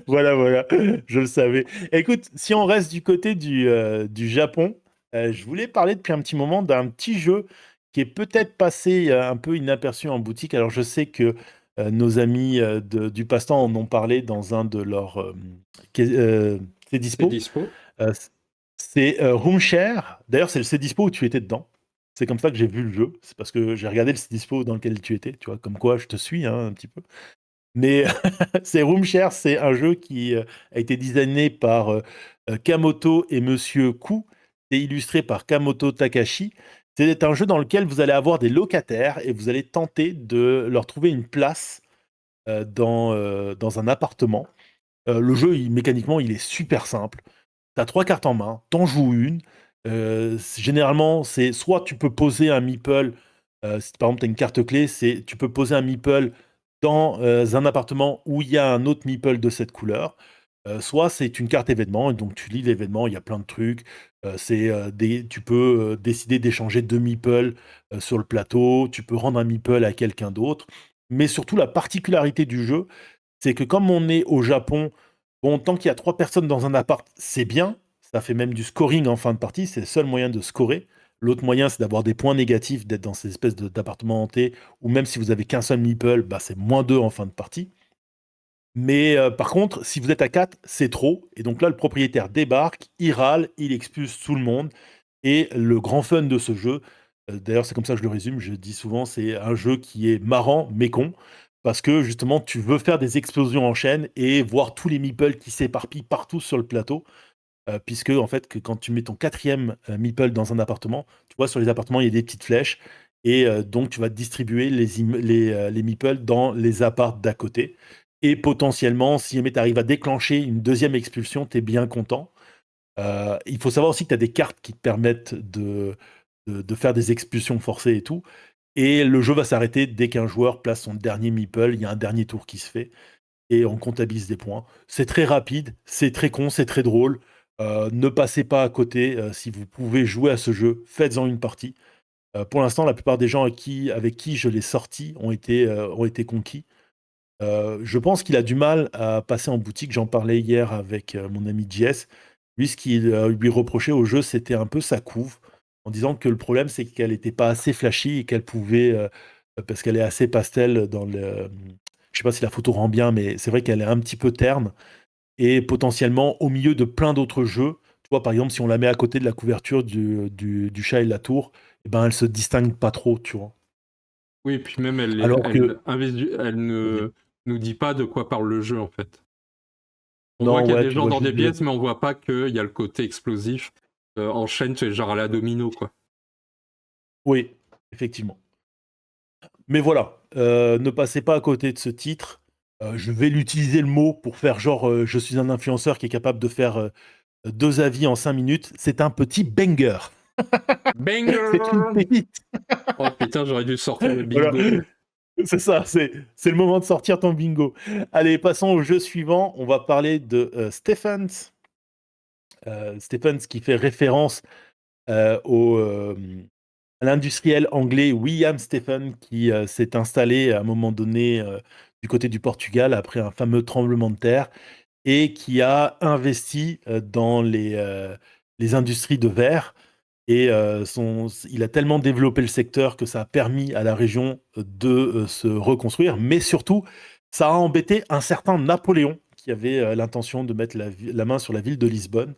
Voilà, je le savais. Écoute, si on reste du côté du Japon, je voulais parler depuis un petit moment d'un petit jeu qui est peut-être passé un peu inaperçu en boutique. Alors, je sais que nos amis du passe-temps en ont parlé dans un de leurs... c'est C'est dispo. dispo. Euh, c'est Room Share. D'ailleurs, c'est le C'est dispo où tu étais dedans. C'est comme ça que j'ai vu le jeu. C'est parce que j'ai regardé le C'est dispo dans lequel tu étais. Tu vois, comme quoi je te suis hein, un petit peu. Mais c'est Room Share, c'est un jeu qui a été designé par Kamoto et Monsieur Ku. C'est illustré par Kamoto Takashi. C'est un jeu dans lequel vous allez avoir des locataires et vous allez tenter de leur trouver une place dans un appartement. Le jeu, mécaniquement, il est super simple. Tu as 3 cartes en main, t'en joues une. Généralement, c'est soit tu peux poser un meeple, si par exemple tu as une carte clé, c'est tu peux poser un meeple dans un appartement où il y a un autre meeple de cette couleur. Soit c'est une carte événement, et donc tu lis l'événement, il y a plein de trucs. Tu peux décider d'échanger 2 meeples sur le plateau, tu peux rendre un meeple à quelqu'un d'autre. Mais surtout, la particularité du jeu, c'est que comme on est au Japon, bon, tant qu'il y a 3 personnes dans un appart, c'est bien. Ça fait même du scoring en fin de partie. C'est le seul moyen de scorer. L'autre moyen, c'est d'avoir des points négatifs, d'être dans ces espèces d'appartements hantés, ou même si vous avez qu'un seul meeple, bah, c'est -2 en fin de partie. Mais par contre, si vous êtes à 4, c'est trop. Et donc là, le propriétaire débarque, il râle, il expulse tout le monde. Et le grand fun de ce jeu, d'ailleurs, c'est comme ça que je le résume, je dis souvent, c'est un jeu qui est marrant, mais con. Parce que justement, tu veux faire des explosions en chaîne et voir tous les meeples qui s'éparpillent partout sur le plateau. Puisque, en fait, que quand tu mets ton 4e meeple dans un appartement, tu vois, sur les appartements, il y a des petites flèches. Et donc, tu vas distribuer les meeples dans les apparts d'à côté. Et potentiellement, si tu arrives à déclencher une deuxième expulsion, tu es bien content. Il faut savoir aussi que tu as des cartes qui te permettent de faire des expulsions forcées et tout. Et le jeu va s'arrêter dès qu'un joueur place son dernier meeple. Il y a un dernier tour qui se fait et on comptabilise des points. C'est très rapide, c'est très con, c'est très drôle. Ne passez pas à côté. Si vous pouvez jouer à ce jeu, faites-en une partie. Pour l'instant, la plupart des gens avec qui je l'ai sorti ont été conquis. Je pense qu'il a du mal à passer en boutique. J'en parlais hier avec mon ami JS. Lui, ce qu'il lui reprochait au jeu, c'était un peu sa couve, en disant que le problème, c'est qu'elle n'était pas assez flashy et qu'elle pouvait, parce qu'elle est assez pastel dans le. Je sais pas si la photo rend bien, mais c'est vrai qu'elle est un petit peu terne et potentiellement au milieu de plein d'autres jeux. Tu vois, par exemple, si on la met à côté de la couverture du chat et la tour, eh ben, elle se distingue pas trop, tu vois. Oui, puis même Alors que. elle ne nous dit pas de quoi parle le jeu, en fait. On voit Non, qu'il y a ouais, des tu gens vois dans juste des des. pièces, mais on voit pas qu'il y a le côté explosif. En chaîne, c'est genre à la domino, quoi. Oui, effectivement. Mais voilà, ne passez pas à côté de ce titre. Je vais l'utiliser le mot pour faire genre je suis un influenceur qui est capable de faire 2 avis en 5 minutes. C'est un petit banger. C'est une Banger! pépite. Oh putain, j'aurais dû sortir le Voilà, bingo. c'est ça, c'est le moment de sortir ton bingo. Allez, passons au jeu suivant. On va parler de Stephens. Stephens qui fait référence à l'industriel anglais William Stephen qui s'est installé à un moment donné du côté du Portugal après un fameux tremblement de terre et qui a investi dans les industries de verre. Et il a tellement développé le secteur que ça a permis à la région de se reconstruire. Mais surtout, ça a embêté un certain Napoléon qui avait l'intention de mettre la main sur la ville de Lisbonne.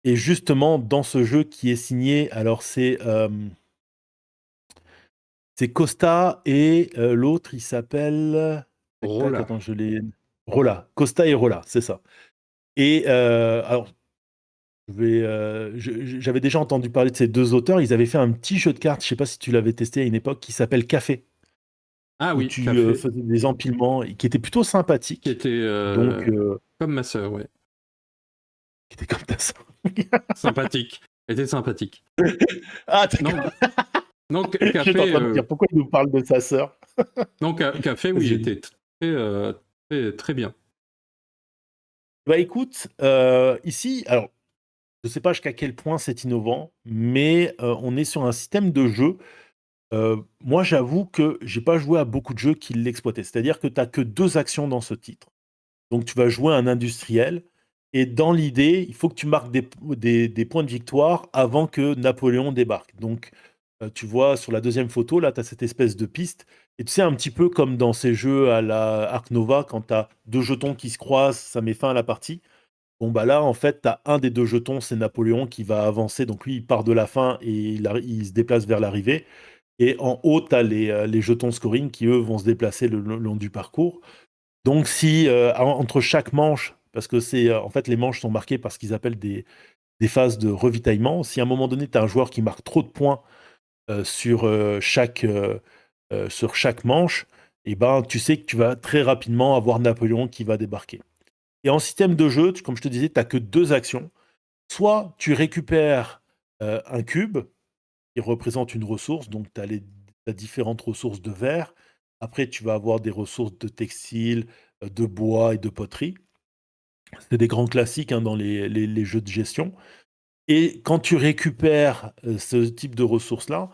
Et justement, dans ce jeu qui est signé, alors c'est Costa et l'autre, il s'appelle. Tac, tac, Rolla. attends, je l'ai. Rolla. Costa et Rolla, c'est ça. Et alors, j'avais déjà entendu parler de ces deux auteurs. Ils avaient fait un petit jeu de cartes, je sais pas si tu l'avais testé à une époque, qui s'appelle Café, Ah où oui, tu café, faisais des empilements et qui était plutôt qui sympathique. était Donc, comme ma sœur, ouais. qui était comme ça. Sympathique. Elle était sympathique. Ah, Non, non, j'étais en café, train de me dire pourquoi il nous parle de sa sœur. non, café, oui, Vas-y. était très bien. Bah écoute, ici, alors je ne sais pas jusqu'à quel point c'est innovant, mais on est sur un système de jeu. Moi, j'avoue que j'ai pas joué à beaucoup de jeux qui l'exploitaient. C'est-à-dire que tu n'as que deux actions dans ce titre. Donc, tu vas jouer un industriel, et dans l'idée, il faut que tu marques des points de victoire avant que Napoléon débarque. Donc, tu vois sur la deuxième photo, là, tu as cette espèce de piste. Et tu sais, un petit peu comme dans ces jeux à la Ark Nova, quand tu as deux jetons qui se croisent, ça met fin à la partie. Bon, bah là, en fait, tu as un des deux jetons, c'est Napoléon qui va avancer. Donc lui, il part de la fin et il se déplace vers l'arrivée. Et en haut, tu as les jetons scoring qui, eux, vont se déplacer le long du parcours. Donc si, entre chaque manche, parce que en fait, les manches sont marquées par ce qu'ils appellent des phases de revitaillement. Si à un moment donné, tu as un joueur qui marque trop de points sur chaque manche, et ben, tu sais que tu vas très rapidement avoir Napoléon qui va débarquer. Et en système de jeu, comme je te disais, tu n'as que deux actions. Soit tu récupères un cube qui représente une ressource, donc tu as différentes ressources de verre. Après, tu vas avoir des ressources de textile, de bois et de poterie. C'est des grands classiques hein, dans les jeux de gestion. Et quand tu récupères ce type de ressources-là,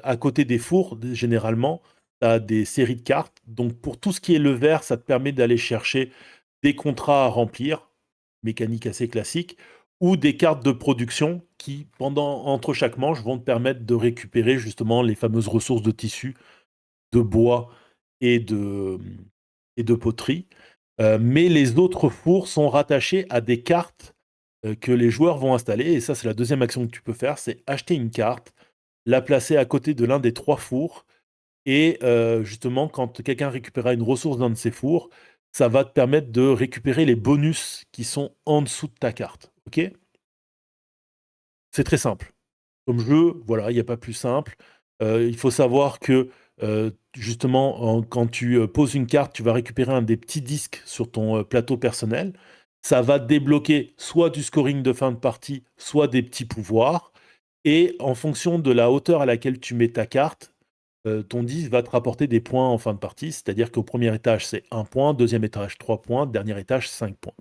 à côté des fours, généralement, tu as des séries de cartes. Donc pour tout ce qui est le verre, ça te permet d'aller chercher des contrats à remplir, mécanique assez classique, ou des cartes de production qui, entre chaque manche, vont te permettre de récupérer justement les fameuses ressources de tissu, de bois et de poterie. Mais les autres fours sont rattachés à des cartes que les joueurs vont installer. Et ça, c'est la deuxième action que tu peux faire, c'est acheter une carte, la placer à côté de l'un des trois fours. Et justement, quand quelqu'un récupérera une ressource d'un de ces fours, ça va te permettre de récupérer les bonus qui sont en dessous de ta carte. Ok? C'est très simple. Comme jeu, voilà, il n'y a pas plus simple. Il faut savoir que justement, quand tu poses une carte, tu vas récupérer un des petits disques sur ton plateau personnel. Ça va débloquer soit du scoring de fin de partie, soit des petits pouvoirs. Et en fonction de la hauteur à laquelle tu mets ta carte, ton disque va te rapporter des points en fin de partie. C'est-à-dire qu'au premier étage, c'est 1 point, deuxième étage, 3 points, dernier étage, 5 points.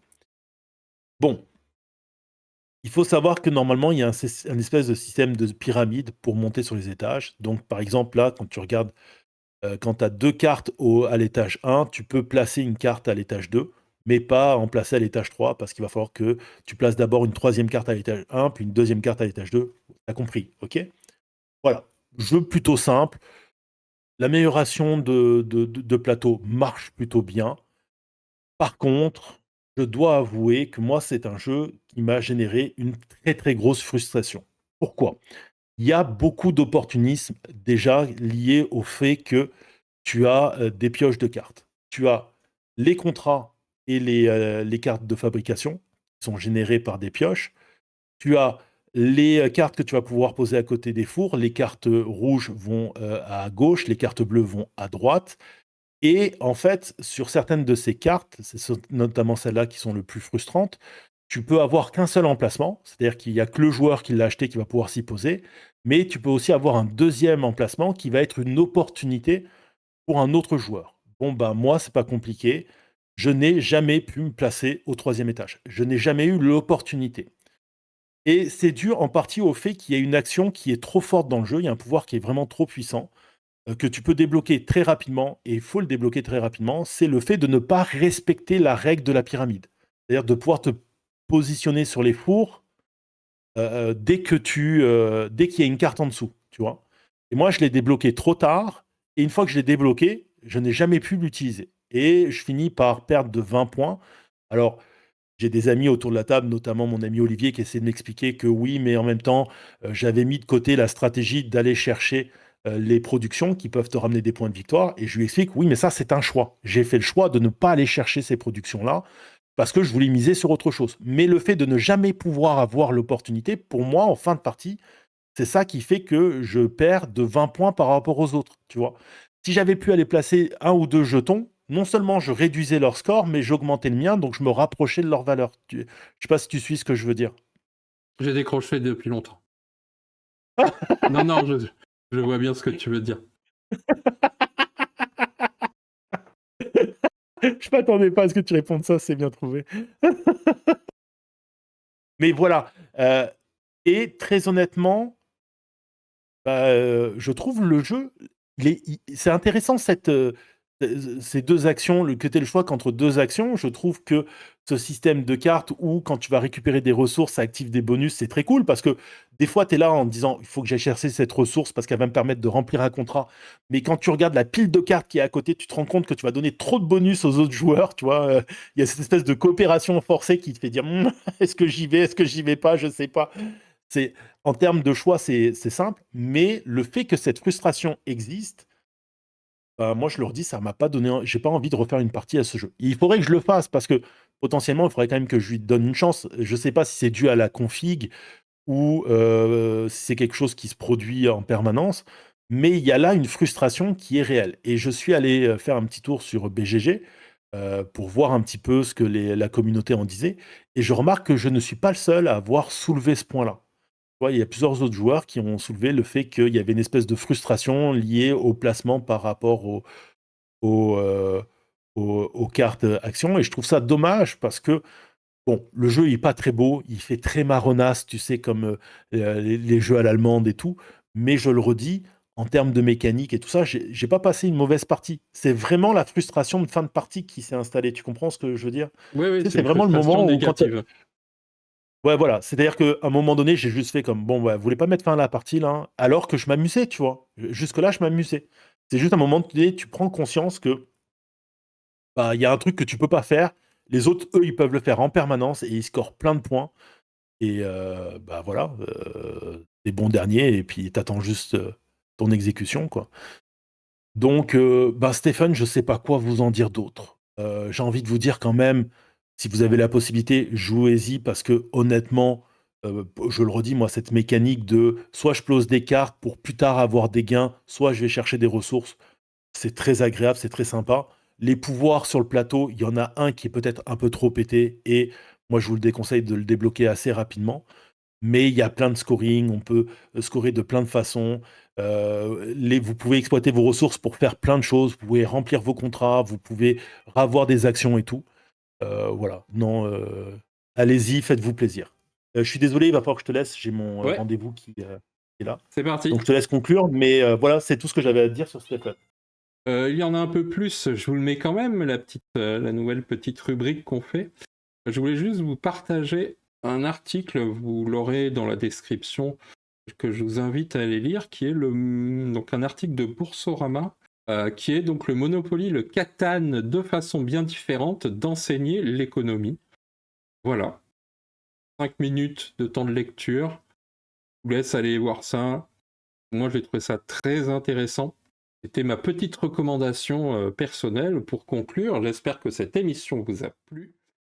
Bon, il faut savoir que normalement, il y a un espèce de système de pyramide pour monter sur les étages. Donc, par exemple, là, quand tu regardes, quand tu as deux cartes à l'étage 1, tu peux placer une carte à l'étage 2, mais pas en placer à l'étage 3, parce qu'il va falloir que tu places d'abord une troisième carte à l'étage 1, puis une deuxième carte à l'étage 2. T'as compris, ok? Voilà. Jeu plutôt simple. L'amélioration de plateau marche plutôt bien. Par contre, je dois avouer que moi, c'est un jeu qui m'a généré une très très grosse frustration. Pourquoi? Il y a beaucoup d'opportunisme déjà lié au fait que tu as des pioches de cartes. Tu as les contrats et les cartes de fabrication qui sont générées par des pioches. Tu as les cartes que tu vas pouvoir poser à côté des fours. Les cartes rouges vont à gauche, les cartes bleues vont à droite. Et en fait, sur certaines de ces cartes, notamment celles-là qui sont le plus frustrantes, tu peux avoir qu'un seul emplacement, c'est-à-dire qu'il n'y a que le joueur qui l'a acheté qui va pouvoir s'y poser, mais tu peux aussi avoir un deuxième emplacement qui va être une opportunité pour un autre joueur. Bon, ben moi, c'est pas compliqué. Je n'ai jamais pu me placer au troisième étage. Je n'ai jamais eu l'opportunité. Et c'est dû en partie au fait qu'il y a une action qui est trop forte dans le jeu, il y a un pouvoir qui est vraiment trop puissant que tu peux débloquer très rapidement, et il faut le débloquer très rapidement, c'est le fait de ne pas respecter la règle de la pyramide. C'est-à-dire de pouvoir te positionner sur les fours dès qu'il y a une carte en dessous, tu vois. Et moi, je l'ai débloqué trop tard, et une fois que je l'ai débloqué, je n'ai jamais pu l'utiliser. Et je finis par perdre de 20 points. Alors, j'ai des amis autour de la table, notamment mon ami Olivier, qui essaie de m'expliquer que oui, mais en même temps, j'avais mis de côté la stratégie d'aller chercher les productions qui peuvent te ramener des points de victoire. Et je lui explique, oui, mais ça, c'est un choix. J'ai fait le choix de ne pas aller chercher ces productions-là parce que je voulais miser sur autre chose. Mais le fait de ne jamais pouvoir avoir l'opportunité, pour moi, en fin de partie, c'est ça qui fait que je perds de 20 points par rapport aux autres, tu vois. Si j'avais pu aller placer un ou deux jetons, non seulement je réduisais leur score, mais j'augmentais le mien, donc je me rapprochais de leur valeur. Je sais pas si tu suis ce que je veux dire. J'ai décroché depuis longtemps. Non, je vois bien ce que tu veux dire. Je m'attendais pas à ce que tu répondes ça, c'est bien trouvé. Mais voilà. Et très honnêtement, je trouve le jeu, c'est intéressant ces deux actions, que tu aies le choix qu'entre deux actions. Je trouve que ce système de cartes où quand tu vas récupérer des ressources, ça active des bonus, c'est très cool parce que des fois, tu es là en te disant, il faut que j'aille chercher cette ressource parce qu'elle va me permettre de remplir un contrat. Mais quand tu regardes la pile de cartes qui est à côté, tu te rends compte que tu vas donner trop de bonus aux autres joueurs. Tu vois, il y a cette espèce de coopération forcée qui te fait dire, est-ce que j'y vais, est-ce que j'y vais pas, je sais pas. C'est En termes de choix, c'est simple, mais le fait que cette frustration existe, moi je leur dis, ça m'a pas donné, j'ai pas envie de refaire une partie à ce jeu. Il faudrait que je le fasse parce que potentiellement, il faudrait quand même que je lui donne une chance. Je sais pas si c'est dû à la config ou si c'est quelque chose qui se produit en permanence, mais il y a là une frustration qui est réelle. Et je suis allé faire un petit tour sur BGG pour voir un petit peu ce que la communauté en disait, et je remarque que je ne suis pas le seul à avoir soulevé ce point-là. Ouais, il y a plusieurs autres joueurs qui ont soulevé le fait qu'il y avait une espèce de frustration liée au placement par rapport au, euh, aux cartes actions. Et je trouve ça dommage parce que, bon, le jeu n'est pas très beau, il fait très marronasse, tu sais, comme les jeux à l'allemande et tout. Mais je le redis, en termes de mécanique et tout ça, j'ai pas passé une mauvaise partie. C'est vraiment la frustration de fin de partie qui s'est installée. Tu comprends ce que je veux dire? Oui, Tu sais, c'est c'est une vraiment le frustration moment où quand négative. ouais, voilà. C'est-à-dire qu'à un moment donné, j'ai juste fait comme, bon, ouais, vous voulez pas mettre fin à la partie, là, hein, alors que je m'amusais, tu vois. Jusque-là, je m'amusais. C'est juste un moment donné, tu prends conscience que, bah, il y a un truc que tu peux pas faire. Les autres, eux, ils peuvent le faire en permanence et ils scorent plein de points. Et bah voilà, t'es bon dernier et puis t'attends juste ton exécution, quoi. Donc, bah, Stéphane, je sais pas quoi vous en dire d'autre. J'ai envie de vous dire quand même, si vous avez la possibilité, jouez-y parce que honnêtement, je le redis, moi, cette mécanique de soit je pose des cartes pour plus tard avoir des gains, soit je vais chercher des ressources, c'est très agréable, c'est très sympa. Les pouvoirs sur le plateau, il y en a un qui est peut-être un peu trop pété et moi, je vous le déconseille de le débloquer assez rapidement. Mais il y a plein de scoring, on peut scorer de plein de façons. Vous pouvez exploiter vos ressources pour faire plein de choses. Vous pouvez remplir vos contrats, vous pouvez avoir des actions et tout. Voilà, non, allez-y, faites-vous plaisir. Je suis désolé, il va falloir que je te laisse. J'ai mon Ouais, rendez-vous qui est là. c'est parti. Donc je te laisse conclure, mais voilà, c'est tout ce que j'avais à te dire sur ce step-up. Il y en a un peu plus, je vous le mets quand même, la nouvelle petite rubrique qu'on fait. Je voulais juste vous partager un article, vous l'aurez dans la description, que je vous invite à aller lire, qui est donc un article de Boursorama, qui est donc le Monopoly, le Catan, de façon bien différente d'enseigner l'économie. Voilà. 5 minutes de temps de lecture. Je vous laisse aller voir ça. Moi, j'ai trouvé ça très intéressant. C'était ma petite recommandation personnelle pour conclure. J'espère que cette émission vous a plu.